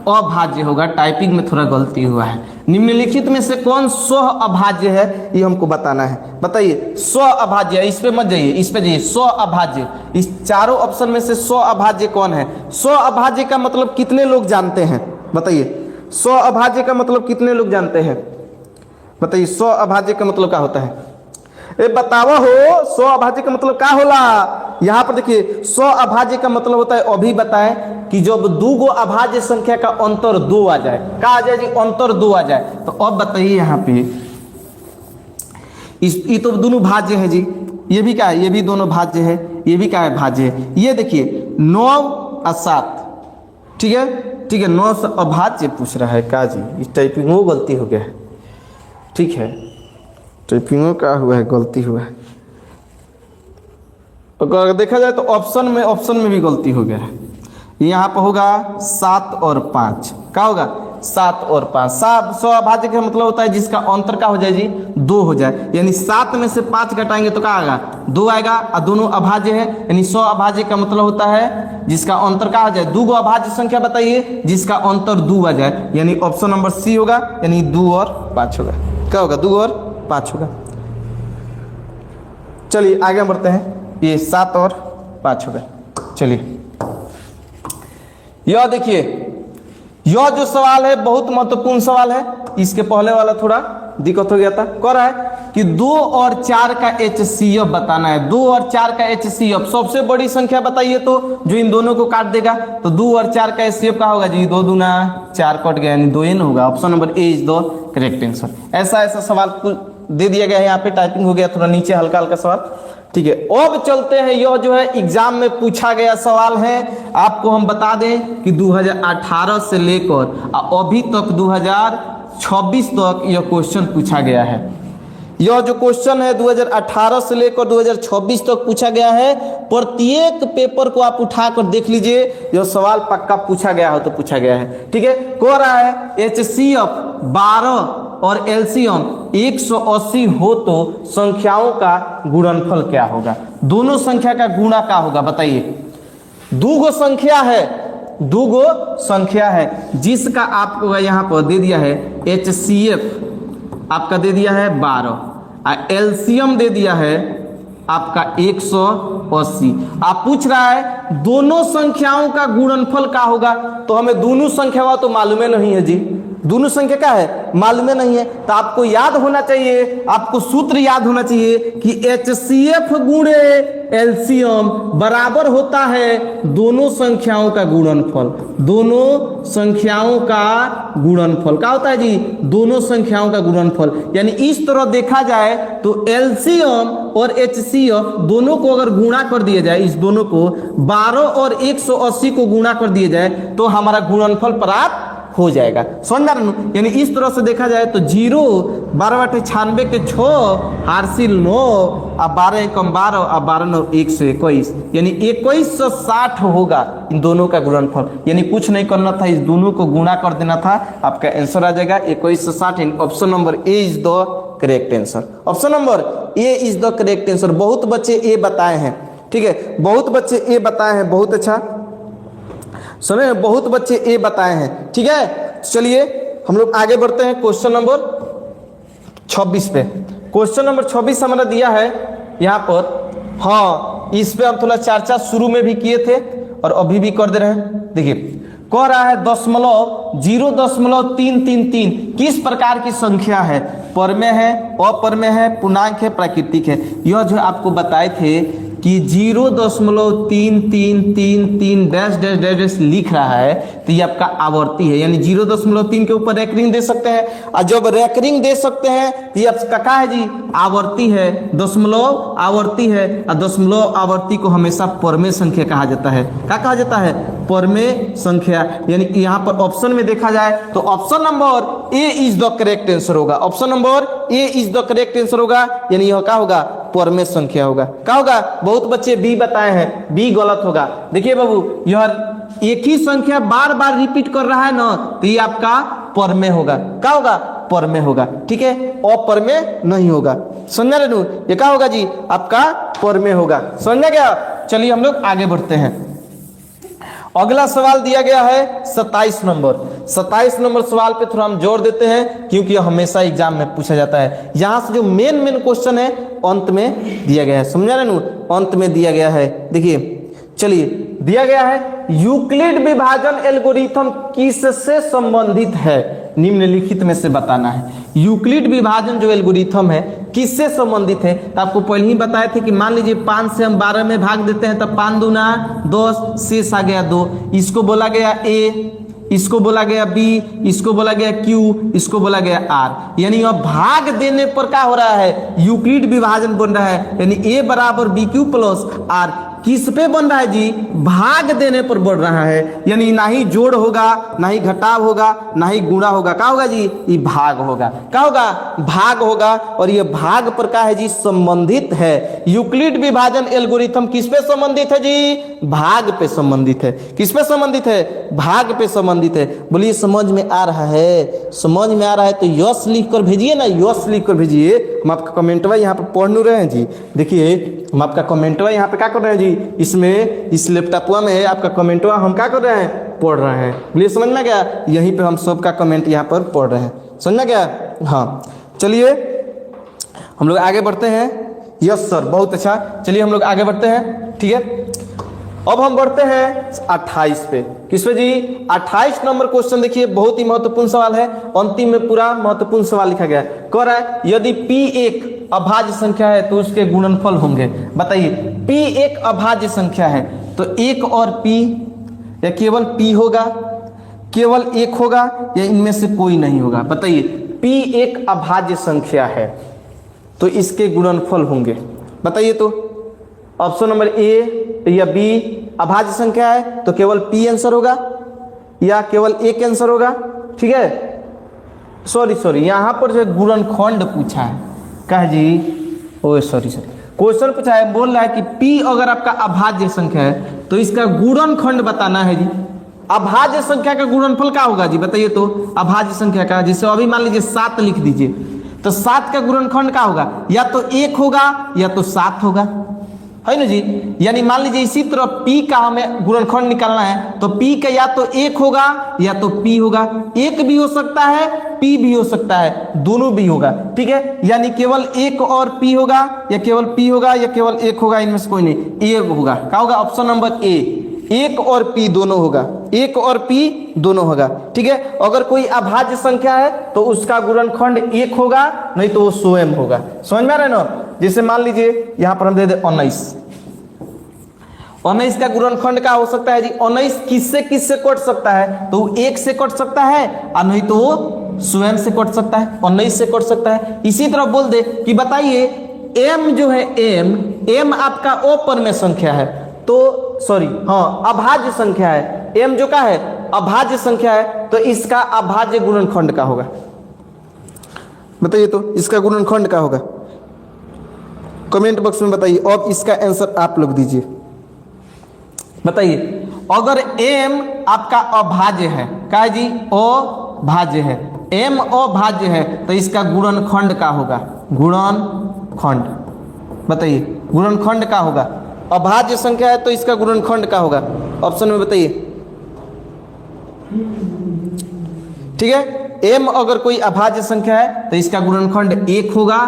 अभाज्य होगा, टाइपिंग में थोड़ा गलती हुआ है। निम्नलिखित में से कौन स्व अभाज्य है ये हमको बताना है, बताइए। स्व अभाज्य, इस पे मत जाइए, इस पे जाइए, स्व अभाज्य, इस चारों ऑप्शन में से स्व अभाज्य कौन है। स्व अभाज्य का मतलब कितने लोग जानते हैं, बताइए। स्व अभाज्य का मतलब कितने लोग जानते हैं, बताइए। स्व अभाज्य का मतलब क्या होता है, ए बताओ हो, स्व अभाज्य का मतलब क्या होला। यहां पर देखिए स्व अभाज्य का मतलब होता है, अभी बताएं कि जब दो गो अभाज्य संख्या का अंतर 2 आ जाए, क्या आ जाए जी, अंतर 2 आ जाए। तो अब बताइए यहाँ पे ये तो दोनों भाज्य है जी, ये भी क्या है, ये भी दोनों भाज्य है, ये भी क्या है भाज्य है। ये देखिए 9 और 7, ठीक है, ठीक है, 9 से अभाज्य पूछ रहा है क्या जी, इस टाइपिंग वो गलती हो गया है, ठीक है, टाइपिंग का हुआ है, गलती हुआ है। अगर देखा जाए तो ऑप्शन में भी गलती हो गया है। यहाँ पर होगा 7 और 5, क्या होगा 7 और 5। स्व अभाज्य का मतलब होता है जिसका अंतर क्या हो जाए जी 2 हो जाए, यानी 7 में से 5 घटाएंगे तो क्या आएगा 2 आएगा, और दोनों अभाज्य है। यानी स्व अभाज्य का मतलब होता है जिसका अंतर क्या हो जाए, 2 गो अभाज्य संख्या बताइए जिसका अंतर 2 आ जाए, यानी ऑप्शन नंबर सी होगा, यानी 2 और 5 होगा, क्या होगा 2 और 5 होगा। चलिए आगे बढ़ते हैं, ये 7 और 5 होगा। चलिए यह देखिए, यह जो सवाल है बहुत महत्वपूर्ण सवाल है, इसके पहले वाला थोड़ा दिक्कत हो गया था। कह रहा है कि 2 और 4 का HCF बताना है, 2 और 4 का HCF, सबसे बड़ी संख्या बताइए तो जो इन दोनों को काट देगा, तो 2 और 4 का HCF क्या होगा जी 2 दूना 4 कट गया, यानी 2n होगा। Option number A is the correct answer. ऐसा सवाल दे दिया गया है, यहाँ पे टाइपिंग हो गया थोड़ा नीचे हल्का हल्का सवाल, ठीक है। अब चलते हैं, यह जो है एग्जाम में पूछा गया सवाल है। आपको हम बता दें कि 2018 से लेकर अभी तक 2026 तक यह क्वेश्चन पूछा गया है। यह जो क्वेश्चन है 2018 से लेकर 2026 तक पूछा गया है। प्रत्येक पेपर को आप उठाकर देख लीजिए, यह सवाल पक्का पूछा गया हो तो पूछा गया है, ठीक है। कह रहा है HCF 12 और LCM 180 हो तो संख्याओं का गुणनफल क्या होगा। दोनों संख्या का गुणा क्या होगा बताइए। 2 गो संख्या है, 2 गो संख्या है जिसका आपको यहाँ पर दे दिया है HCF आपका दे दिया है 12 और LCM दे दिया है आपका 180। आप पूछ रहा है दोनों संख्याओं का गुणनफल क्या होगा, तो हमें दोनों संख्या तो मालूम नहीं है जी, दोनों संख्या क्या है मालूम नहीं है। तो आपको याद होना चाहिए, आपको सूत्र याद होना चाहिए कि HCF गुणे LCM बराबर होता है दोनों संख्याओं का गुणनफल। दोनों संख्याओं का गुणनफल क्या होता है जी, दोनों संख्याओं का गुणनफल। यानी इस तरह देखा जाए तो LCM और HCF दोनों को अगर गुणा कर दिया जाए, इस दोनों को 12 और 180 को गुणा कर दिया जाए तो हमारा गुणनफल प्राप्त हो जाएगा। समझ में आ रहा है? यानी इस तरह से देखा जाए तो 0 12 बटे 96 के 6 हासिल 9 और 12 एकम 12 और 12 9 121 यानी 2160 होगा इन दोनों का गुणनफल। यानी कुछ नहीं करना था, इस दोनों को गुणा कर देना था, आपका आंसर आ जाएगा 2160। Option number A is the correct answer. Option number A is the correct answer. बहुत बच्चे ए बताए हैं, ठीक है, बहुत बच्चे ए बताए हैं, बहुत अच्छा सुने, बहुत बच्चे ए बताए हैं, ठीक है। चलिए हम लोग आगे बढ़ते हैं क्वेश्चन नंबर 26 पे। क्वेश्चन नंबर 26 हमारा दिया है यहाँ पर। हाँ, इस पे हम थोड़ा चर्चा शुरू में भी किए थे और अभी भी कर दे रहे हैं। देखिए कह रहा है 0.333 किस प्रकार की संख्या है? परमेय है, अपरमेय है, पूर्णांक है, प्राकृतिक है। यह जो आपको बताए थे कि 0.3333 डैश डैश डैश डैश लिख रहा है तो ये आपका आवर्ती है, यानी 0.3 के ऊपर रैकरिंग दे सकते हैं, और जब रैकरिंग दे सकते हैं तो ये आपका क्या है जी? आवर्ती है, दशमलव आवर्ती है, और दशमलव आवर्ती को हमेशा परमेय संख्या कहा जाता है। क्या कहा जाता है? परमेय संख्या। यानी यहाँ पर ऑप्शन में देखा जाए तो option number A is the correct answer होगा। Option number A is the correct answer होगा, यानी यह क्या होगा? परमेय संख्या होगा। क्या होगा? बहुत बच्चे बी बताए हैं, बी गलत होगा। देखिए बाबू, यह एक ही संख्या बार बार रिपीट कर रहा है ना, तो ये आपका परमेय होगा। क्या होगा? परमेय होगा, ठीक है, अपरमेय नहीं होगा। समझा रहे? ये क्या होगा जी? आपका परमेय होगा। समझा गया? चलिए हम लोग आगे बढ़ते हैं। अगला सवाल दिया गया है 27 नंबर। 27 नंबर सवाल पे थोड़ा हम जोर देते हैं क्योंकि यह हमेशा एग्जाम में पूछा जाता है। यहां से जो मेन क्वेश्चन है अंत में दिया गया है। समझा रहे नु? अंत में दिया गया है। देखिए चलिए, दिया गया है यूक्लिड विभाजन एल्गोरिथम किससे संबंधित है? निम्नलिखित में से बताना है। यूक्लिड विभाजन जो एल्गोरिथम है किससे संबंधित है? तो आपको पहले ही बताए थे कि मान लीजिए 5 से हम 12 में भाग देते हैं, तब 5 दूना 10, शेष आ गया 2। इसको बोला गया ए, इसको बोला गया बी, इसको बोला गया क्यू, इसको बोला गया आर। यानी अब भाग देने पर क्या हो रहा है? यूक्लिड विभाजन बन रहा है। यानी ए बराबर बी क्यू प्लस आर किस पे बन रहा है जी? भाग देने पर बढ़ रहा है। यानी ना ही जोड़ होगा, ना ही घटाव होगा, ना ही गुणा होगा। क्या होगा जी? ये भाग होगा। क्या होगा? भाग होगा। और ये भाग पर क्या है जी? संबंधित है। यूक्लिड विभाजन एल्गोरिथम किस पे संबंधित है जी? भाग पे संबंधित है। किस पे संबंधित है? भाग पे संबंधित है। बोलिए समझ में आ रहा है? समझ में आ रहा है तो यस लिख कर भेजिए ना, यस लिख कर भेजिए। हम आपका कमेंटवा यहाँ पे पढ़ नहीं रहे हैं जी। देखिए हम आपका कमेंटवा यहाँ पे क्या कर रहे हैं जी? इसमें इस लैपटॉपवा में आपका कमेंटवा हम क्या कर रहे हैं? पढ़ रहे हैं। बोलिए समझ में गया? यहीं पे हम सबका कमेंट यहाँ पर पढ़ रहे हैं। समझ में गया? हाँ, चलिए हम लोग आगे बढ़ते हैं। यस सर, बहुत अच्छा। चलिए हम लोग आगे बढ़ते हैं, ठीक है। अब हम बढ़ते हैं 28 पे। किस पे जी? 28 नंबर क्वेश्चन देखिए, बहुत ही महत्वपूर्ण सवाल है। अंतिम में पूरा महत्वपूर्ण सवाल लिखा गया है। कह रहा है यदि P एक अभाज्य संख्या है तो उसके गुणनफल होंगे। बताइए, P एक अभाज्य संख्या है तो 1 और P, या केवल P होगा, केवल 1 होगा, या इनमें से कोई नहीं होगा? बताइए, P एक अभाज्य संख्या है तो इसके गुणनफल होंगे। बताइए तो ऑप्शन नंबर ए या बी अभाज्य संख्या है तो केवल P आंसर होगा या केवल 1 आंसर होगा? ठीक है, सॉरी यहां पर जो गुणनखंड पूछा है, कहा जी, ओ सॉरी क्वेश्चन पूछा है, बोल रहा है कि P अगर आपका अभाज्य संख्या है तो इसका गुणनखंड बताना है जी। अभाज्य संख्या का गुणनफल क्या होगा जी? बताइए तो अभाज्य संख्या का, जिससे अभी मान लीजिए 7 लिख दीजिए तो 7 का गुणनखंड क्या होगा? या तो 1 होगा या तो 7 होगा, है ना जी। यानी मान लीजिए इसी तरह P का हमें गुणनखंड निकालना है तो P का या तो 1 होगा या तो P होगा। 1 भी हो सकता है, P भी हो सकता है, दोनों भी होगा। ठीक है, यानी केवल 1 और P होगा या केवल P होगा या केवल 1 होगा, इनमें से कोई नहीं, A होगा। क्या होगा? ऑप्शन नंबर ए, 1 और P दोनों होगा, 1 और P दोनों होगा। ठीक है, अगर कोई अभाज्य संख्या है तो उसका गुणनखंड 1 होगा, नहीं तो वो स्वयं होगा। समझ में आ रहा है ना? जैसे मान लीजिए यहां पर हम दे दे 19 का गुणनखंड क्या हो सकता है जी? 19 किससे किससे कट सकता है? तो 1 से कट सकता है और नहीं तो वो स्वयं से कट सकता है, 19 से कट सकता है। इसी तरह बोल दे कि बताइए m जो है m आपका अपरमेय संख्या है तो सॉरी हाँ अभाज्य संख्या है। m जो का है अभाज्य संख्या है तो इसका अभाज्य गुणनखंड का होगा। बताइए तो इसका गुणनखंड का होगा, कमेंट बॉक्स में बताइए। अब इसका आंसर आप लोग दीजिए, बताइए। अगर m आपका अभाज्य है, क्या है जी, अभाज्य है, m अभाज्य है तो इसका गुणनखंड का होगा, गुणनखंड। बताइए गुणनखंड का होगा, अभाज्य संख्या है तो इसका गुणनखंड का होगा, ऑप्शन में बताइए। ठीक है, m अगर कोई अभाज्य संख्या है तो इसका गुणनखंड 1 होगा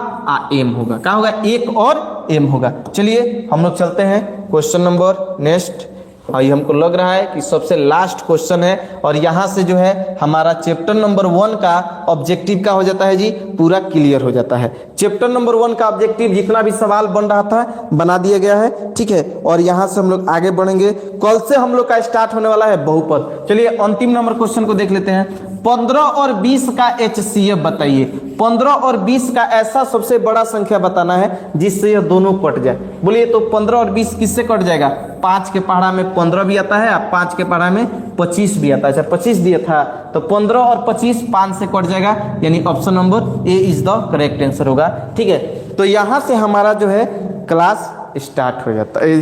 m होगा, क्या होगा, 1 और m होगा। चलिए हम लोग चलते हैं क्वेश्चन नंबर नेक्स्ट। और ये हमको लग रहा है कि सबसे लास्ट क्वेश्चन है और यहाँ से जो है हमारा चैप्टर नंबर 1 का ऑब्जेक्टिव का हो जाता है जी, पूरा क्लियर हो जाता है। चैप्टर नंबर 1 का ऑब्जेक्टिव जितना भी सवाल बन रहा था बना दिया गया है, ठीक है। और यहाँ से हम लोग आगे बढ़ेंगे, कल से हम लोग का स्टार्ट होने वाला है बहुपद। चलिए अंतिम नंबर क्वेश्चन को देख लेते हैं। 15 और 20 का HCF बताइए। 15 और 20 का ऐसा सबसे बड़ा संख्या बताना है जिससे यह दोनों कट जाए। बोलिए तो 15 और 20 किससे कट जाएगा? 5 के पहाड़ा में 15 भी आता है और 5 के पहाड़ा में 25 भी आता है। अच्छा 25 दिया था तो 15 और 25 5 से कट जाएगा, यानी option number A is the correct answer होगा। ठीक है, तो यहाँ से हमारा जो है क्लास स्टार्ट हो जाता है।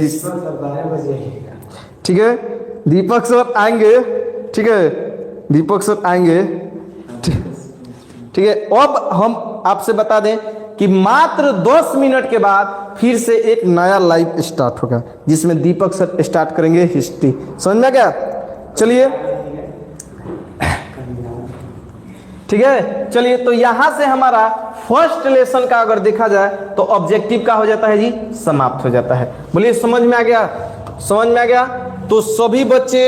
ठीक है, दीपक सर आएंगे, ठीक है, दीपक सर आएंगे। ठीक है, अब हम आपसे बता दें कि मात्र 10 मिनट के बाद फिर से एक नया लाइव स्टार्ट होगा जिसमें दीपक सर स्टार्ट करेंगे हिस्ट्री। समझ में गया? चलिए ठीक है, चलिए तो यहां से हमारा फर्स्ट लेसन का अगर देखा जाए तो ऑब्जेक्टिव का हो जाता है जी, समाप्त हो जाता है। बोलिए समझ में आ गया? समझ में आ गया? तो सभी बच्चे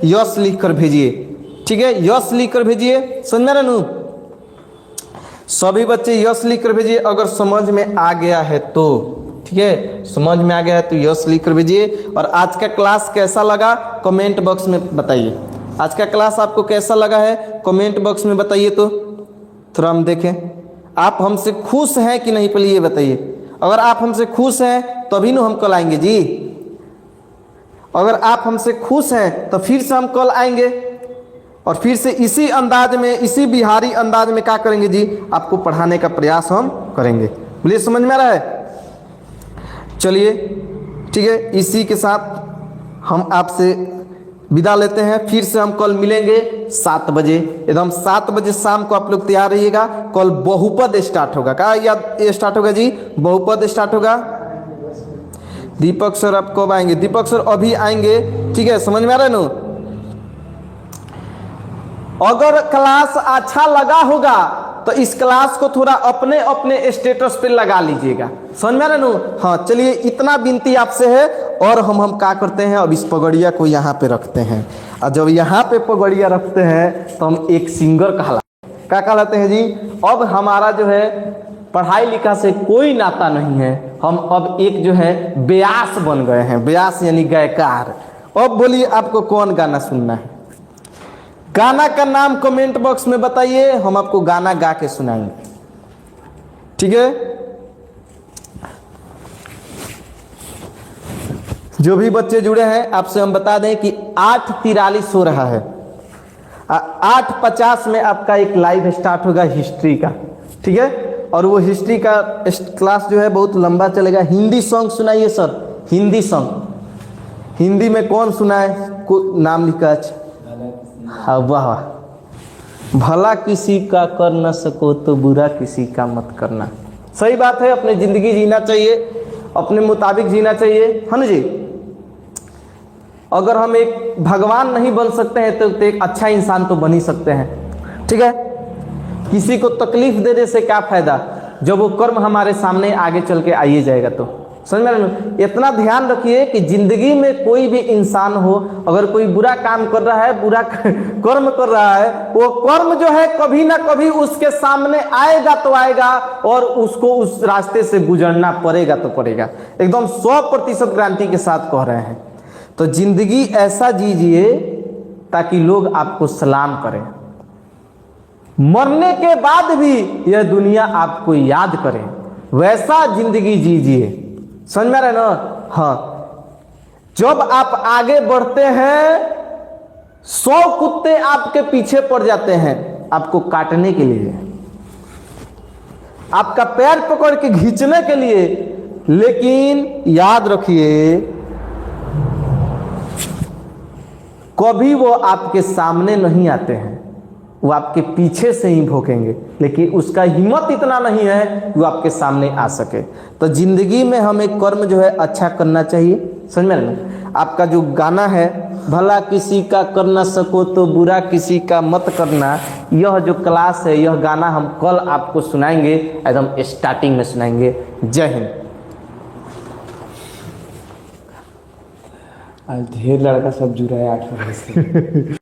यस लिख कर भेजिए। ठीक है, यस लिख कर भेजिए। समझ में रहनू? सभी बच्चे यस लिख कर भेजिए अगर समझ में आ गया है तो। ठीक है, समझ में आ गया है तो यस लिख कर भेजिए। और आज का क्लास कैसा लगा कमेंट बॉक्स में बताइए। आज का क्लास आपको कैसा लगा है कमेंट बॉक्स में बताइए, तो थोड़ा हम देखें आप हमसे खुश हैं कि नहीं, पहले ये बताइए। अगर आप हमसे खुश हैं तभी ना हम कल आएंगे जी। अगर आप हमसे खुश हैं तो फिर से हम कल आएंगे और फिर से इसी अंदाज में, इसी बिहारी अंदाज में क्या करेंगे जी, आपको पढ़ाने का प्रयास हम करेंगे। बोलिए समझ में आ रहा है? चलिए ठीक है, इसी के साथ हम आपसे विदा लेते हैं। फिर से हम कल मिलेंगे 7 बजे, एकदम 7 बजे शाम को आप लोग तैयार रहिएगा। कल बहुपद स्टार्ट होगा। क्या याद स्टार्ट होगा जी? बहुपद स्टार्ट होगा। दीपक सर आप कब आएंगे? दीपक सर अभी आएंगे। ठीक है, समझ में आ रहा है ना? अगर क्लास अच्छा लगा होगा तो इस क्लास को थोड़ा अपने अपने स्टेटस पे लगा लीजिएगा। समझ में आ रहा है ना? हाँ चलिए, इतना विनती आपसे है। और हम क्या करते हैं, अब इस पगड़िया को यहाँ पे रखते हैं और जब यहाँ पे पगड़िया रखते हैं तो हम एक सिंगर क्या कहलाते हैं जी? अब हमारा जो है पढ़ाई लिखा से कोई नाता नहीं है, हम अब एक जो है व्यास बन गए हैं। व्यास यानी गायकार। अब बोलिए आपको कौन गाना सुनना है? गाना का नाम कमेंट बॉक्स में बताइए, हम आपको गाना गा के सुनाएंगे। ठीक है, जो भी बच्चे जुड़े हैं आपसे हम बता दें कि 8:43 हो रहा है। 8:50 में आपका एक लाइव स्टार्ट होगा हिस्ट्री का। ठीक है, और वो हिस्ट्री का क्लास जो है बहुत लंबा चलेगा। हिंदी सॉन्ग सुनाइए सर, हिंदी सॉन्ग। हिंदी में कौन सुनाए? नाम लिखा। हाँ वाह वाह। भला किसी का कर न सको तो बुरा किसी का मत करना। सही बात है, अपनी जिंदगी जीना चाहिए, अपने मुताबिक जीना चाहिए, है ना जी? अगर हम एक भगवान नहीं बन सकते हैं तो एक अच्छा इंसान तो बन ही सकते हैं। ठीक है, किसी को तकलीफ देने से क्या फायदा जब वो कर्म हमारे सामने आगे चल के आइए जाएगा। तो समझ में रहे? इतना ध्यान रखिए कि जिंदगी में कोई भी इंसान हो, अगर कोई बुरा काम कर रहा है, बुरा कर्म कर रहा है, वो कर्म जो है कभी ना कभी उसके सामने आएगा तो आएगा और उसको उस रास्ते से गुजरना पड़ेगा तो पड़ेगा। एकदम 100% गारंटी के साथ कह रहे हैं। तो जिंदगी ऐसा जीजिए ताकि लोग आपको सलाम करें, मरने के बाद भी यह दुनिया आपको याद करे, वैसा जिंदगी जीजिए। समझ में आ रहा है ना? हाँ, जब आप आगे बढ़ते हैं 100 कुत्ते आपके पीछे पड़ जाते हैं आपको काटने के लिए, आपका पैर पकड़ के खींचने के लिए, लेकिन याद रखिए कभी वो आपके सामने नहीं आते हैं, वो आपके पीछे से ही भोंकेंगे, लेकिन उसका हिम्मत इतना नहीं है कि वो आपके सामने आ सके। तो जिंदगी में हमें कर्म जो है अच्छा करना चाहिए, समझ में ना। आपका जो गाना है, भला किसी का कर ना सको तो बुरा किसी का मत करना, यह जो क्लास है, यह गाना हम कल आपको सुनाएंगे, एकदम स्टार्टिंग में सुनाएंगे। जय हिंद। आज ढेर लड़का सब जुड़ा है 8 बजे से।